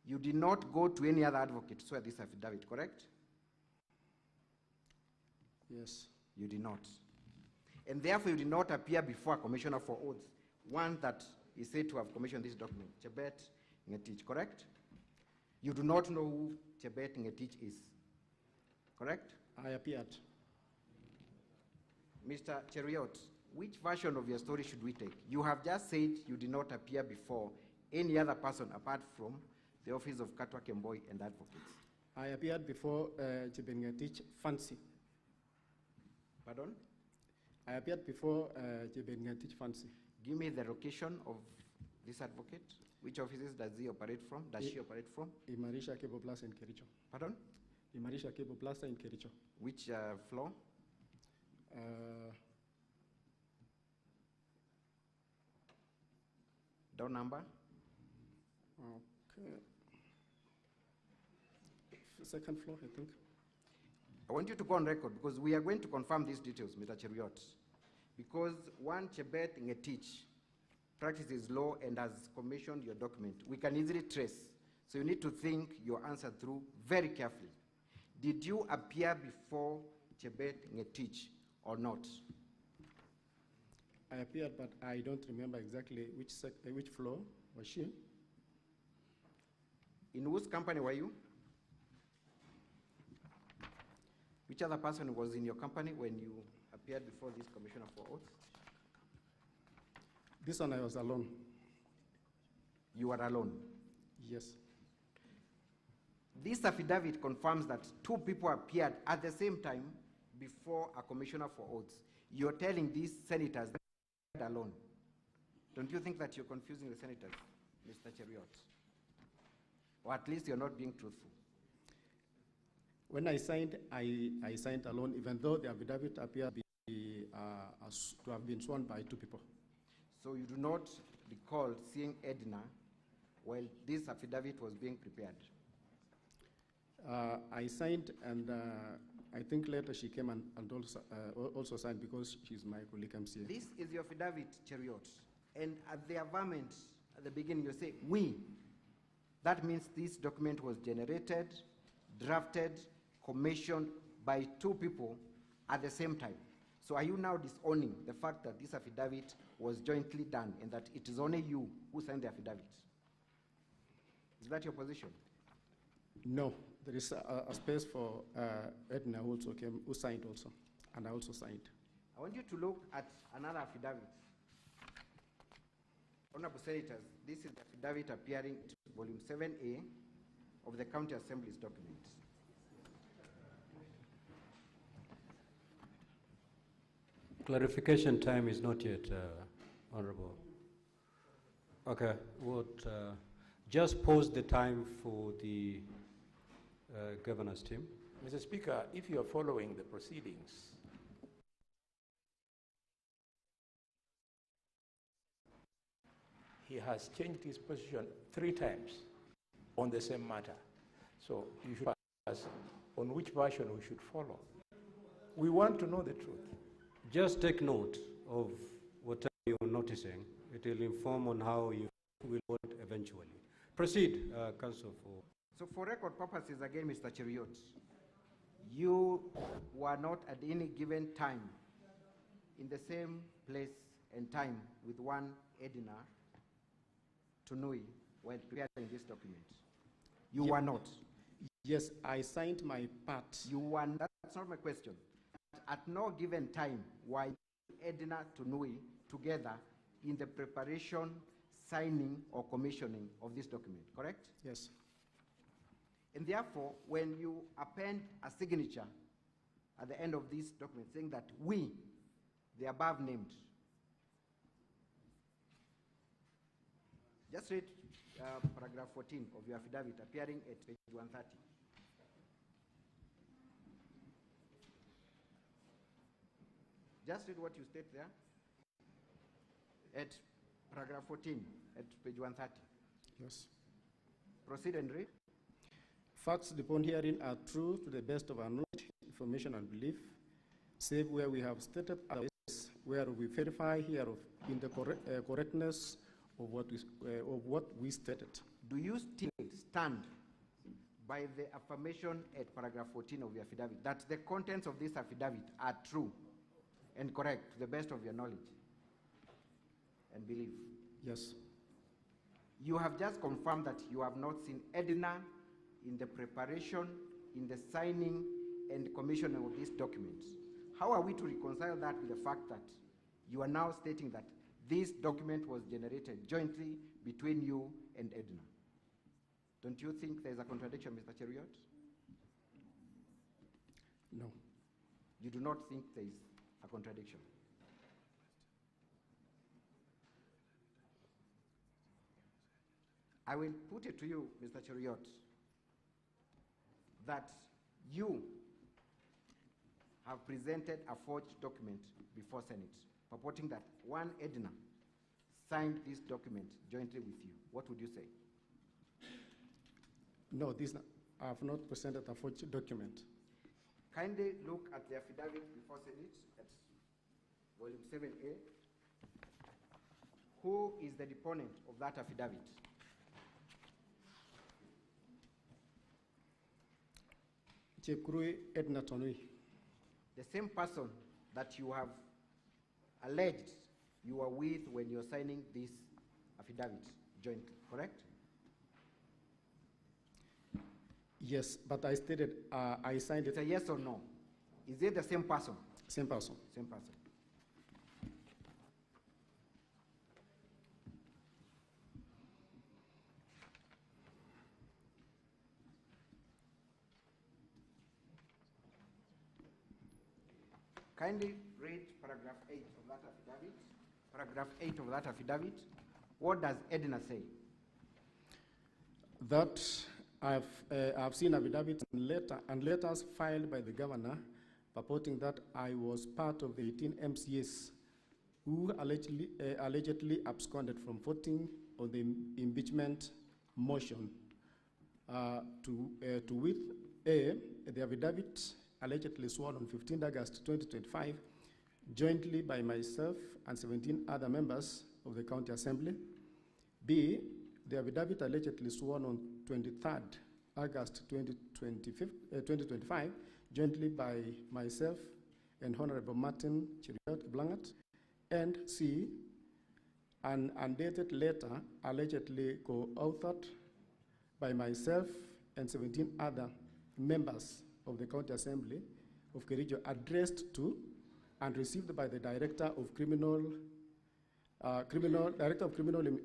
You did not go to any other advocate to swear this affidavit, correct? Yes. You did not. And therefore, you did not appear before a commissioner for oaths, one that is said to have commissioned this document, Chebet Ngetich, correct? You do not know who Chebet Ngetich is, correct? I appeared. Mr. Cheriot, which version of your story should we take? You have just said you did not appear before any other person apart from the office of Katwa Kemboy and advocates. I appeared before Chebet Ngetich Fancy. Pardon? I appeared before Chebet Ngetich Fancy. Give me the location of this advocate. Which offices does he operate from? Does she operate from? Marisha Cable Plaza in Kericho. Pardon? Marisha Cable Plaza in Kericho. Which floor? Door number? Okay. Second floor, I think. I want you to go on record because we are going to confirm these details, Mr. Cheriot. Because one Chebet Ngetich practices law and has commissioned your document, we can easily trace. So you need to think your answer through very carefully. Did you appear before Chebet Ngetich or not? I appeared, but I don't remember exactly which floor was she. In whose company were you? Which other person was in your company when you appeared before this commissioner for oaths? This one I was alone. You were alone? Yes. This affidavit confirms that two people appeared at the same time before a commissioner for oaths. You're telling these senators that they appeared alone. Don't you think that you're confusing the senators, Mr. Cheriot? Or at least you're not being truthful. When I signed, I signed alone, even though the affidavit appeared to have been sworn by two people. So you do not recall seeing Edna while this affidavit was being prepared? I signed, and I think later she came and also signed because she's my colleague MCA. This is your affidavit, Cheriot. And at the averment, at the beginning, you say, we. That means this document was generated, drafted, commissioned by two people at the same time. So are you now disowning the fact that this affidavit was jointly done and that it is only you who signed the affidavit? Is that your position? No, there is a space for Edna who also came, who signed also, and I also signed. I want you to look at another affidavit. Honorable Senators, this is the affidavit appearing in Volume 7A of the County Assembly's document. Clarification time is not yet, Honorable. Okay, just pause the time for the Governor's team. Mr. Speaker, if you are following the proceedings, he has changed his position 3 times on the same matter. So you should ask on which version we should follow. We want to know the truth. Just take note of whatever you're noticing. It will inform on how you will vote eventually. Proceed, Council. So for record purposes, again, Mr. Cheriot, you were not at any given time in the same place and time with one Edna Tunui while preparing this document. You were not. Yes, I signed my part. You were not. That's not my question. At no given time were Edna Tunui together in the preparation, signing, or commissioning of this document, correct? Yes. And therefore, when you append a signature at the end of this document saying that we, the above named, just read paragraph 14 of your affidavit appearing at page 130. Just read what you state there at paragraph 14 at page 130. Yes. Proceed and read. Facts upon hearing are true to the best of our knowledge, information, and belief, save where we have stated otherwise, where we verify hereof in the correctness of what we stated. Do you still stand by the affirmation at paragraph 14 of your affidavit that the contents of this affidavit are true and correct to the best of your knowledge and belief? Yes. You have just confirmed that you have not seen Edna in the preparation, in the signing, and commissioning of these documents. How are we to reconcile that with the fact that you are now stating that this document was generated jointly between you and Edna? Don't you think there's a contradiction, Mr. Cheriot? No. You do not think there is a contradiction? I will put it to you, Mr. Cheriot, that you have presented a forged document before Senate, purporting that one Edna signed this document jointly with you. What would you say? No, I have not presented a forged document. Kindly look at the affidavit before Senate at volume 7A. Who is the deponent of that affidavit? Chepkurui Edna Tonui. The same person that you have alleged you were with when you're signing this affidavit jointly, correct? Yes, but I stated I signed it. It's a yes or no. Is it the same person? Same person. Same person. Kindly read paragraph 8 of that affidavit. Paragraph 8 of that affidavit. What does Edna say? That I've seen affidavits and letters filed by the governor purporting that I was part of the 18 MCAs who allegedly absconded from voting on the impeachment motion to with A, the affidavit allegedly sworn on 15 August 2025, jointly by myself and 17 other members of the County Assembly. B, the affidavit allegedly sworn on 23rd August 2025, jointly by myself and Honorable Martin Cheriot Blangat. And C, an undated letter allegedly co-authored by myself and 17 other members of the County Assembly of Kericho, addressed to and received by the Director of Criminal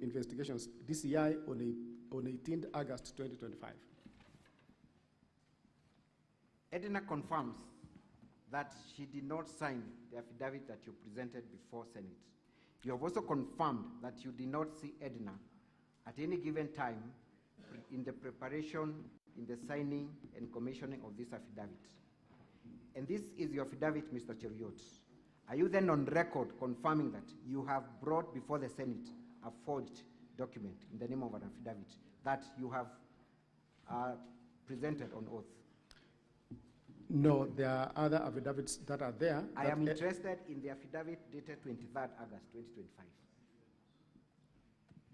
Investigations, DCI, on 18th August 2025. Edna confirms that she did not sign the affidavit that you presented before Senate. You have also confirmed that you did not see Edna at any given time in the preparation, in the signing and commissioning of this affidavit. And this is your affidavit, Mr. Cheriot. Are you then on record confirming that you have brought before the Senate a forged document in the name of an affidavit that you have presented on oath? No, there are other affidavits that are there. I am interested in the affidavit dated 23rd August 2025.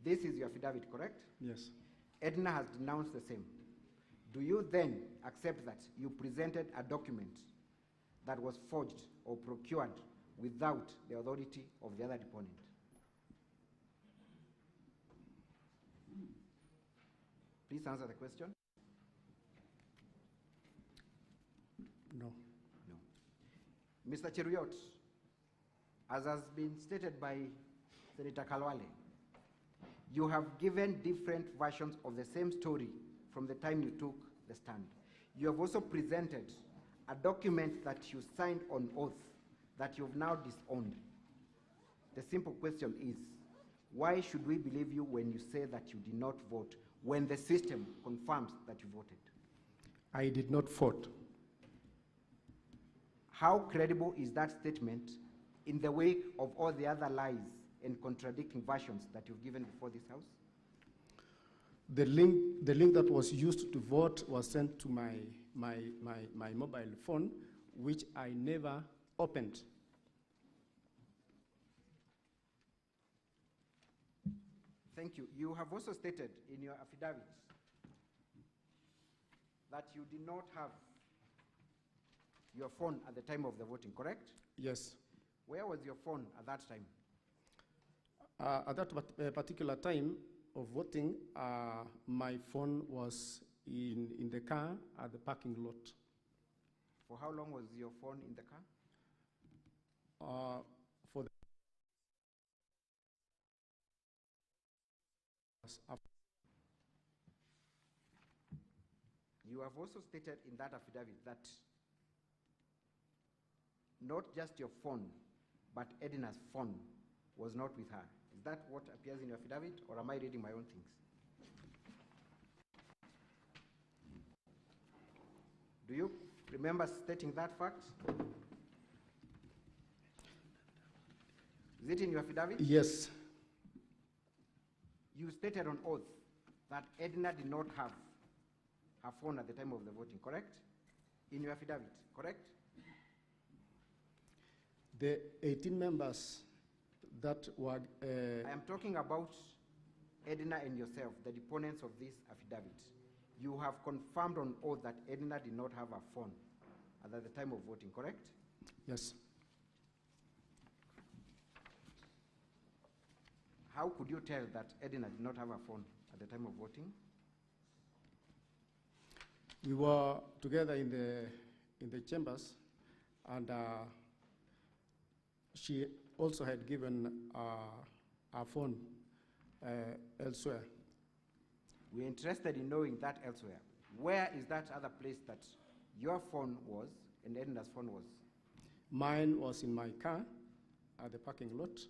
This is your affidavit, correct? Yes. Edna has denounced the same. Do you then accept that you presented a document that was forged or procured without the authority of the other deponent? Please answer the question. No. No. Mr. Cheriot, as has been stated by Senator Kalwale, you have given different versions of the same story from the time you took the stand. You have also presented a document that you signed on oath that you've now disowned. The simple question is, why should we believe you when you say that you did not vote, when the system confirms that you voted? I did not vote. How credible is that statement in the wake of all the other lies and contradicting versions that you've given before this House? The link that was used to vote was sent to my mobile phone, which I never opened. Thank you. You have also stated in your affidavit that you did not have your phone at the time of the voting, correct? Yes. Where was your phone at that time? At that particular time of voting, my phone was in the car at the parking lot. For how long was your phone in the car? For the You have also stated in that affidavit that not just your phone, but Edna's phone was not with her. Is that what appears in your affidavit, or am I reading my own things? Do you remember stating that fact? Is it in your affidavit? Yes. You stated on oath that Edna did not have her phone at the time of the voting, correct? In your affidavit, correct? The 18 members that were... I am talking about Edna and yourself, the deponents of this affidavit. You have confirmed on oath that Edna did not have a phone at the time of voting, correct? Yes. How could you tell that Edna did not have a phone at the time of voting? We were together in the chambers, and she also had given her phone elsewhere. We're interested in knowing that elsewhere. Where is that other place that your phone was and Edna's phone was? Mine was in my car at the parking lot,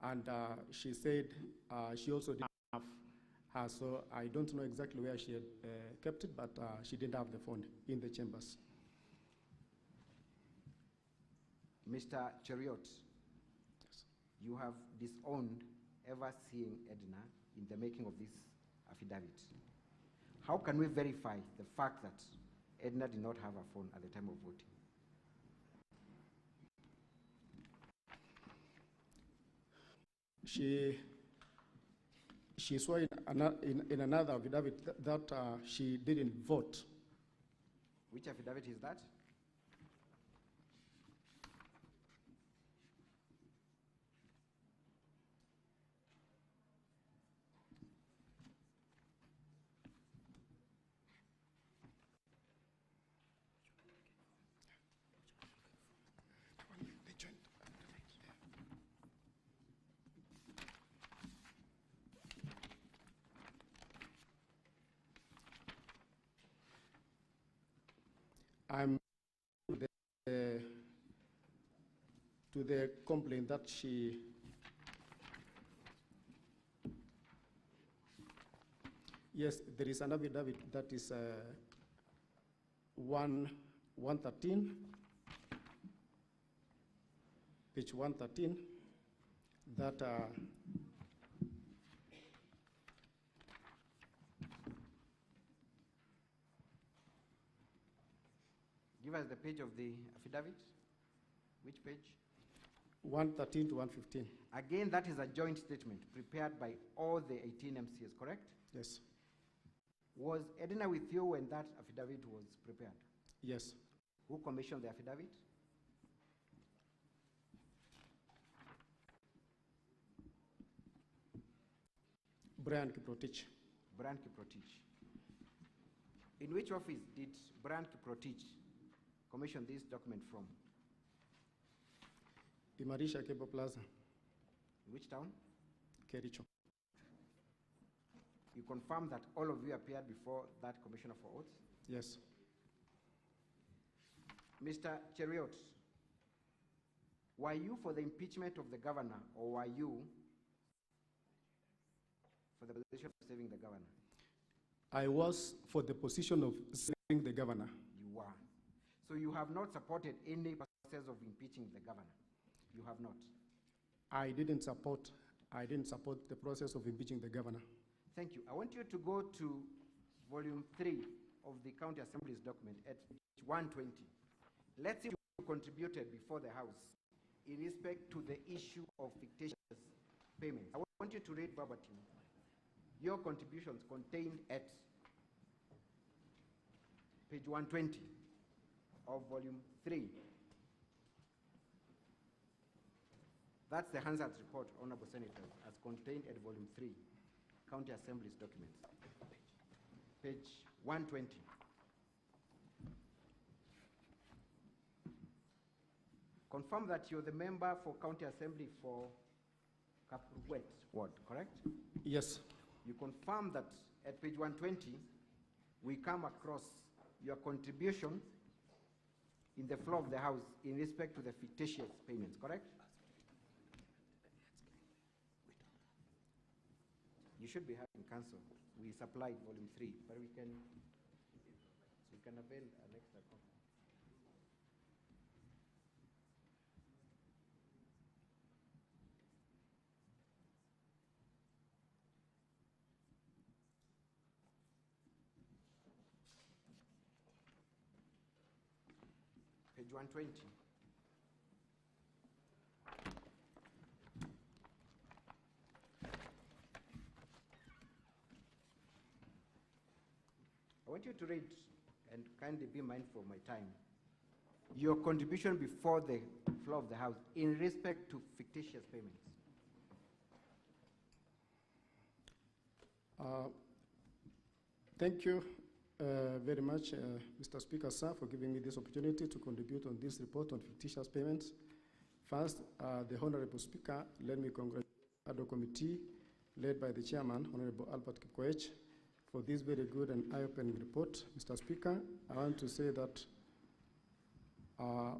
and she said she also didn't have her, so I don't know exactly where she had kept it, but she didn't have the phone in the chambers. Mr. Cheriot, yes. You have disowned ever seeing Edna in the making of this affidavit. How can we verify the fact that Edna did not have a phone at the time of voting? She swore in another affidavit that she didn't vote. Which affidavit is that? I'm to the complaint that yes, there is an affidavit that is 113, page 113, that give us the page of the affidavit. Which page? 113 to 115. Again, that is a joint statement prepared by all the 18 MCs, correct? Yes. Was Edna with you when that affidavit was prepared? Yes. Who commissioned the affidavit? Brian Kiprotich. Brian Kiprotich. In which office did Brian Kiprotich commission this document from? Imarisha Cable Plaza. In which town? Kericho. You confirm that all of you appeared before that commissioner for oaths? Yes. Mr. Cheriot, were you for the impeachment of the governor, or were you for the position of saving the governor? I was for the position of saving the governor. You were. So you have not supported any process of impeaching the governor? You have not? I didn't support the process of impeaching the governor. Thank you. I want you to go to volume 3 of the County Assembly's document at page 120. Let's see if you contributed before the House in respect to the issue of fictitious payments. I want you to read verbatim your contributions contained at page 120 of volume 3. That's the Hansard's report, Honorable Senators, as contained at volume 3, County Assembly's documents. Page 120. Confirm that you're the member for County Assembly for Kapruwet ward, correct? Yes. You confirm that at page 120, we come across your contribution in the floor of the House in respect to the fictitious payments, correct? You should be having counsel. We supplied volume 3, but we can avail an extra copy. Page 120. I want you to read, and kindly be mindful of my time, your contribution before the floor of the House in respect to fictitious payments. Thank you very much, Mr. Speaker, sir, for giving me this opportunity to contribute on this report on fictitious payments. First, the Honorable Speaker, let me congratulate the ad hoc committee led by the chairman, Honorable Albert Kipkoech, for this very good and eye-opening report. Mr. Speaker, I want to say that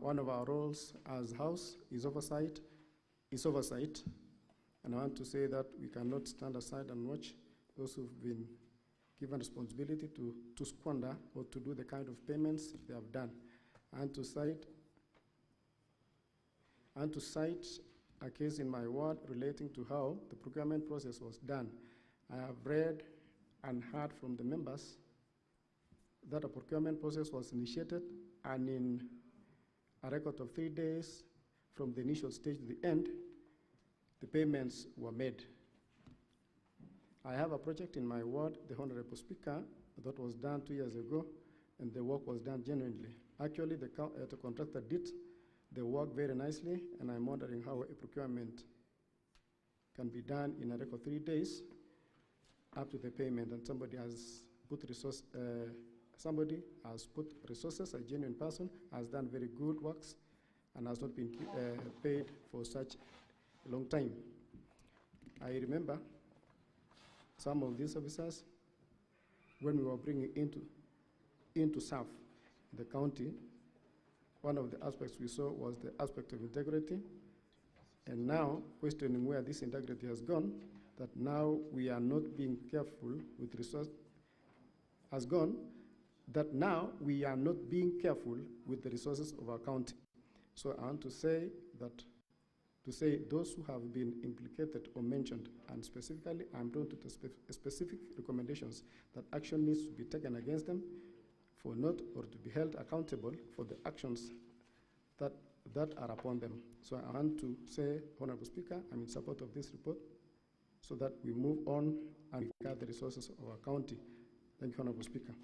one of our roles as House is oversight, and I want to say that we cannot stand aside and watch those who've been given responsibility to squander or to do the kind of payments they have done, and to cite a case in my ward relating to how the procurement process was done. I have read and heard from the members that a procurement process was initiated, and in a record of 3 days from the initial stage to the end, the payments were made. I have a project in my ward, the Honorable Speaker, that was done 2 years ago, and the work was done genuinely. Actually, the contractor did the work very nicely, and I'm wondering how a procurement can be done in a record of 3 days up to the payment, and somebody has put resources, a genuine person, has done very good works, and has not been paid for such a long time. I remember some of these officers, when we were bringing into serve the county, one of the aspects we saw was the aspect of integrity, and now questioning where this integrity has gone, that now we are not being careful with resources, has gone, that now we are not being careful with the resources of our county. So I want to say that, those who have been implicated or mentioned, and specifically I'm drawn to the specific recommendations that action needs to be taken against them for not, or to be held accountable for the actions that are upon them. So I want to say, Honorable Speaker, I'm in support of this report so that we move on and guard the resources of our county. Thank you, Honorable Speaker.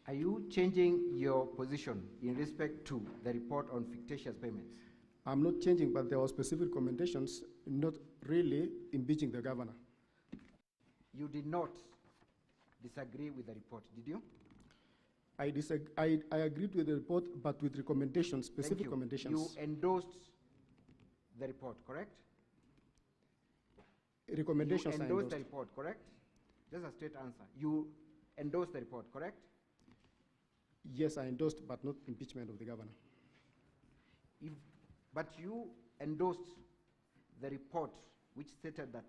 Are you changing your position in respect to the report on fictitious payments? I'm not changing, but there were specific recommendations, not really impeaching the governor. You did not disagree with the report, did you? I agreed with the report, but with recommendations, specific recommendations. You endorsed the report, correct? Recommendations. You endorsed the report, correct? That's a straight answer. You endorsed the report, correct? Yes, I endorsed, but not impeachment of the governor. But you endorsed the report which stated that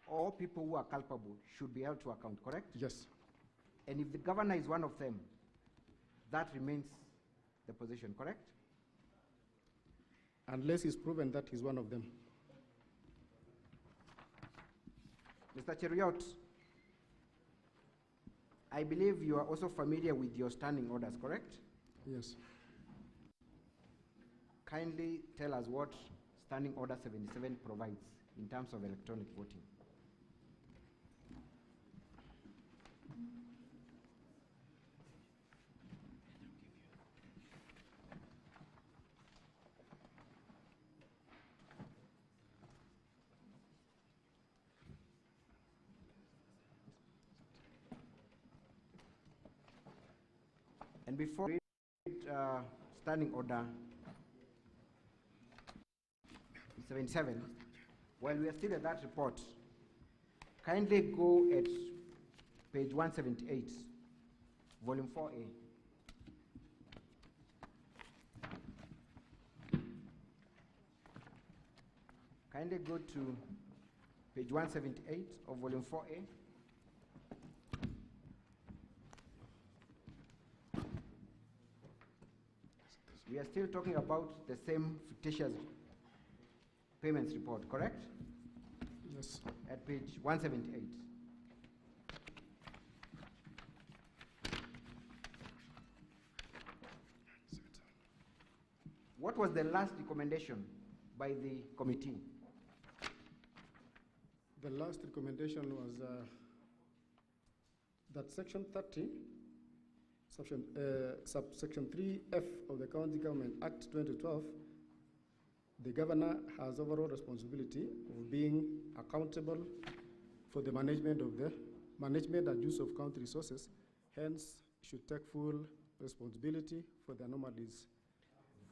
all people who are culpable should be held to account, correct? Yes. And if the governor is one of them, that remains the position, correct? Unless it's proven that he's one of them. Mr. Cheruiyot, I believe you are also familiar with your standing orders, correct? Yes. Kindly tell us what Standing Order 77 provides in terms of electronic voting. And before we read Standing Order 77, while we are still at that report, kindly go at page 178, volume 4A. Kindly go to page 178 of volume 4A. We are still talking about the same fictitious payments report, correct? Yes. At page 178. What was the last recommendation by the committee? The last recommendation was that section 30, subsection 3F of the County Government Act 2012, the governor has overall responsibility of being accountable for the management and use of county resources, hence should take full responsibility for the anomalies.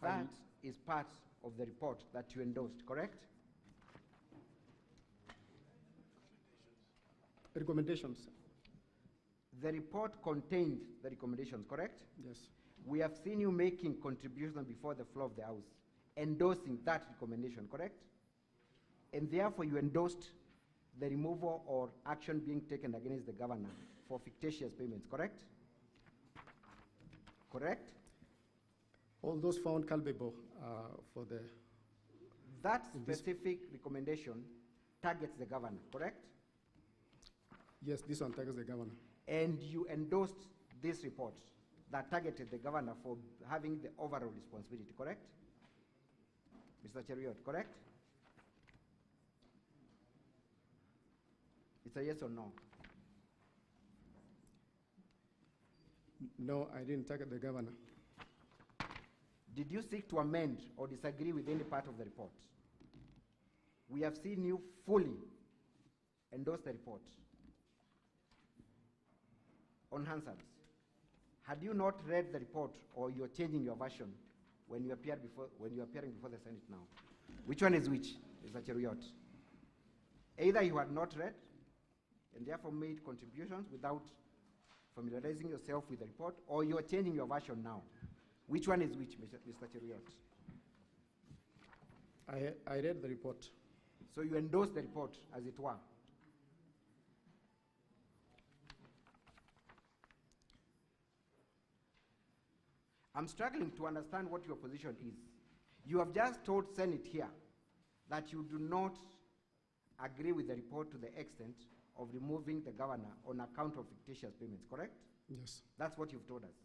That is part of the report that you endorsed, correct? Recommendations. The report contained the recommendations, correct? Yes. We have seen you making contributions before the floor of the House, endorsing that recommendation, correct? And therefore you endorsed the removal or action being taken against the governor for fictitious payments, correct? Correct? All those found culpable for the... That specific recommendation targets the governor, correct? Yes, this one targets the governor. And you endorsed this report that targeted the governor for having the overall responsibility, correct? Mr. Cheriot, correct? It's a yes or no? No, I didn't target the governor. Did you seek to amend or disagree with any part of the report? We have seen you fully endorse the report. On Hansard, had you not read the report, or you're changing your version when you appear before the Senate now? Which one is which, Mr. Cheriot? Either you had not read and therefore made contributions without familiarizing yourself with the report, or you're changing your version now. Which one is which, Mr. Cheriot? I read the report. So you endorsed the report, as it were. I'm struggling to understand what your position is. You have just told Senate here that you do not agree with the report to the extent of removing the governor on account of fictitious payments, correct? Yes. That's what you've told us.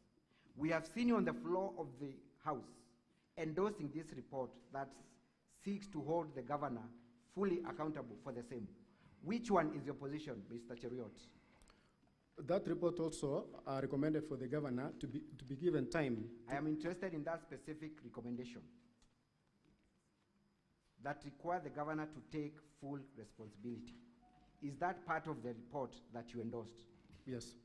We have seen you on the floor of the House endorsing this report that seeks to hold the governor fully accountable for the same. Which one is your position, Mr. Cheriot? That report also recommended for the governor to be given time. I am interested in that specific recommendation that require the governor to take full responsibility. Is that part of the report that you endorsed? Yes.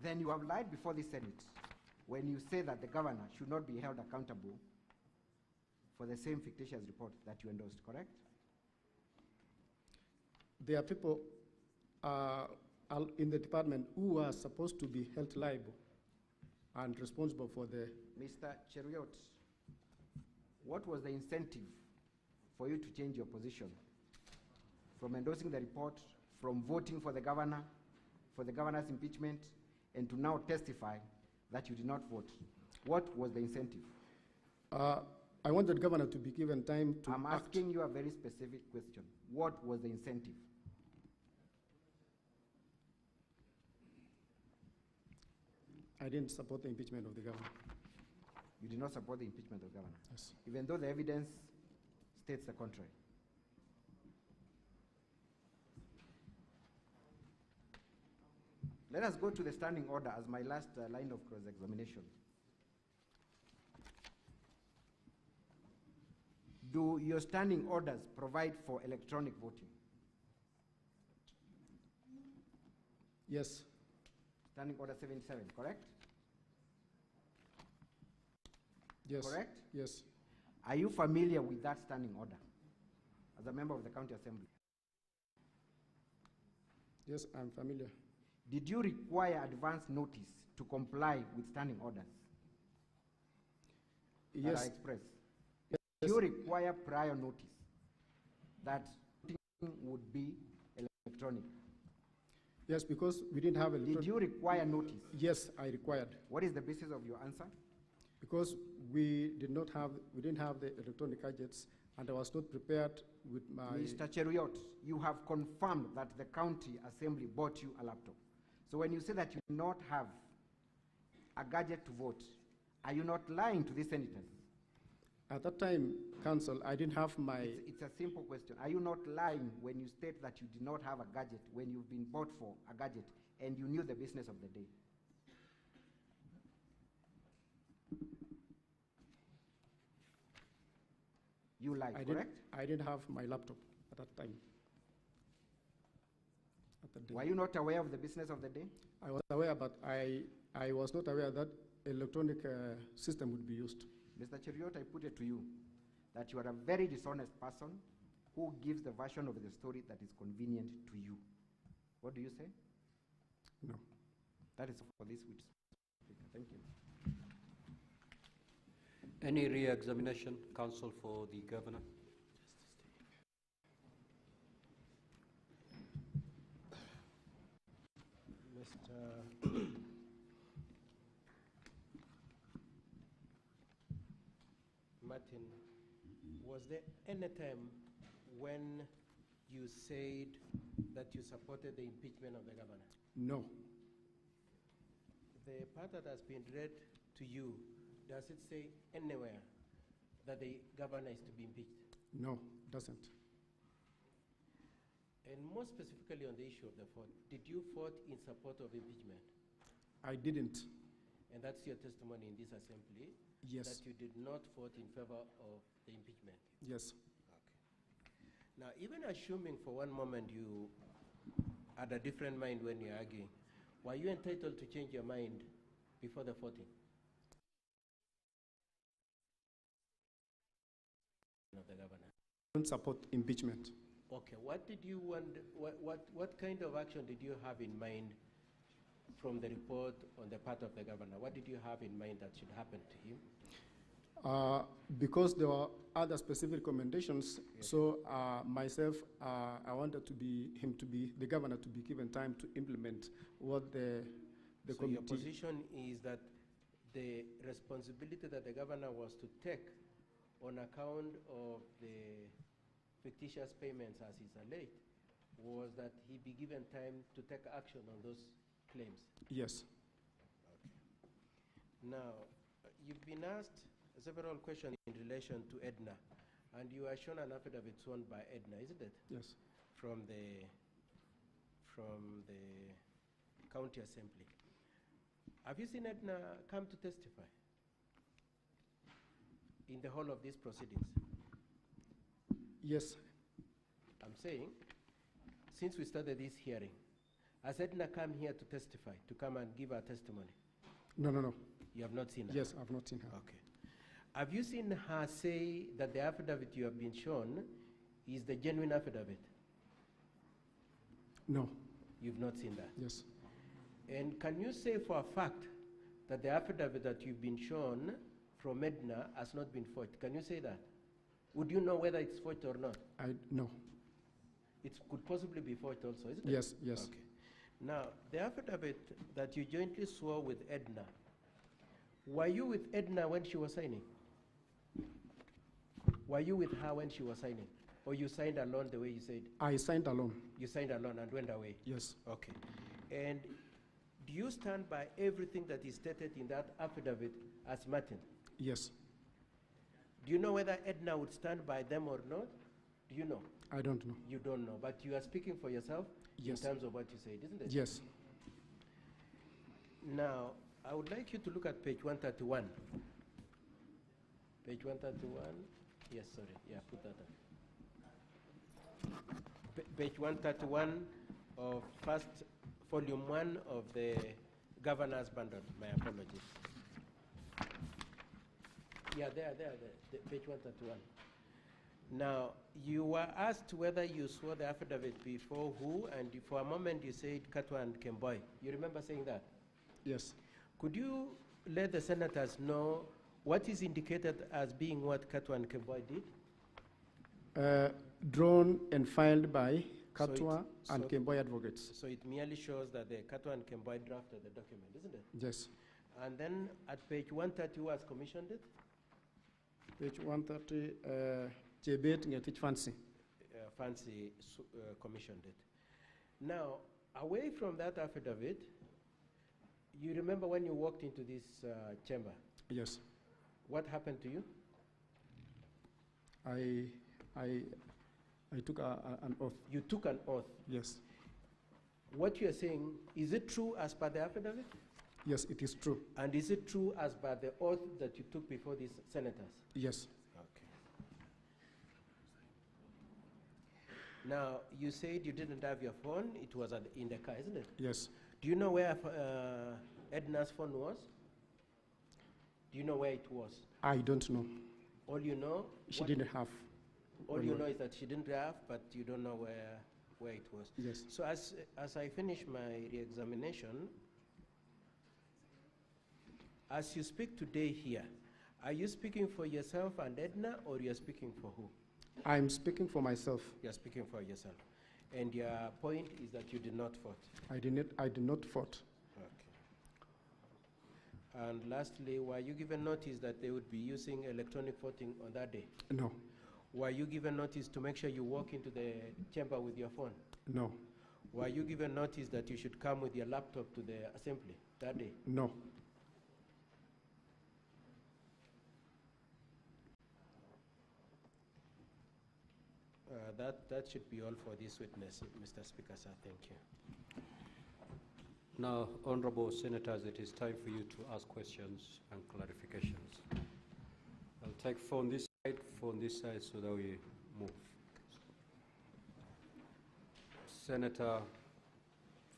Then you have lied before the Senate when you say that the governor should not be held accountable for the same fictitious report that you endorsed, correct? There are people in the department who are supposed to be held liable and responsible for the... Mr. Cheriot, what was the incentive for you to change your position from endorsing the report, from voting for the governor, for the governor's impeachment, and to now testify that you did not vote? What was the incentive? I want the governor to be given time to I'm asking you a very specific question. What was the incentive? I didn't support the impeachment of the governor. You did not support the impeachment of the governor? Yes. Even though the evidence states the contrary. Let us go to the standing order as my last line of cross-examination. Do your standing orders provide for electronic voting? Yes. Standing order 77, correct? Yes. Correct? Yes. Are you familiar with that standing order as a member of the County Assembly? Yes, I'm familiar. Did you require advance notice to comply with standing orders that are expressed? Yes. Did you require prior notice that voting would be electronic? Yes, because we didn't have electronic... Did you require notice? Yes, I required. What is the basis of your answer? Because we didn't have the electronic gadgets, and I was not prepared with my... Mr. Cheriot, you have confirmed that the County Assembly bought you a laptop. So when you say that you do not have a gadget to vote, are you not lying to the senators? At that time, Council, I didn't have my... It's a simple question. Are you not lying when you state that you did not have a gadget when you've been bought for a gadget and you knew the business of the day? You lied, correct? I didn't have my laptop at that time. Were you not aware of the business of the day? I was aware, but I was not aware that electronic system would be used. Mr. Cheriot, I put it to you that you are a very dishonest person who gives the version of the story that is convenient to you. What do you say? No. That is for this week's speaker. Thank you. Any re-examination, counsel, for the governor? Martin, was there any time when you said that you supported the impeachment of the governor? No. The part that has been read to you, does it say anywhere that the governor is to be impeached? No, it doesn't. And more specifically on the issue of the vote, did you vote in support of impeachment? I didn't. And that's your testimony in this assembly? Yes. That you did not vote in favor of the impeachment? Yes. Okay. Now, even assuming for one moment you had a different mind when you're arguing, were you entitled to change your mind before the voting of the governor? I don't support impeachment. Okay, what did you want, what kind of action did you have in mind from the report on the part of the governor? What did you have in mind that should happen to him? Because there were other specific recommendations, yes. So myself, I wanted the governor to be given time to implement what the so committee. Your position is that the responsibility that the governor was to take on account of the fictitious payments, as is alleged, was that he be given time to take action on those claims? Yes. Okay. Now, you've been asked several questions in relation to Edna, and you are shown an affidavit sworn by Edna, isn't it? Yes. From the county assembly. Have you seen Edna come to testify in the whole of these proceedings? Yes. I'm saying, since we started this hearing, has Edna come here to testify, to come and give her testimony? No, no, no. You have not seen her? Yes, I've not seen her. Okay. Have you seen her say that the affidavit you have been shown is the genuine affidavit? No. You've not seen that? Yes. And can you say for a fact that the affidavit that you've been shown from Edna has not been forged? Can you say that? Would you know whether it's forged or not? No. It could possibly be forged also, isn't it? Yes, yes. Okay. Now, the affidavit that you jointly swore with Edna, were you with Edna when she was signing? Were you with her when she was signing? Or you signed alone the way you said? I signed alone. You signed alone and went away? Yes. Okay. And do you stand by everything that is stated in that affidavit as Martin? Yes. Do you know whether Edna would stand by them or not? Do you know? I don't know. You don't know, but you are speaking for yourself yes. in terms of what you said, isn't it? Yes. Now, I would like you to look at page 131. Page 131. Yes, sorry. Yeah, put that up. Page 131 of first volume 1 of the governor's bundle. My apologies. Yeah, there, page 131. Now, you were asked whether you swore the affidavit before who, and for a moment you said Katwa and Kemboi. You remember saying that? Yes. Could you let the senators know what is indicated as being what Katwa and Kemboi did? Drawn and filed by Katwa and Kemboi advocates. So it merely shows that the Katwa and Kemboi drafted the document, isn't it? Yes. And then at page 130, who has commissioned it? Page 130, Jebet Ngetich Fancy. Fancy commissioned it. Now, away from that affidavit, you remember when you walked into this chamber? Yes. What happened to you? I took an oath. You took an oath? Yes. What you are saying, is it true as per the affidavit? Yes, it is true. And is it true as per the oath that you took before these senators? Yes. Okay. Now, you said you didn't have your phone. It was in the car, isn't it? Yes. Do you know where Edna's phone was? Do you know where it was? I don't know. All you know? She didn't have. All you know is that she didn't have, but you don't know where it was. Yes. So as I finish my re-examination, as you speak today here, are you speaking for yourself and Edna, or you're speaking for who? I'm speaking for myself. You're speaking for yourself. And your point is that you did not vote? I did not vote. Okay. And lastly, were you given notice that they would be using electronic voting on that day? No. Were you given notice to make sure you walk into the chamber with your phone? No. Were you given notice that you should come with your laptop to the assembly that day? No. That should be all for this witness, Mr. Speaker, sir. Thank you. Now, honorable senators, it is time for you to ask questions and clarifications. I'll take phone this side so that we move. Senator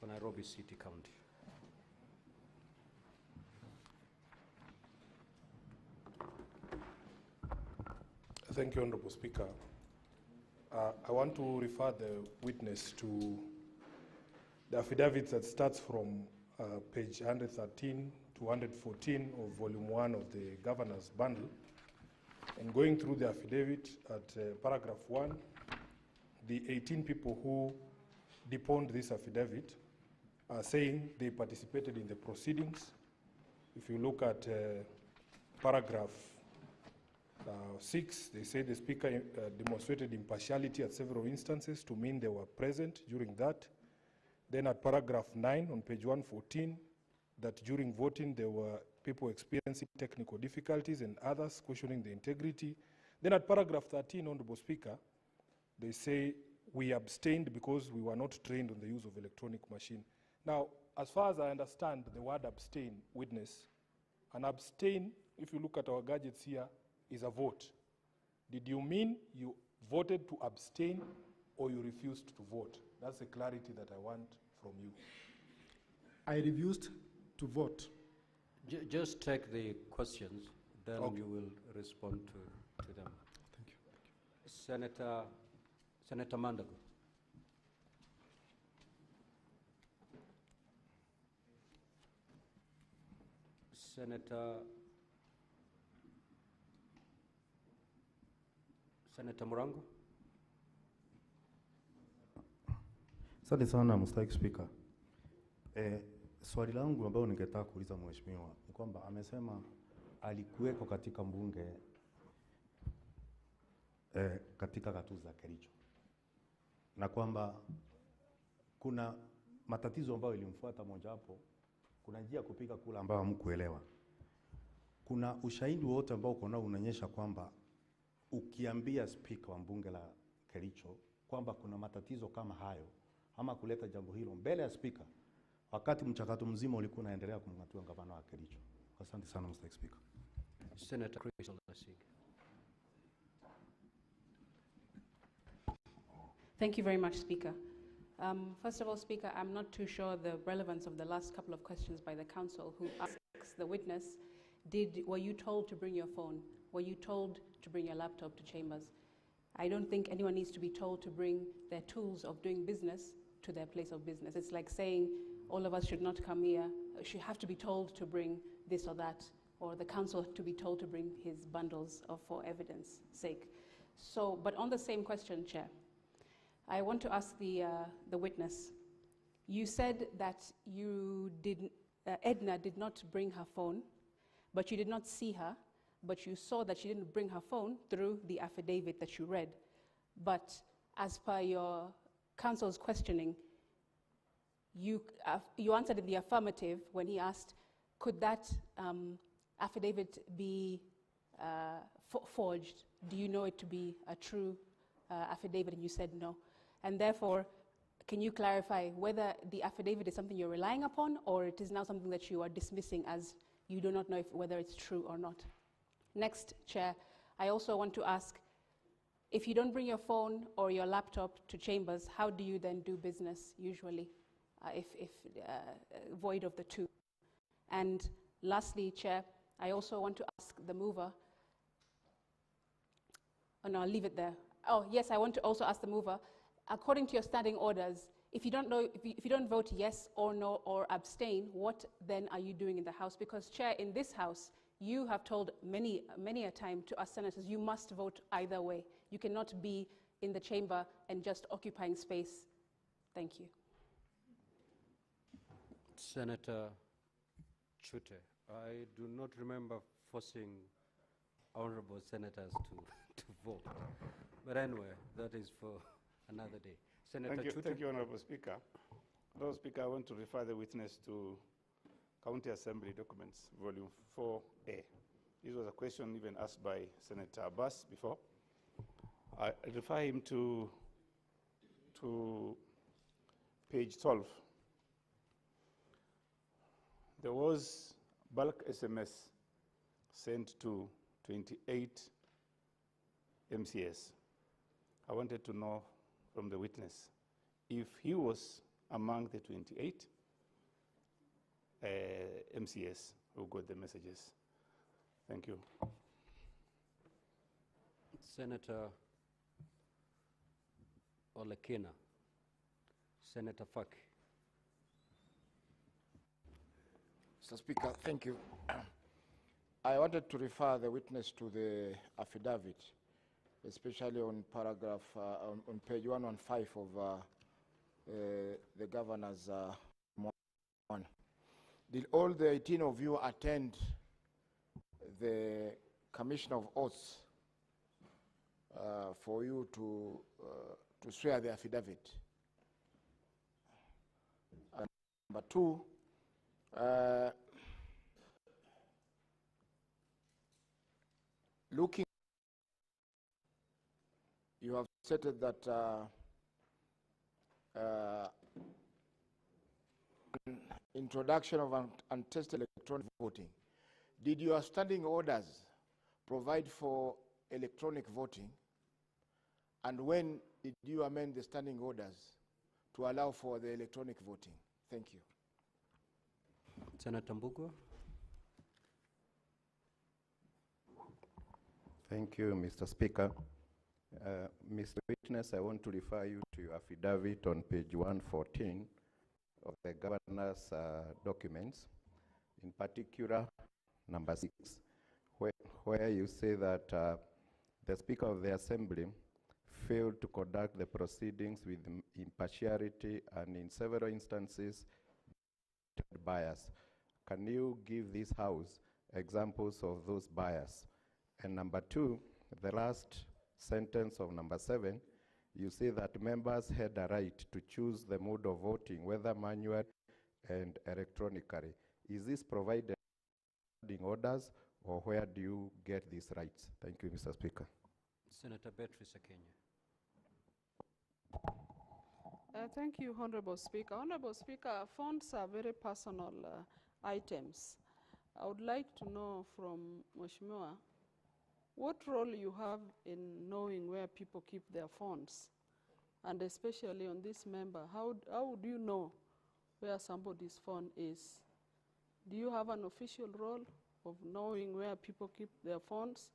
for Nairobi City County. Thank you, Honorable Speaker. I want to refer the witness to the affidavit that starts from page 113 to 114 of volume 1 of the governor's bundle. And going through the affidavit at paragraph 1, the 18 people who deponed this affidavit are saying they participated in the proceedings. If you look at paragraph 6, they say the speaker demonstrated impartiality at several instances to mean they were present during that. Then at paragraph 9 on page 114, that during voting there were people experiencing technical difficulties and others questioning the integrity. Then at paragraph 13, Honorable Speaker, they say we abstained because we were not trained on the use of electronic machine. Now, as far as I understand the word abstain, witness, an abstain, if you look at our gadgets here, is a vote. Did you mean you voted to abstain or you refused to vote? That's the clarity that I want from you. I refused to vote. Just take the questions, then Okay. you will respond to them. Thank you. Senator Mandago. Senator Murango. Asante sana Mstahiki Spika. Swali langu ambalo ningetaka kuuliza mheshimiwa ni kwamba amesema alikuweko katika mbunge katika gatuzi za Kericho na kwamba kuna matatizo ambayo ilimfuata, mojawapo kuna njia kupiga kula ambayo hamkuelewa. Kuna ushahidi wote ambao uko nao unaonyesha kwamba ukiambia spika wa mbunge la Kericho kwamba kuna matatizo kama hayo ama kuleta jambo hilo mbele ya spika wakati mchakato mzima ulikuwa unaendelea kumng'atua gavana wa Kericho? Asante sana Mr. Speaker. Senator Crystal Lasig. Thank you very much, Speaker. First of all, Speaker, I'm not too sure the relevance of the last couple of questions by the counsel who asks the witness, were you told to bring your phone? Were you told to bring your laptop to chambers? I don't think anyone needs to be told to bring their tools of doing business to their place of business. It's like saying all of us should not come here, should have to be told to bring this or that, or the counsel to be told to bring his bundles for evidence sake. So, but on the same question, Chair, I want to ask the witness. You said that Edna did not bring her phone, but you did not see her, but you saw that she didn't bring her phone through the affidavit that you read. But as per your counsel's questioning, you answered in the affirmative when he asked, could that affidavit be forged? Do you know it to be a true affidavit? And you said no. And therefore, can you clarify whether the affidavit is something you're relying upon or it is now something that you are dismissing as you do not know whether it's true or not? Next, Chair, I also want to ask, if you don't bring your phone or your laptop to chambers, how do you then do business usually, if void of the two? And lastly, Chair, I also want to ask the mover, oh no, I'll leave it there. Oh yes, I want to also ask the mover, according to your standing orders, if you don't vote yes or no or abstain, what then are you doing in the House? Because Chair, in this House, you have told many a time to us senators, you must vote either way. You cannot be in the chamber and just occupying space. Thank you. Senator Chute, I do not remember forcing honorable senators to vote. But anyway, that is for another day. Senator Chutu. Thank you, Honorable Speaker. Honorable Speaker, I want to refer the witness to County Assembly Documents, Volume 4A. This was a question even asked by Senator Abbas before. I refer him to page 12. There was bulk SMS sent to 28 MCS. I wanted to know from the witness if he was among the 28 MCS who got the messages. Thank you. Senator Olekina. Senator Faki. Mr. Speaker, thank you. I wanted to refer the witness to the affidavit, especially on paragraph, on page 115 of the governor's one. Did all the 18 of you attend the commission of oaths for you to swear the affidavit? Number two, looking, you have stated that introduction of untested electronic voting. Did your standing orders provide for electronic voting? And when did you amend the standing orders to allow for the electronic voting? Thank you. Senator Mbugo. Thank you, Mr. Speaker. Mr. Witness, I want to refer you to your affidavit on page 114 of the governor's documents, in particular number 6, where you say that the Speaker of the Assembly failed to conduct the proceedings with impartiality and in several instances bias. Can you give this House examples of those bias? And number 2, the last sentence of number 7, you say that members had a right to choose the mode of voting, whether manual and electronically. Is this provided in orders, or where do you get these rights? Thank you, Mr. Speaker. Senator Beatrice Akenya. Thank you, Honorable Speaker. Honorable Speaker, phones are very personal items. I would like to know from Mheshimiwa, what role you have in knowing where people keep their phones? And especially on this member, how would you know where somebody's phone is? Do you have an official role of knowing where people keep their phones?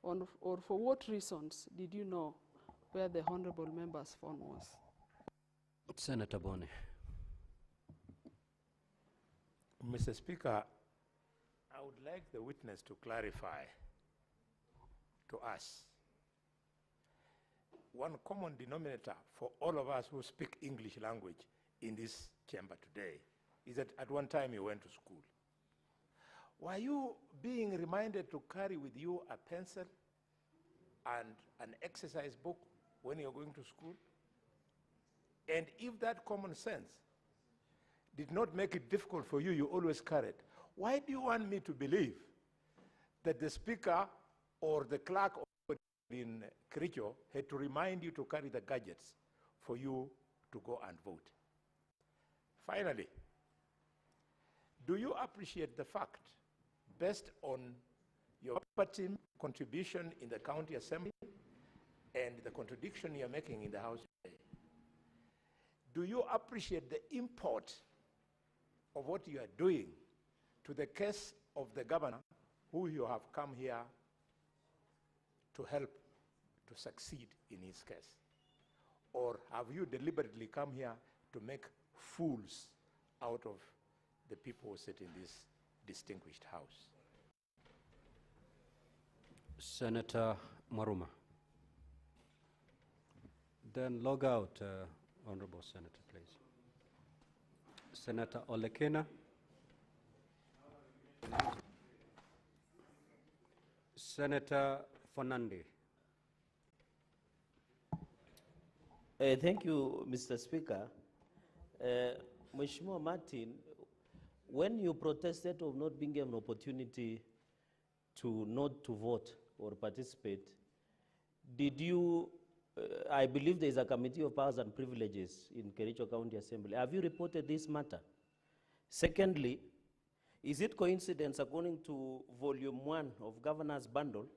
Or for what reasons did you know where the honorable member's phone was? Senator Boni. Mr. Speaker, I would like the witness to clarify to us one common denominator for all of us who speak English language in this chamber today is that at one time you went to school. Were you being reminded to carry with you a pencil and an exercise book when you're going to school? And if that common sense did not make it difficult for you, you always carried. Why do you want me to believe that the speaker or the clerk in Kericho had to remind you to carry the gadgets for you to go and vote? Finally, do you appreciate the fact, based on your party contribution in the county assembly and the contradiction you're making in the House today, do you appreciate the import of what you are doing to the case of the governor who you have come here to help to succeed in his case? Or have you deliberately come here to make fools out of the people who sit in this distinguished house? Senator Maruma. Then log out, Honorable Senator, please. Senator Olekina. Senator Fonandi. Thank you, Mr. Speaker. Mheshimiwa Martin, when you protested of not being given an opportunity to not to vote or participate, did you, I believe there is a committee of powers and privileges in Kericho County Assembly. Have you reported this matter? Secondly, is it coincidence, according to volume 1 of Governor's Bundle,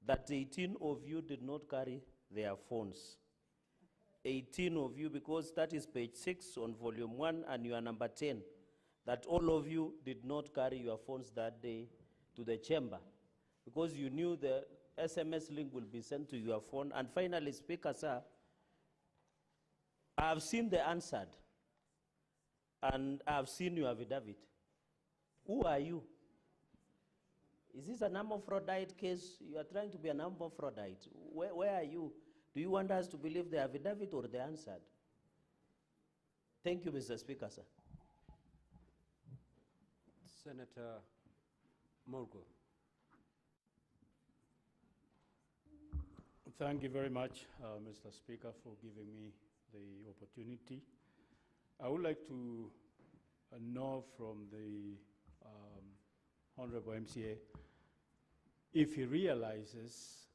that 18 of you did not carry their phones? 18 of you, because that is page 6 on volume 1 and you are number 10, that all of you did not carry your phones that day to the chamber because you knew the SMS link will be sent to your phone. And finally, Speaker, sir, I have seen the answered and I have seen your affidavit. Who are you? Is this an Amphiphrodite case? You are trying to be an Amphiphrodite. Where are you? Do you want us to believe the affidavit or the answered? Thank you, Mr. Speaker, sir. Senator Morgo. Thank you very much, Mr. Speaker, for giving me the opportunity. I would like to know from the Honorable MCA if he realizes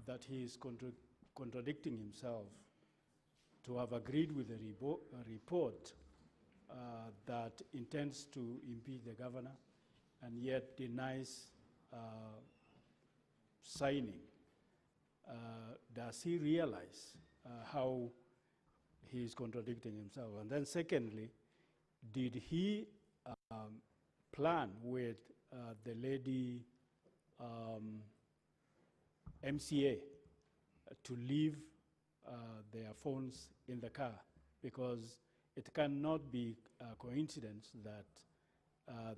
that he is contradicting himself to have agreed with a report that intends to impeach the governor and yet denies signing. Does he realize how he is contradicting himself? And then secondly, did he plan with the lady MCA to leave their phones in the car? Because it cannot be a coincidence that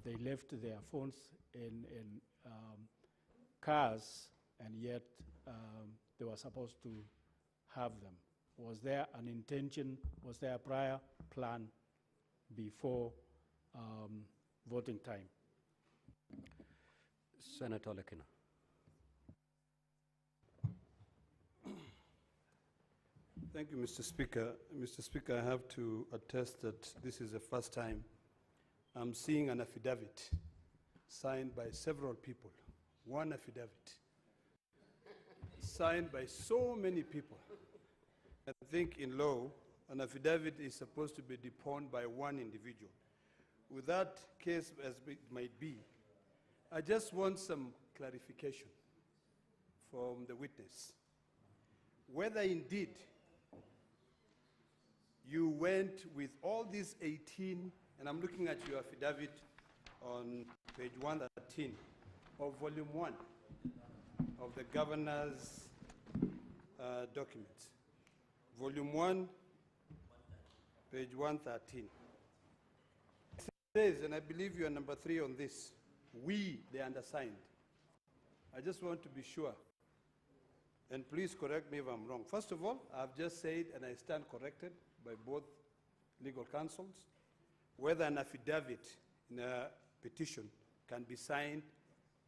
they left their phones in cars and yet they were supposed to have them. Was there an intention, was there a prior plan before voting time? Senator Lekina. Thank you, Mr. Speaker. Mr. Speaker, I have to attest that this is the first time I'm seeing an affidavit signed by several people. One affidavit signed by so many people. I think in law, an affidavit is supposed to be deponed by one individual. With that case as it might be, I just want some clarification from the witness. Whether indeed you went with all these 18, and I'm looking at your affidavit on page 113 of volume 1 of the governor's documents. Volume 1, page 113. It says, and I believe you are number 3 on this, we, the undersigned. I just want to be sure, and please correct me if I'm wrong. First of all, I've just said, and I stand corrected by both legal counsels, whether an affidavit in a petition can be signed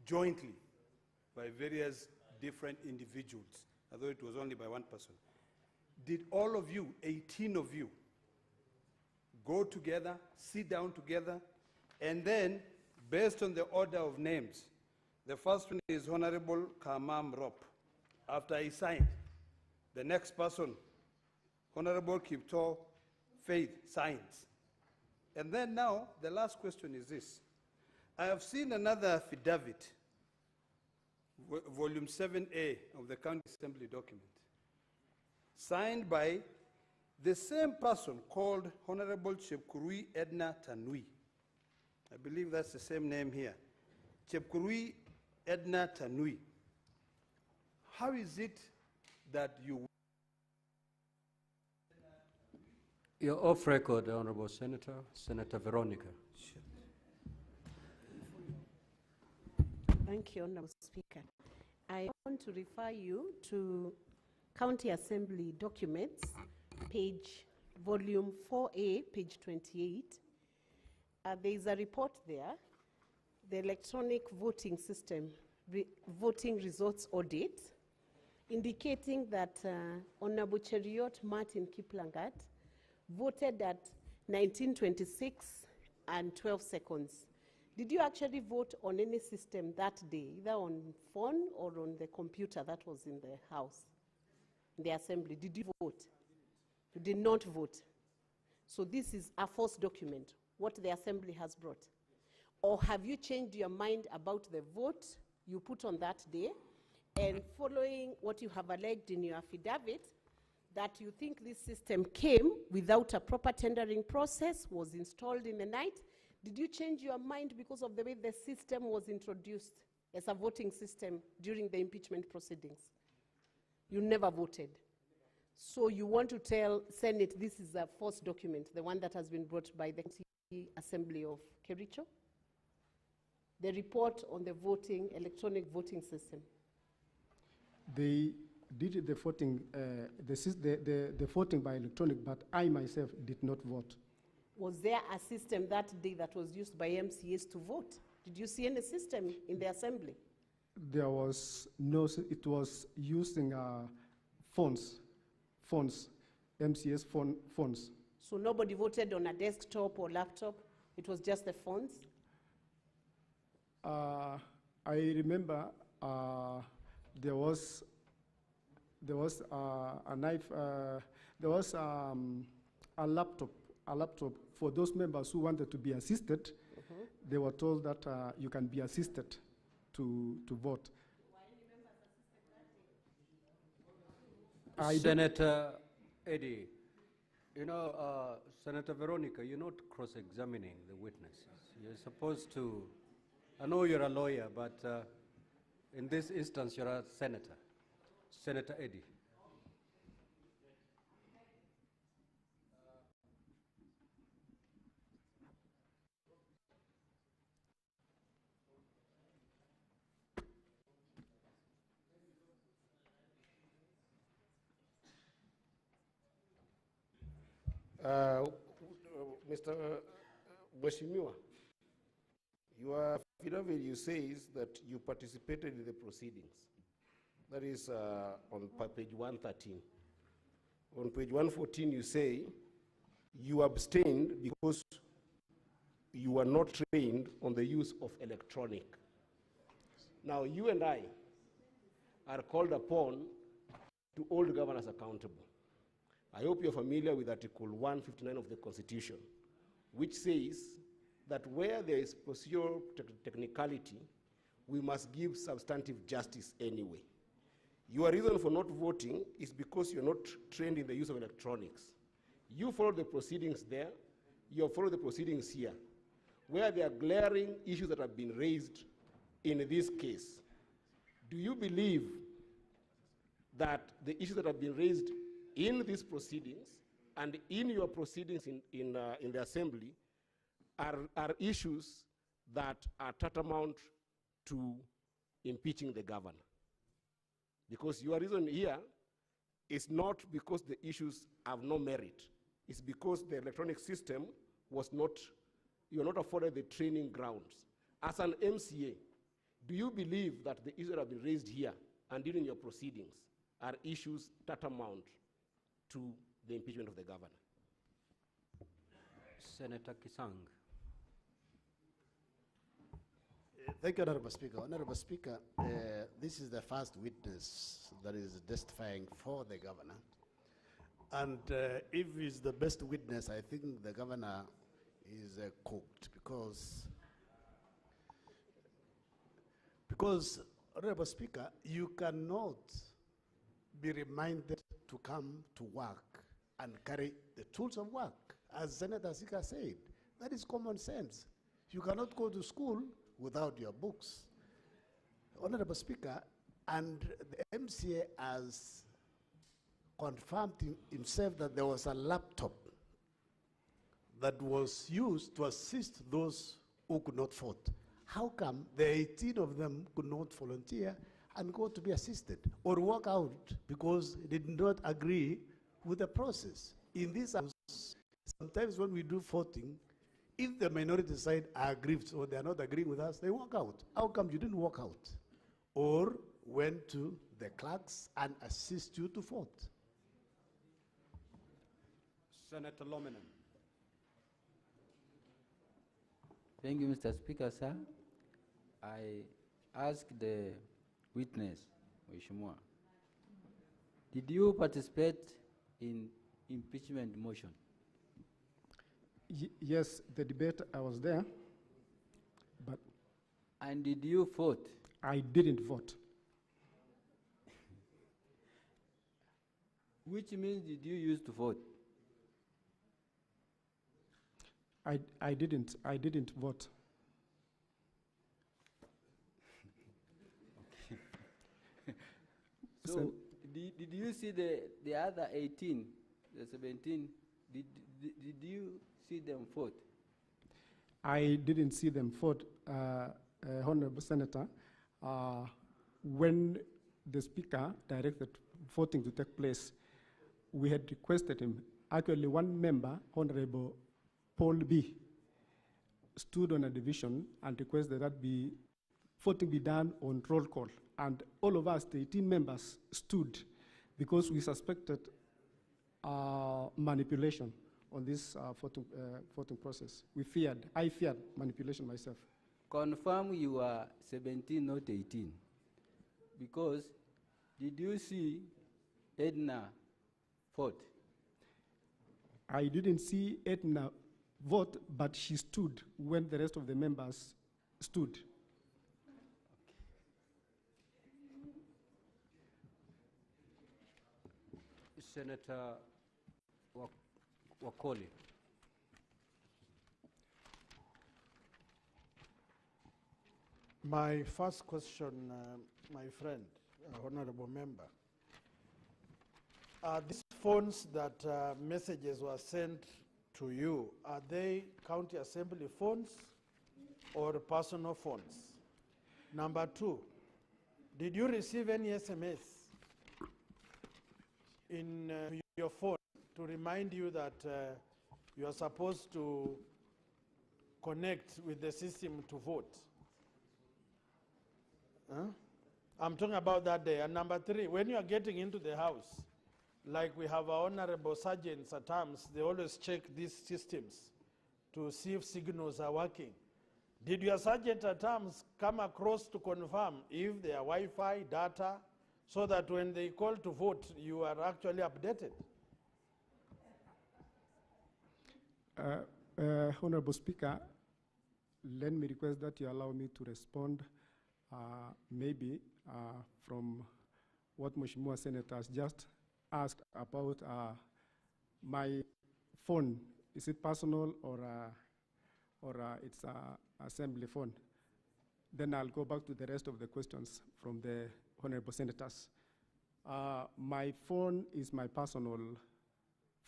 jointly by various different individuals, although it was only by one person. Did all of you, 18 of you, go together, sit down together, and then, based on the order of names, the first one is Honorable Kamam Rop. After he signed, the next person, Honorable Kipto Faith, signs. And then now, the last question is this. I have seen another affidavit, volume 7A of the County Assembly document, signed by the same person called Honorable Chepkurui Edna Tanui. I believe that's the same name here. Chepkurui Edna Tanui. How is it that you... You're off record, Honorable Senator. Senator Veronica. Thank you, Honorable Speaker. I want to refer you to County Assembly documents, volume 4A, page 28. There is a report there, the electronic voting system, voting results audit. indicating that Honorable Cheriot Martin Kiplangat voted at 19:26 and 12 seconds. Did you actually vote on any system that day, either on phone or on the computer that was in the house, in the assembly? Did you vote? You did not vote. So this is a false document, what the assembly has brought. Or have you changed your mind about the vote you put on that day, and following what you have alleged in your affidavit, that you think this system came without a proper tendering process, was installed in the night? Did you change your mind because of the way the system was introduced as a voting system during the impeachment proceedings? You never voted. So you want to tell Senate this is a false document, the one that has been brought by the Assembly of Kericho? The report on the voting, electronic voting system. They did the voting, the voting by electronic, but I myself did not vote. Was there a system that day that was used by MCAs to vote? Did you see any system in the assembly? There was no, it was using phones, MCA's phones. So nobody voted on a desktop or laptop? It was just the phones? I remember there was a knife, there was a laptop for those members who wanted to be assisted. They were told that you can be assisted to vote. Senator Eddie, you know, Senator Veronica, you're not cross-examining the witnesses. You're supposed to, I know you're a lawyer, but in this instance, you're a senator. Senator Eddie. Mr. Mheshimiwa, your affidavit, you says that you participated in the proceedings. That is on page 113. On page 114, you say you abstained because you were not trained on the use of electronic. Now, you and I are called upon to hold governors accountable. I hope you're familiar with Article 159 of the Constitution, which says that where there is procedural technicality, we must give substantive justice anyway. Your reason for not voting is because you're not trained in the use of electronics. You followed the proceedings there, you have followed the proceedings here, where there are glaring issues that have been raised in this case. Do you believe that the issues that have been raised in these proceedings and in your proceedings in the assembly are issues that are tantamount to impeaching the governor? Because your reason here is not because the issues have no merit. It's because the electronic system was not, you are not afforded the training grounds. As an MCA, do you believe that the issues that have been raised here and during your proceedings are issues tantamount to the impeachment of the governor? Senator Kisang. Thank you, Honorable Speaker. Honorable Speaker, this is the first witness that is testifying for the governor. And if he's the best witness, I think the governor is cooked because, Honorable Speaker, you cannot be reminded to come to work and carry the tools of work. As Senator Sika said, that is common sense. You cannot go to school without your books. Honorable Speaker, and the MCA has confirmed himself that there was a laptop that was used to assist those who could not vote. How come the 18 of them could not volunteer and go to be assisted or walk out because they did not agree with the process? In this house, sometimes when we do voting, if the minority side are aggrieved or they are not agreeing with us, they walk out. How come you didn't walk out or went to the clerks and assist you to vote. Senator Lominen. Thank you, Mr. Speaker, sir. I ask the witness, Mheshimiwa, did you participate in impeachment motion? Yes, the debate, I was there, but... And did you vote? I didn't vote. Which means did you use to vote? I didn't vote. So, did you see the other 18, the 17, did you see them vote? I didn't see them vote, Honorable Senator. When the Speaker directed voting to take place, we had requested him. Actually, one member, Honorable Paul B., stood on a division and requested that voting be done on roll call. And all of us, the 18 members, stood because we suspected manipulation on this voting process. I feared manipulation myself. Confirm you are 17, not 18. Because did you see Edna vote? I didn't see Edna vote, but she stood when the rest of the members stood. Senator Wakoli. My first question, my friend, honorable member, are these phones that messages were sent to you, are they county assembly phones or personal phones? Number two, did you receive any SMS in your phone to remind you that you are supposed to connect with the system to vote? Huh? I'm talking about that day. And number three, when you are getting into the house, like we have our honorable sergeants at times, they always check these systems to see if signals are working. Did your sergeant at times come across to confirm if there are Wi-Fi, data, so that when they call to vote, you are actually updated? Honorable Speaker, let me request that you allow me to respond maybe from what Mheshimiwa Senator has just asked about my phone. Is it personal or it's an assembly phone? Then I'll go back to the rest of the questions from the honorable senators. My phone is my personal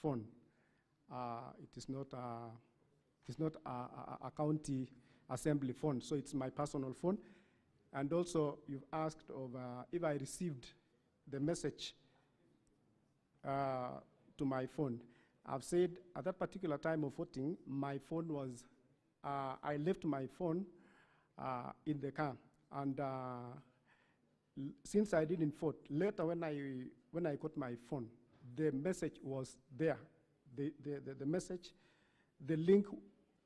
phone. It is not a county assembly phone, so it's my personal phone. And also, you've asked of if I received the message to my phone. I've said at that particular time of voting, my phone was, I left my phone in the car. And since I didn't vote, later when I got my phone, the message was there. The message, the link,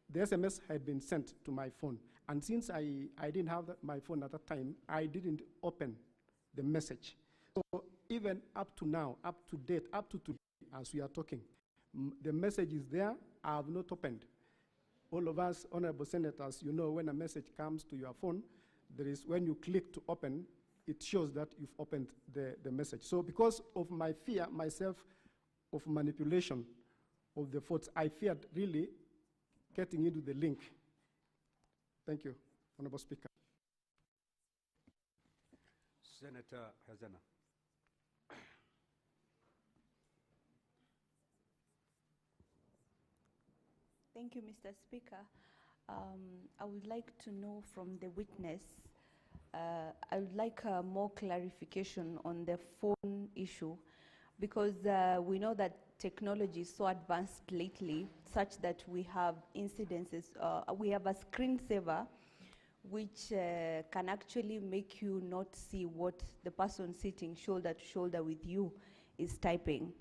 the SMS had been sent to my phone. And since I didn't have my phone at that time, I didn't open the message. So even up to now, up to date, up to today, as we are talking, the message is there. I have not opened. All of us, honorable senators, you know when a message comes to your phone, there is, when you click to open, it shows that you've opened the message. So because of my fear, myself, of manipulation of the votes, I feared really getting into the link. Thank you, Honorable Speaker. Senator Hazana. Thank you, Mr. Speaker. I would like to know from the witness, I would like more clarification on the phone issue, because we know that technology is so advanced lately, such that we have incidences, we have a screensaver which can actually make you not see what the person sitting shoulder to shoulder with you is typing.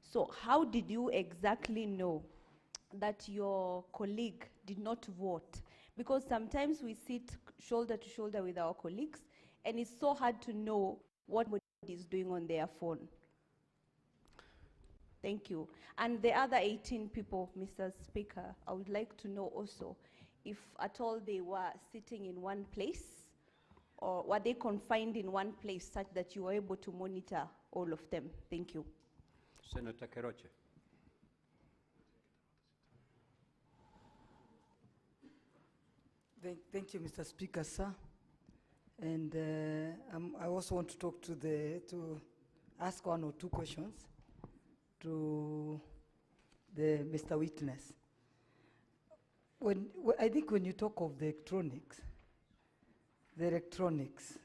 So how did you exactly know that your colleague did not vote? Because sometimes we sit shoulder to shoulder with our colleagues, and it's so hard to know what somebody is doing on their phone. Thank you. And the other 18 people, Mr. Speaker, I would like to know also if at all they were sitting in one place, or were they confined in one place such that you were able to monitor all of them? Thank you. Senator Keroche. Thank you, Mr. Speaker, sir. And I also want to talk to ask one or two questions to Mr. Witness. I think when you talk of the electronics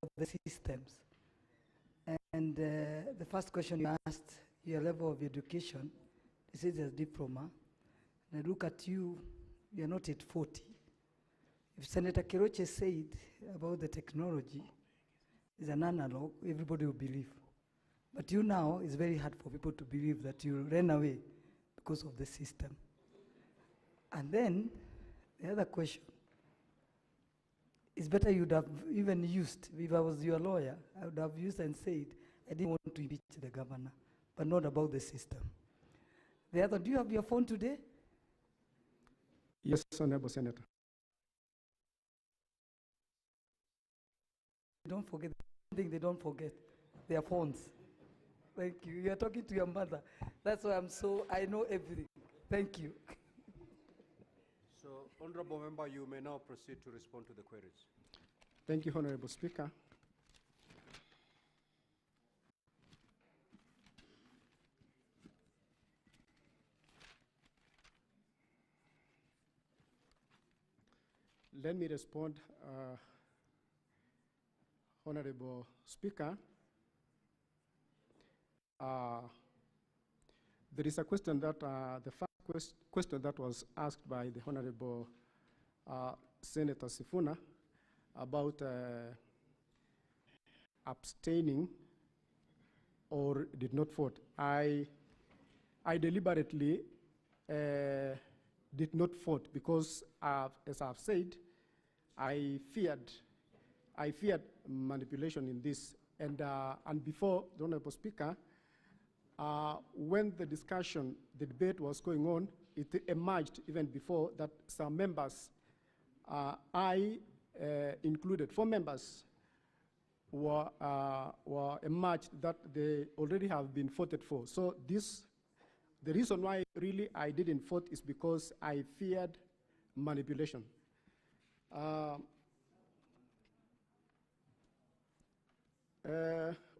of the systems, and the first question you asked, your level of education, this is a diploma. And I look at you, you're not at 40. If Senator Keroche said about the technology is an analog, everybody will believe. But you now, it's very hard for people to believe that you ran away because of the system. And then, the other question, it's better you'd have even used, if I was your lawyer, I would have used and said, I didn't want to impeach the governor, but not about the system. The other, do you have your phone today? Yes, Honorable Senator. Don't forget, one thing they don't forget, their phones. Thank you. You are talking to your mother. That's why I know everything. Thank you. So, Honorable Member, you may now proceed to respond to the queries. Thank you, Honorable Speaker. Let me respond, Honorable Speaker. There is a question that, the first question that was asked by the Honorable Senator Sifuna about abstaining or did not vote. I deliberately did not vote because, as I've said, I feared manipulation in this. And before, the Honorable Speaker, when the debate was going on, it emerged even before that some members, I included, 4 members, were emerged that they already have been voted for. So the reason why really I didn't vote is because I feared manipulation.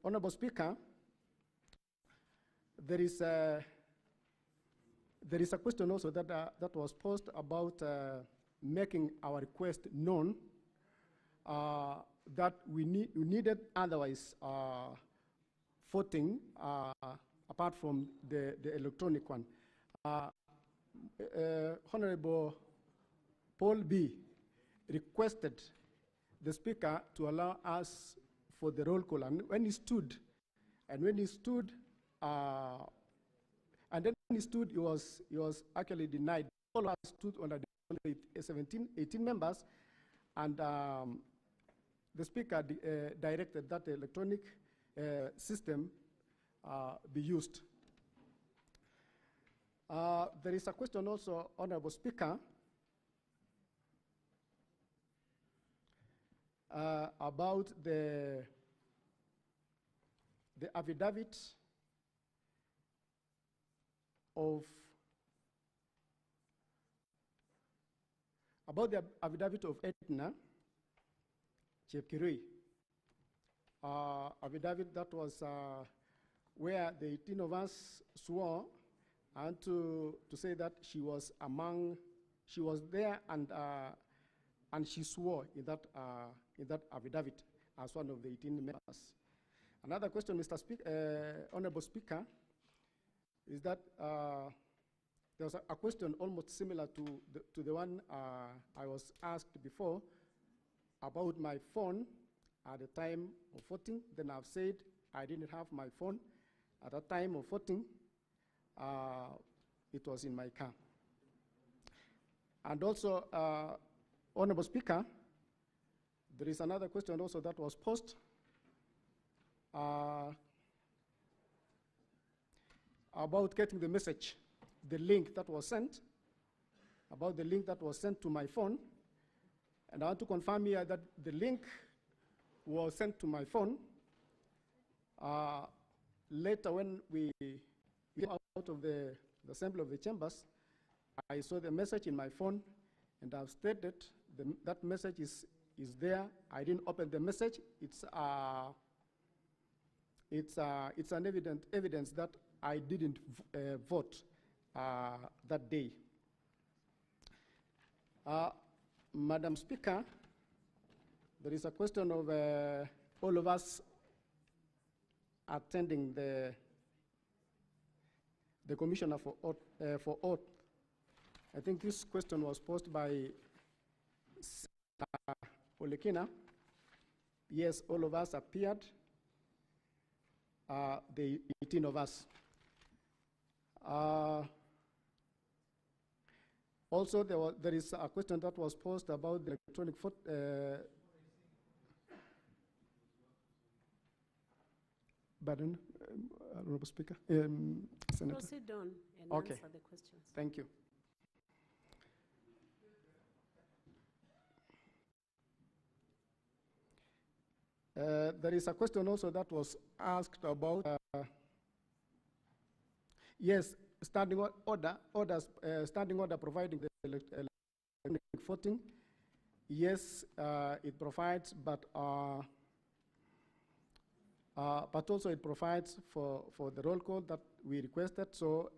Honorable Speaker, there is a question also that was posed about making our request known that we needed otherwise voting apart from the electronic one. Honorable Paul B. requested the Speaker to allow us for the roll call, and when he stood, he was actually denied. All of us stood on the 18 members, and the Speaker directed that the electronic system be used. There is a question also, Honorable Speaker, about the affidavit of Edna Chepkirui, affidavit that was where the 18 of us swore and to say that she was there and she swore in that affidavit as one of the 18 members. Another question, Mr. Honorable Speaker, is that there was a question almost similar to the one I was asked before about my phone at the time of voting. Then I've said I didn't have my phone at the time of voting. It was in my car. And also, Honorable Speaker, there is another question also that was posed about getting the message, the link that was sent, about the link that was sent to my phone. And I want to confirm here that the link was sent to my phone. Later, when we came out of the assembly of the chambers, I saw the message in my phone, and I've stated that message is there. I didn't open the message. It's an evidence that I didn't vote that day. Madam Speaker, there is a question of all of us attending the Commissioner for Oath. I think this question was posed by Olekina. Yes, all of us appeared, the 18 of us. Also, there is a question that was posed about the electronic vote. Pardon, Honorable Speaker. Senator. Proceed on and okay. Answer the questions. Thank you. There is a question also that was asked about, yes, standing order providing the electronic voting. Yes, it provides, but also it provides for the roll call that we requested. So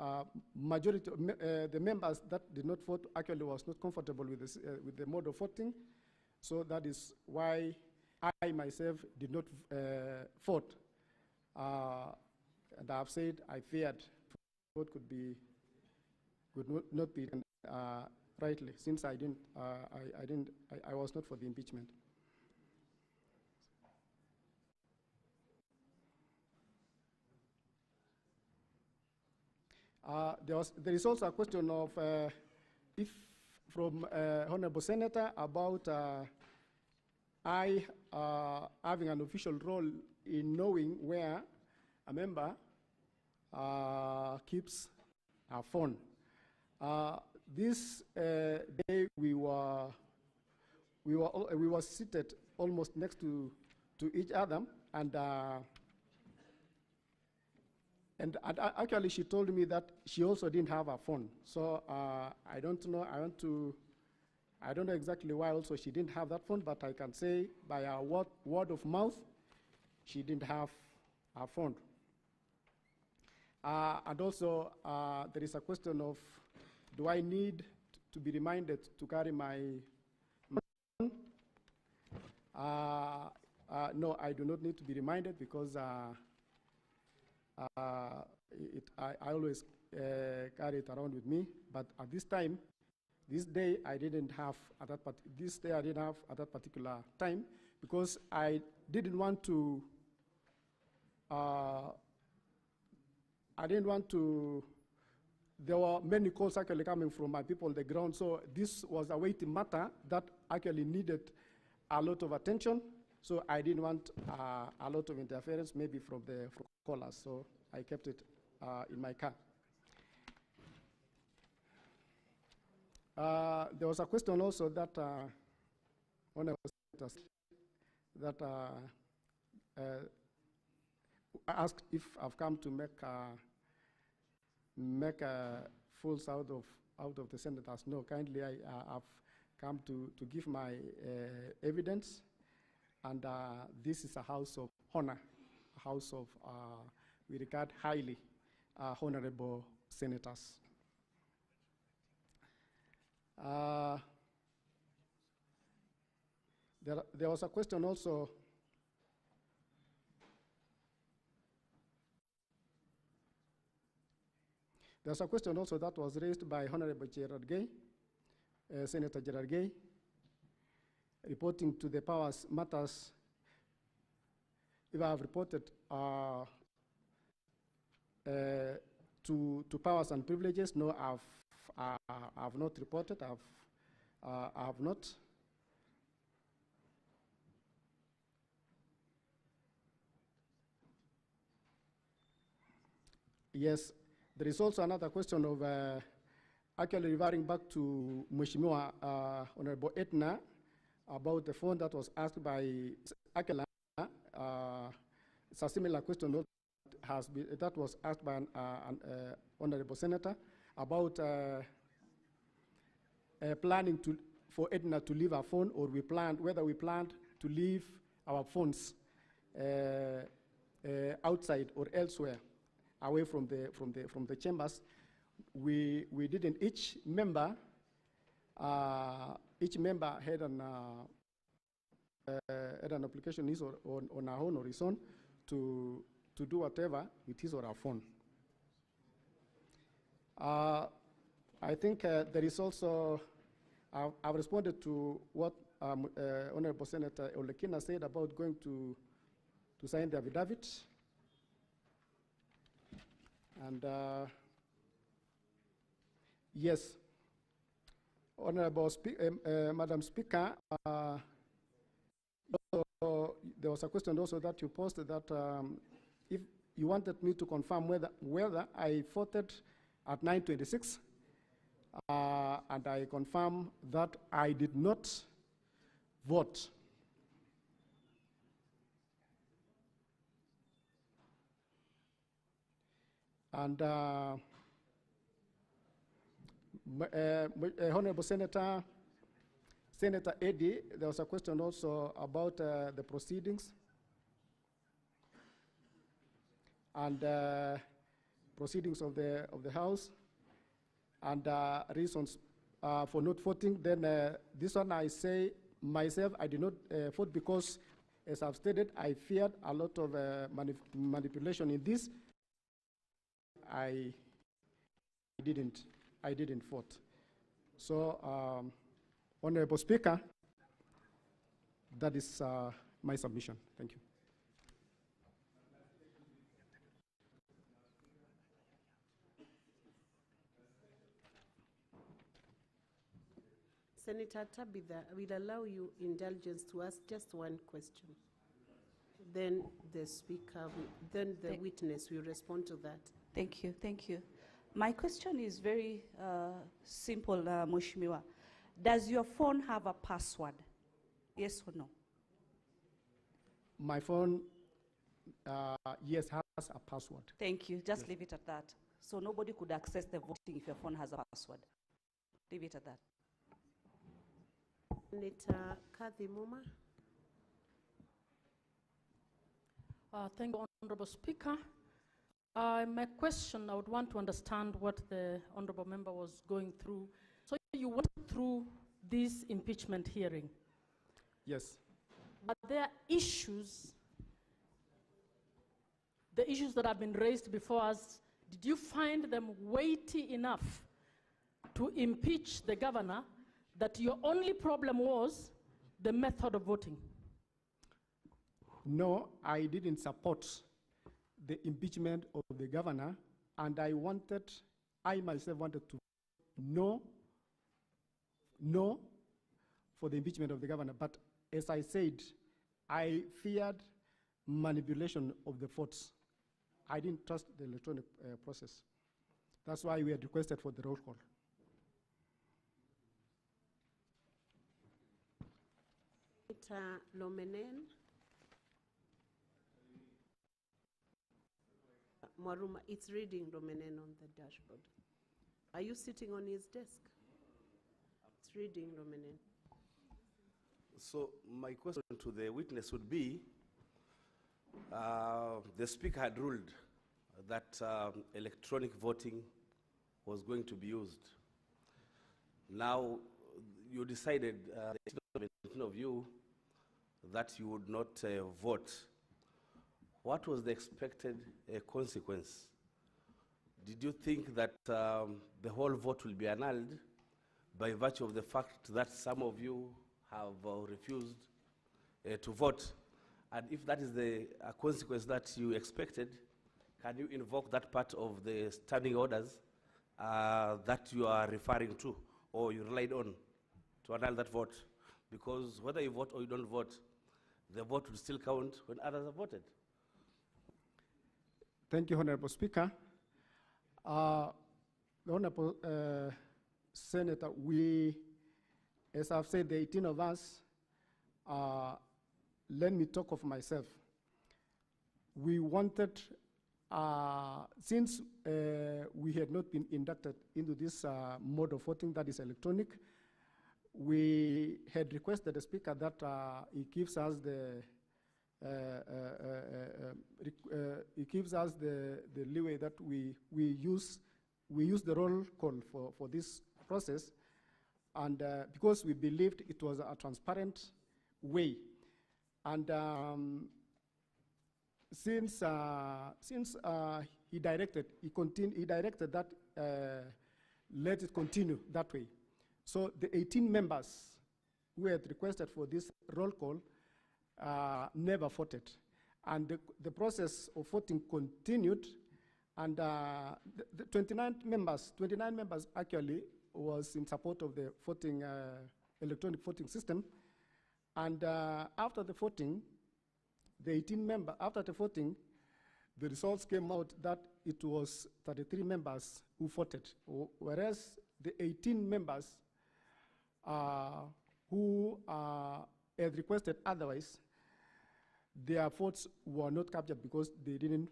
majority of the members that did not vote actually was not comfortable with this, with the mode of voting. So that is why I myself did not vote. And I've said I feared vote could not be rightly, since I was not for the impeachment. There is also a question of if from Honorable Senator about I having an official role in knowing where a member keeps a phone. This day we were seated almost next to each other, and actually she told me that she also didn't have a phone. So I don't know. I don't know exactly why also she didn't have that phone, but I can say by a word of mouth, she didn't have a phone. And also, there is a question of, do I need to be reminded to carry my phone? No, I do not need to be reminded, because I always carry it around with me. But at this time, this day I didn't have at that particular time, because I didn't want to. There were many calls actually coming from my people on the ground, so this was a weighty matter that actually needed a lot of attention. So I didn't want a lot of interference, maybe from the callers. So I kept it in my car. There was a question also that asked if I've come to make fools out of the senators. No, kindly, I've come to give my evidence, and this is a house of honor, a house of we regard highly honorable senators. There was a question also There's a question also that was raised by Honorable Gerard Gay, Senator Gerard Gay, reporting to the powers matters. If I have reported to powers and privileges, no, I've not reported. I have not. Yes, there is also another question of actually referring back to Mheshimiwa Honorable Etna about the phone that was asked by Akela. It's a similar question that was asked by an Honorable Senator about planning for Edna to leave her phone, or whether we planned to leave our phones outside or elsewhere, away from the chambers. We didn't. Each member had an application on our own or his own to do whatever with his or her phone. I think there is also, I've responded to what Honorable Senator Olekina said about going to sign the affidavit. And yes, Honorable Madam Speaker, there was a question also that you posted that if you wanted me to confirm whether I voted at 9:26, and I confirm that I did not vote. And Honorable Senator Eddy, there was a question also about the proceedings and proceedings of the House and reasons for not voting. Then this one I say myself, I did not vote because, as I've stated, I feared a lot of manipulation in this. I didn't vote. So, Honorable Speaker, that is my submission. Thank you. Senator Tabitha, I will allow you indulgence to ask just one question. Then the speaker, then the witness will respond to that. Thank you, thank you. My question is very simple, Mheshimiwa. Does your phone have a password? Yes or no? My phone, yes, has a password. Thank you. Just leave it at that. So nobody could access the voting if your phone has a password. Leave it at that. Senator Kathy Muma. Thank you, Honorable Speaker. My question, I would want to understand what the Honorable Member was going through. So you went through this impeachment hearing. Yes. But there are issues, the issues that have been raised before us, did you find them weighty enough to impeach the governor, that your only problem was the method of voting? No, I didn't support the impeachment of the governor, and I myself wanted to no for the impeachment of the governor. But as I said, I feared manipulation of the votes. I didn't trust the electronic process. That's why we had requested for the roll call. Senator Lomenen. Maruma, it's reading Lomenen on the dashboard. Are you sitting on his desk? It's reading Lomenen. So my question to the witness would be, the speaker had ruled that electronic voting was going to be used. Now you decided, of you, that you would not vote. What was the expected consequence? did you think that the whole vote will be annulled by virtue of the fact that some of you have refused to vote? And if that is the consequence that you expected, can you invoke that part of the standing orders that you are referring to or you relied on to annul that vote? Because whether you vote or you don't vote, the vote will still count when others have voted. Thank you, Honorable Speaker. The Honorable Senator, we, as I've said, the 18 of us, let me talk of myself. We wanted, since we had not been inducted into this mode of voting that is electronic, we had requested the Speaker that he gives us the leeway that we use the roll call for this process, and because we believed it was a transparent way, and since he directed that let it continue that way. So the 18 members who had requested for this roll call never voted. And the process of voting continued, and the 29 members actually was in support of the voting, electronic voting system. And after the voting, after the voting, the results came out that it was 33 members who voted, whereas the 18 members who had requested otherwise, their votes were not captured because they didn't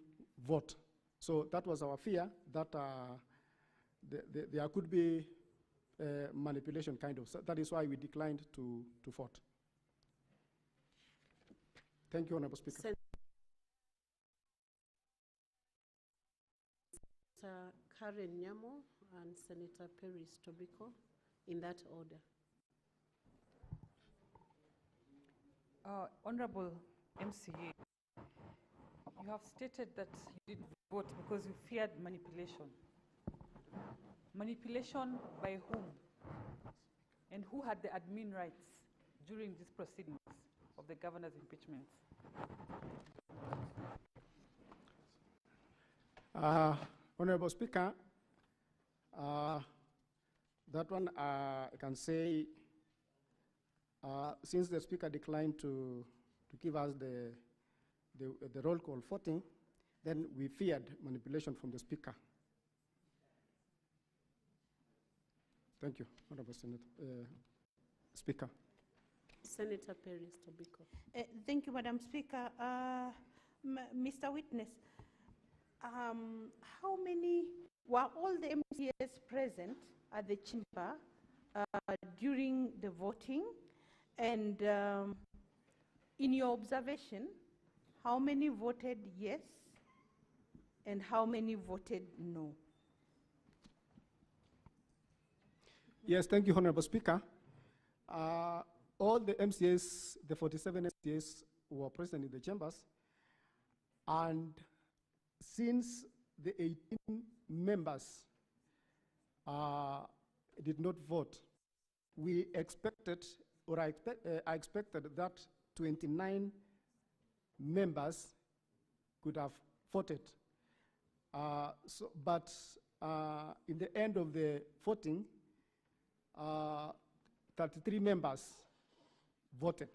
vote. So that was our fear, that there could be manipulation, kind of. So that is why we declined to vote. Thank you, Honorable Speaker. Senator Karen Nyamo and Senator Peris Tobiko, in that order. Honorable MCA, you have stated that you didn't vote because you feared manipulation. Manipulation by whom? And who had the admin rights during these proceedings of the governor's impeachment? Honorable Speaker, that one I can say, since the Speaker declined to give us the roll call voting, then we feared manipulation from the Speaker. Thank you, Honorable Speaker. Senator Peris Tobiko. Thank you, Madam Speaker. Mr. Witness, how many, were all the MCAs present at the chamber during the voting? And in your observation, how many voted yes and how many voted no? Yes, thank you, Honorable Speaker. All the MCAs, the 47 MCAs were present in the chambers, and since the 18 members did not vote, we expected, or I expected that 29 members could have voted. But in the end of the voting, 33 members voted,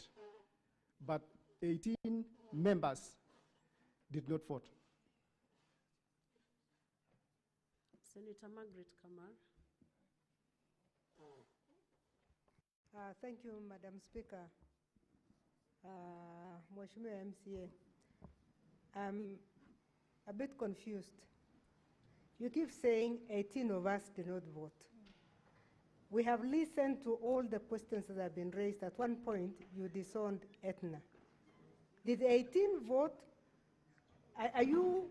but 18 members did not vote. Senator Margaret Kamar. Thank you, Madam Speaker. Mheshimiwa MCA, I'm a bit confused. You keep saying 18 of us did not vote. We have listened to all the questions that have been raised. At one point, you disowned Etna. Did 18 vote? Are you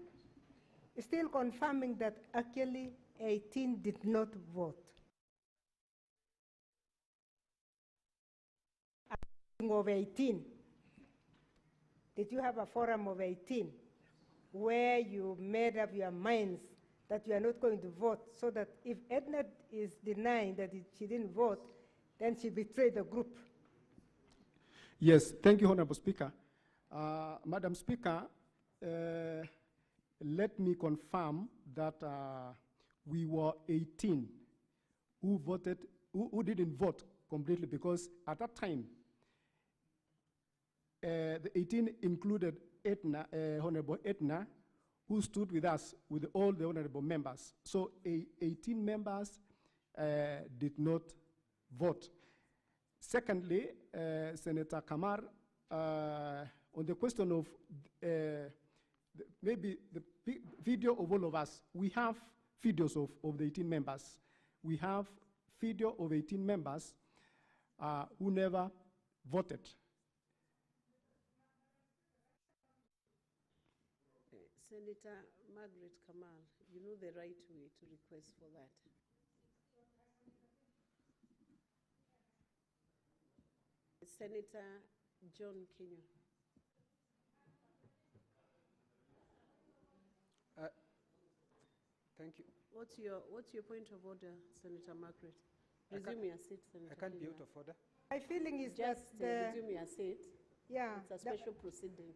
still confirming that actually 18 did not vote? Of 18, did you have a forum of 18 where you made up your minds that you are not going to vote, so that if Edna is denying that she didn't vote, then she betrayed the group. Yes, thank you, Honorable Speaker. Madam Speaker, let me confirm that we were 18 who voted, who didn't vote completely, because at that time, the 18 included Edna, Honorable Edna, who stood with us, with all the honorable members. So 18 members did not vote. Secondly, Senator Kamar, on the question of maybe the video of all of us, we have videos of the 18 members. We have video of 18 members who never voted. Senator Margaret Kamal, you know the right way to request for that. Senator John Kenya. Thank you. What's your point of order, Senator Margaret? Resume your seat, Senator. I can't be Kenya. out of order. My feeling is Just that resume your seat. yeah, It's a special proceeding.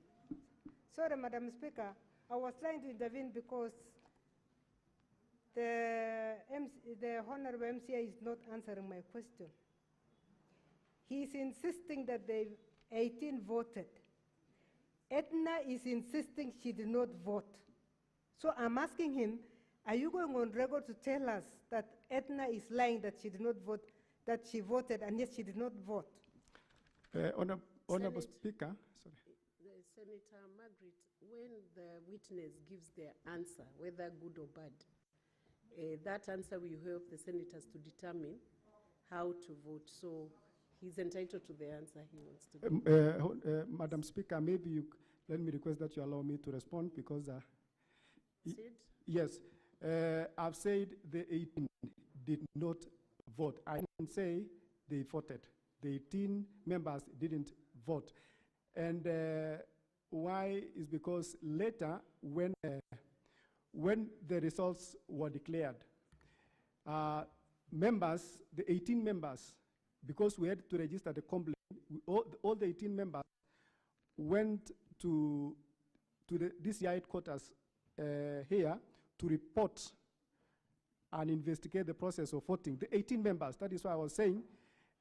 Sorry, Madam Speaker, I was trying to intervene because the Honorable MCA is not answering my question. He is insisting that the 18 voted. Edna is insisting she did not vote. So I'm asking him, are you going on record to tell us that Edna is lying, that she did not vote, that she voted and yet she did not vote? Honorable Speaker, sorry. Senator Margaret, when the witness gives their answer, whether good or bad, that answer will help the senators to determine how to vote. So he's entitled to the answer he wants to give. Madam Speaker, maybe let me request that you allow me to respond, because yes, I've said the 18 did not vote. I didn't say they voted. The 18 members didn't vote. And why is because later, when the results were declared, members, the 18 members, because we had to register the complaint, all the 18 members went to the DCI headquarters here to report and investigate the process of voting. The 18 members, that is why I was saying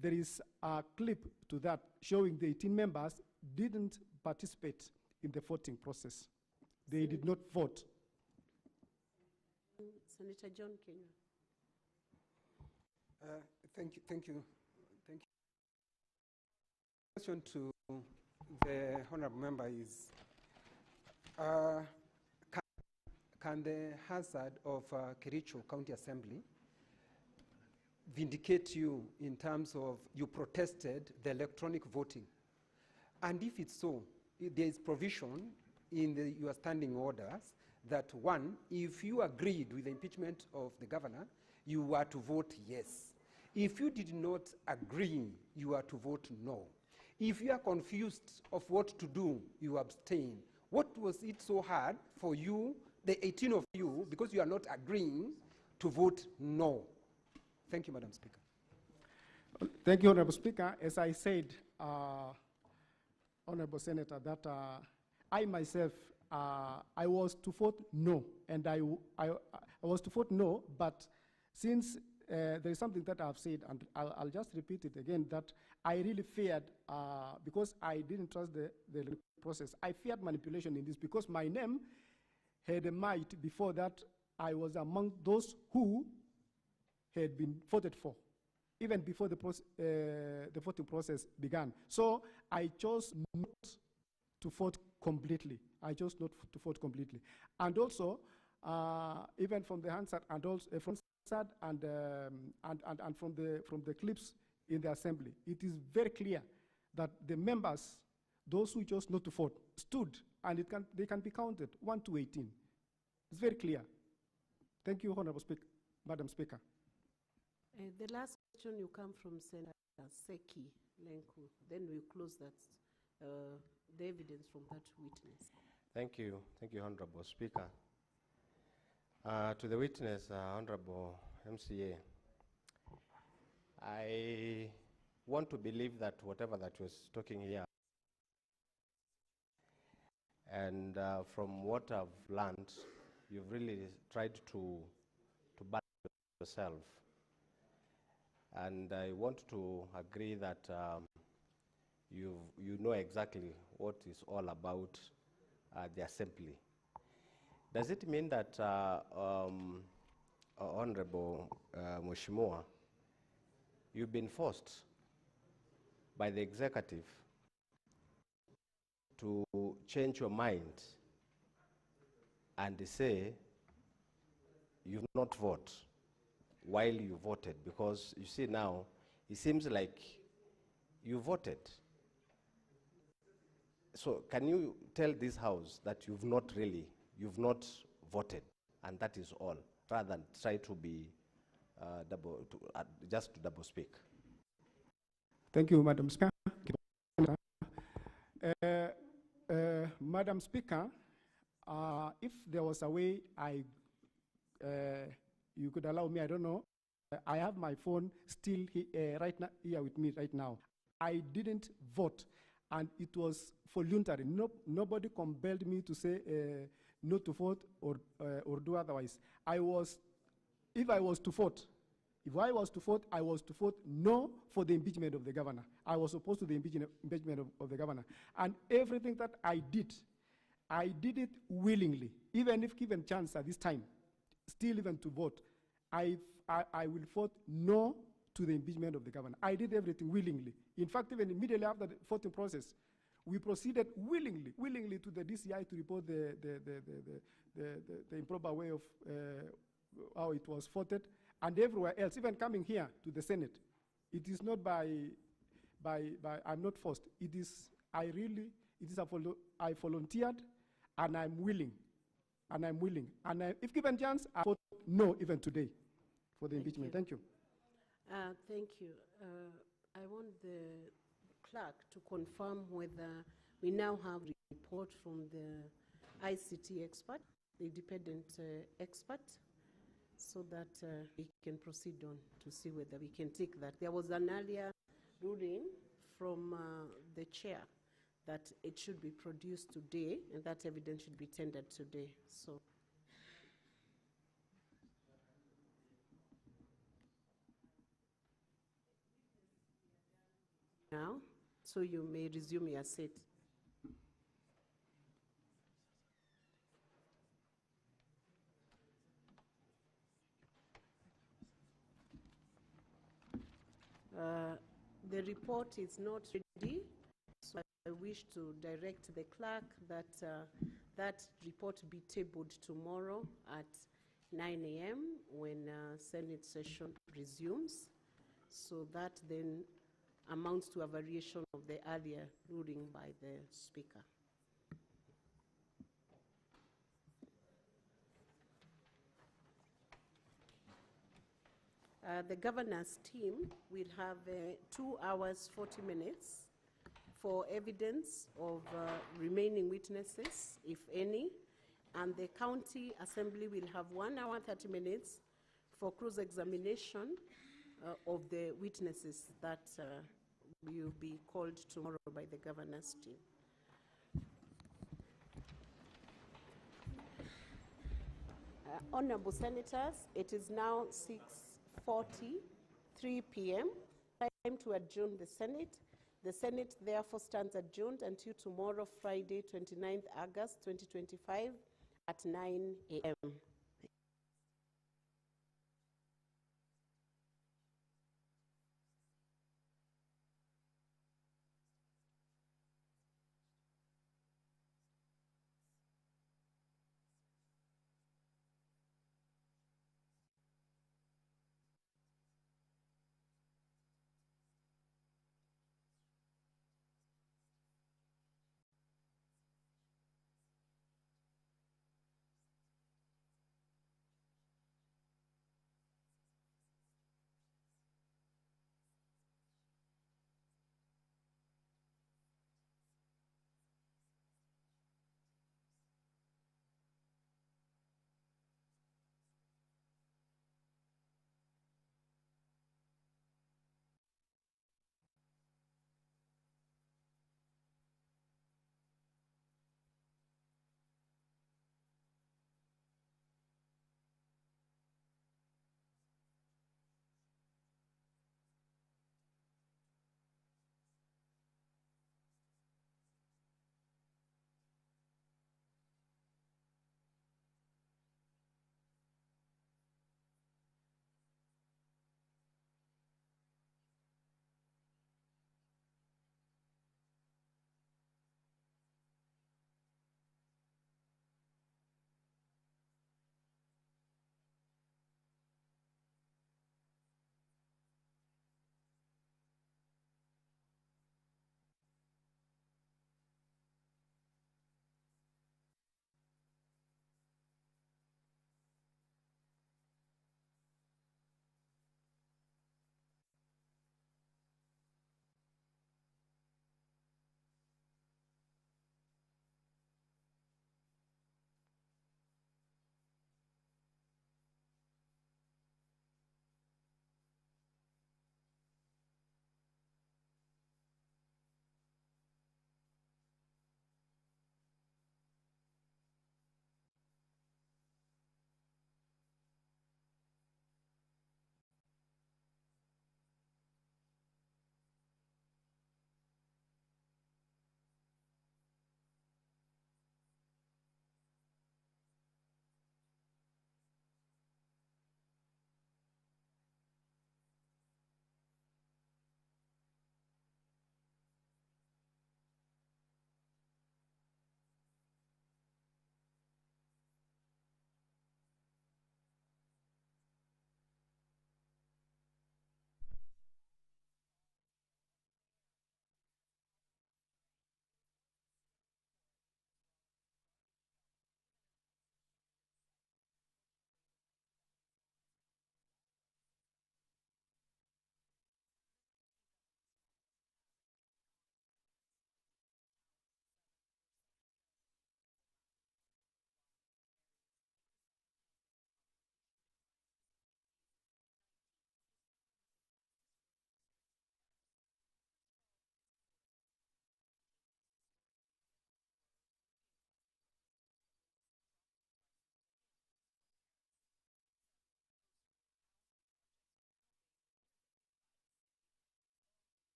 there is a clip to that showing the 18 members didn't participate in the voting process. They did not vote. Senator John Kenya. Thank you. Question to the honorable member is, can the hazard of Kericho County Assembly vindicate you in terms of you protested the electronic voting? And if it's so, there is provision in your standing orders that, one, if you agreed with the impeachment of the governor, you were to vote yes. If you did not agree, you are to vote no. If you are confused of what to do, you abstain. What was it so hard for you, the 18 of you, because you are not agreeing, to vote no? Thank you, Madam Speaker. Thank you, Honorable Speaker. As I said, Honorable Senator, that I myself, I was to vote no, and I was to vote no, but since there is something that I've said, and I'll just repeat it again, that I really feared, because I didn't trust the process, I feared manipulation in this, because my name had emerged before that I was among those who had been voted for, even before the voting process began. So I chose not to vote completely. I chose not to vote completely. And also, even from the Hansard and also from Hansard and from the clips in the assembly, it is very clear that the members, those who chose not to vote, stood, and they can be counted 1 to 18. It's very clear. Thank you, Honorable Speaker, Madam Speaker. The last question will come from Senator Seki Lenku. Then we'll close that, the evidence from that witness. Thank you, Honorable Speaker. To the witness, Honorable MCA, I want to believe that whatever that was talking here, and from what I've learned, you've really tried to balance yourself. And I want to agree that you know exactly what is all about the assembly. Does it mean that, Honorable Mheshimiwa, you've been forced by the executive to change your mind and say you've not voted while you voted? Because you see now, it seems like you voted. So can you tell this House that you've not voted, and that is all, rather than try to be just to double speak? Thank you, Madam Speaker. Madam Speaker, if there was a way you could allow me, I don't know. I have my phone still right now, here with me right now. I didn't vote, and it was voluntary. Nobody compelled me to say not to vote or do otherwise. If I was to vote, I was to vote no for the impeachment of the governor. I was opposed to the impeachment of the governor. And everything that I did it willingly. Even if given chance at this time, still even to vote, I will vote no to the impeachment of the governor. I did everything willingly. In fact, even immediately after the voting process, we proceeded willingly to the DCI to report the improper way of how it was voted, and everywhere else, even coming here to the Senate. It is not I'm not forced. I volunteered, and I'm willing. And if given chance, I vote no even today for the impeachment. Thank you. Thank you. I want the clerk to confirm whether we now have a report from the ICT expert, the independent expert, so that we can proceed on to see whether we can take that. There was an earlier ruling from the chair that it should be produced today, and that evidence should be tendered today. So. Now, so you may resume your seat. The report is not ready, so I wish to direct the clerk that that report be tabled tomorrow at 9 a.m. when Senate session resumes, so that then amounts to a variation of the earlier ruling by the Speaker. The governor's team will have 2 hours, 40 minutes for evidence of remaining witnesses, if any, and the county assembly will have 1 hour, 30 minutes for cross-examination of the witnesses that will be called tomorrow by the governor's team. Honorable Senators, it is now 6:43 p.m. Time to adjourn the Senate. The Senate therefore stands adjourned until tomorrow, Friday, 29th August 2025 at 9 a.m.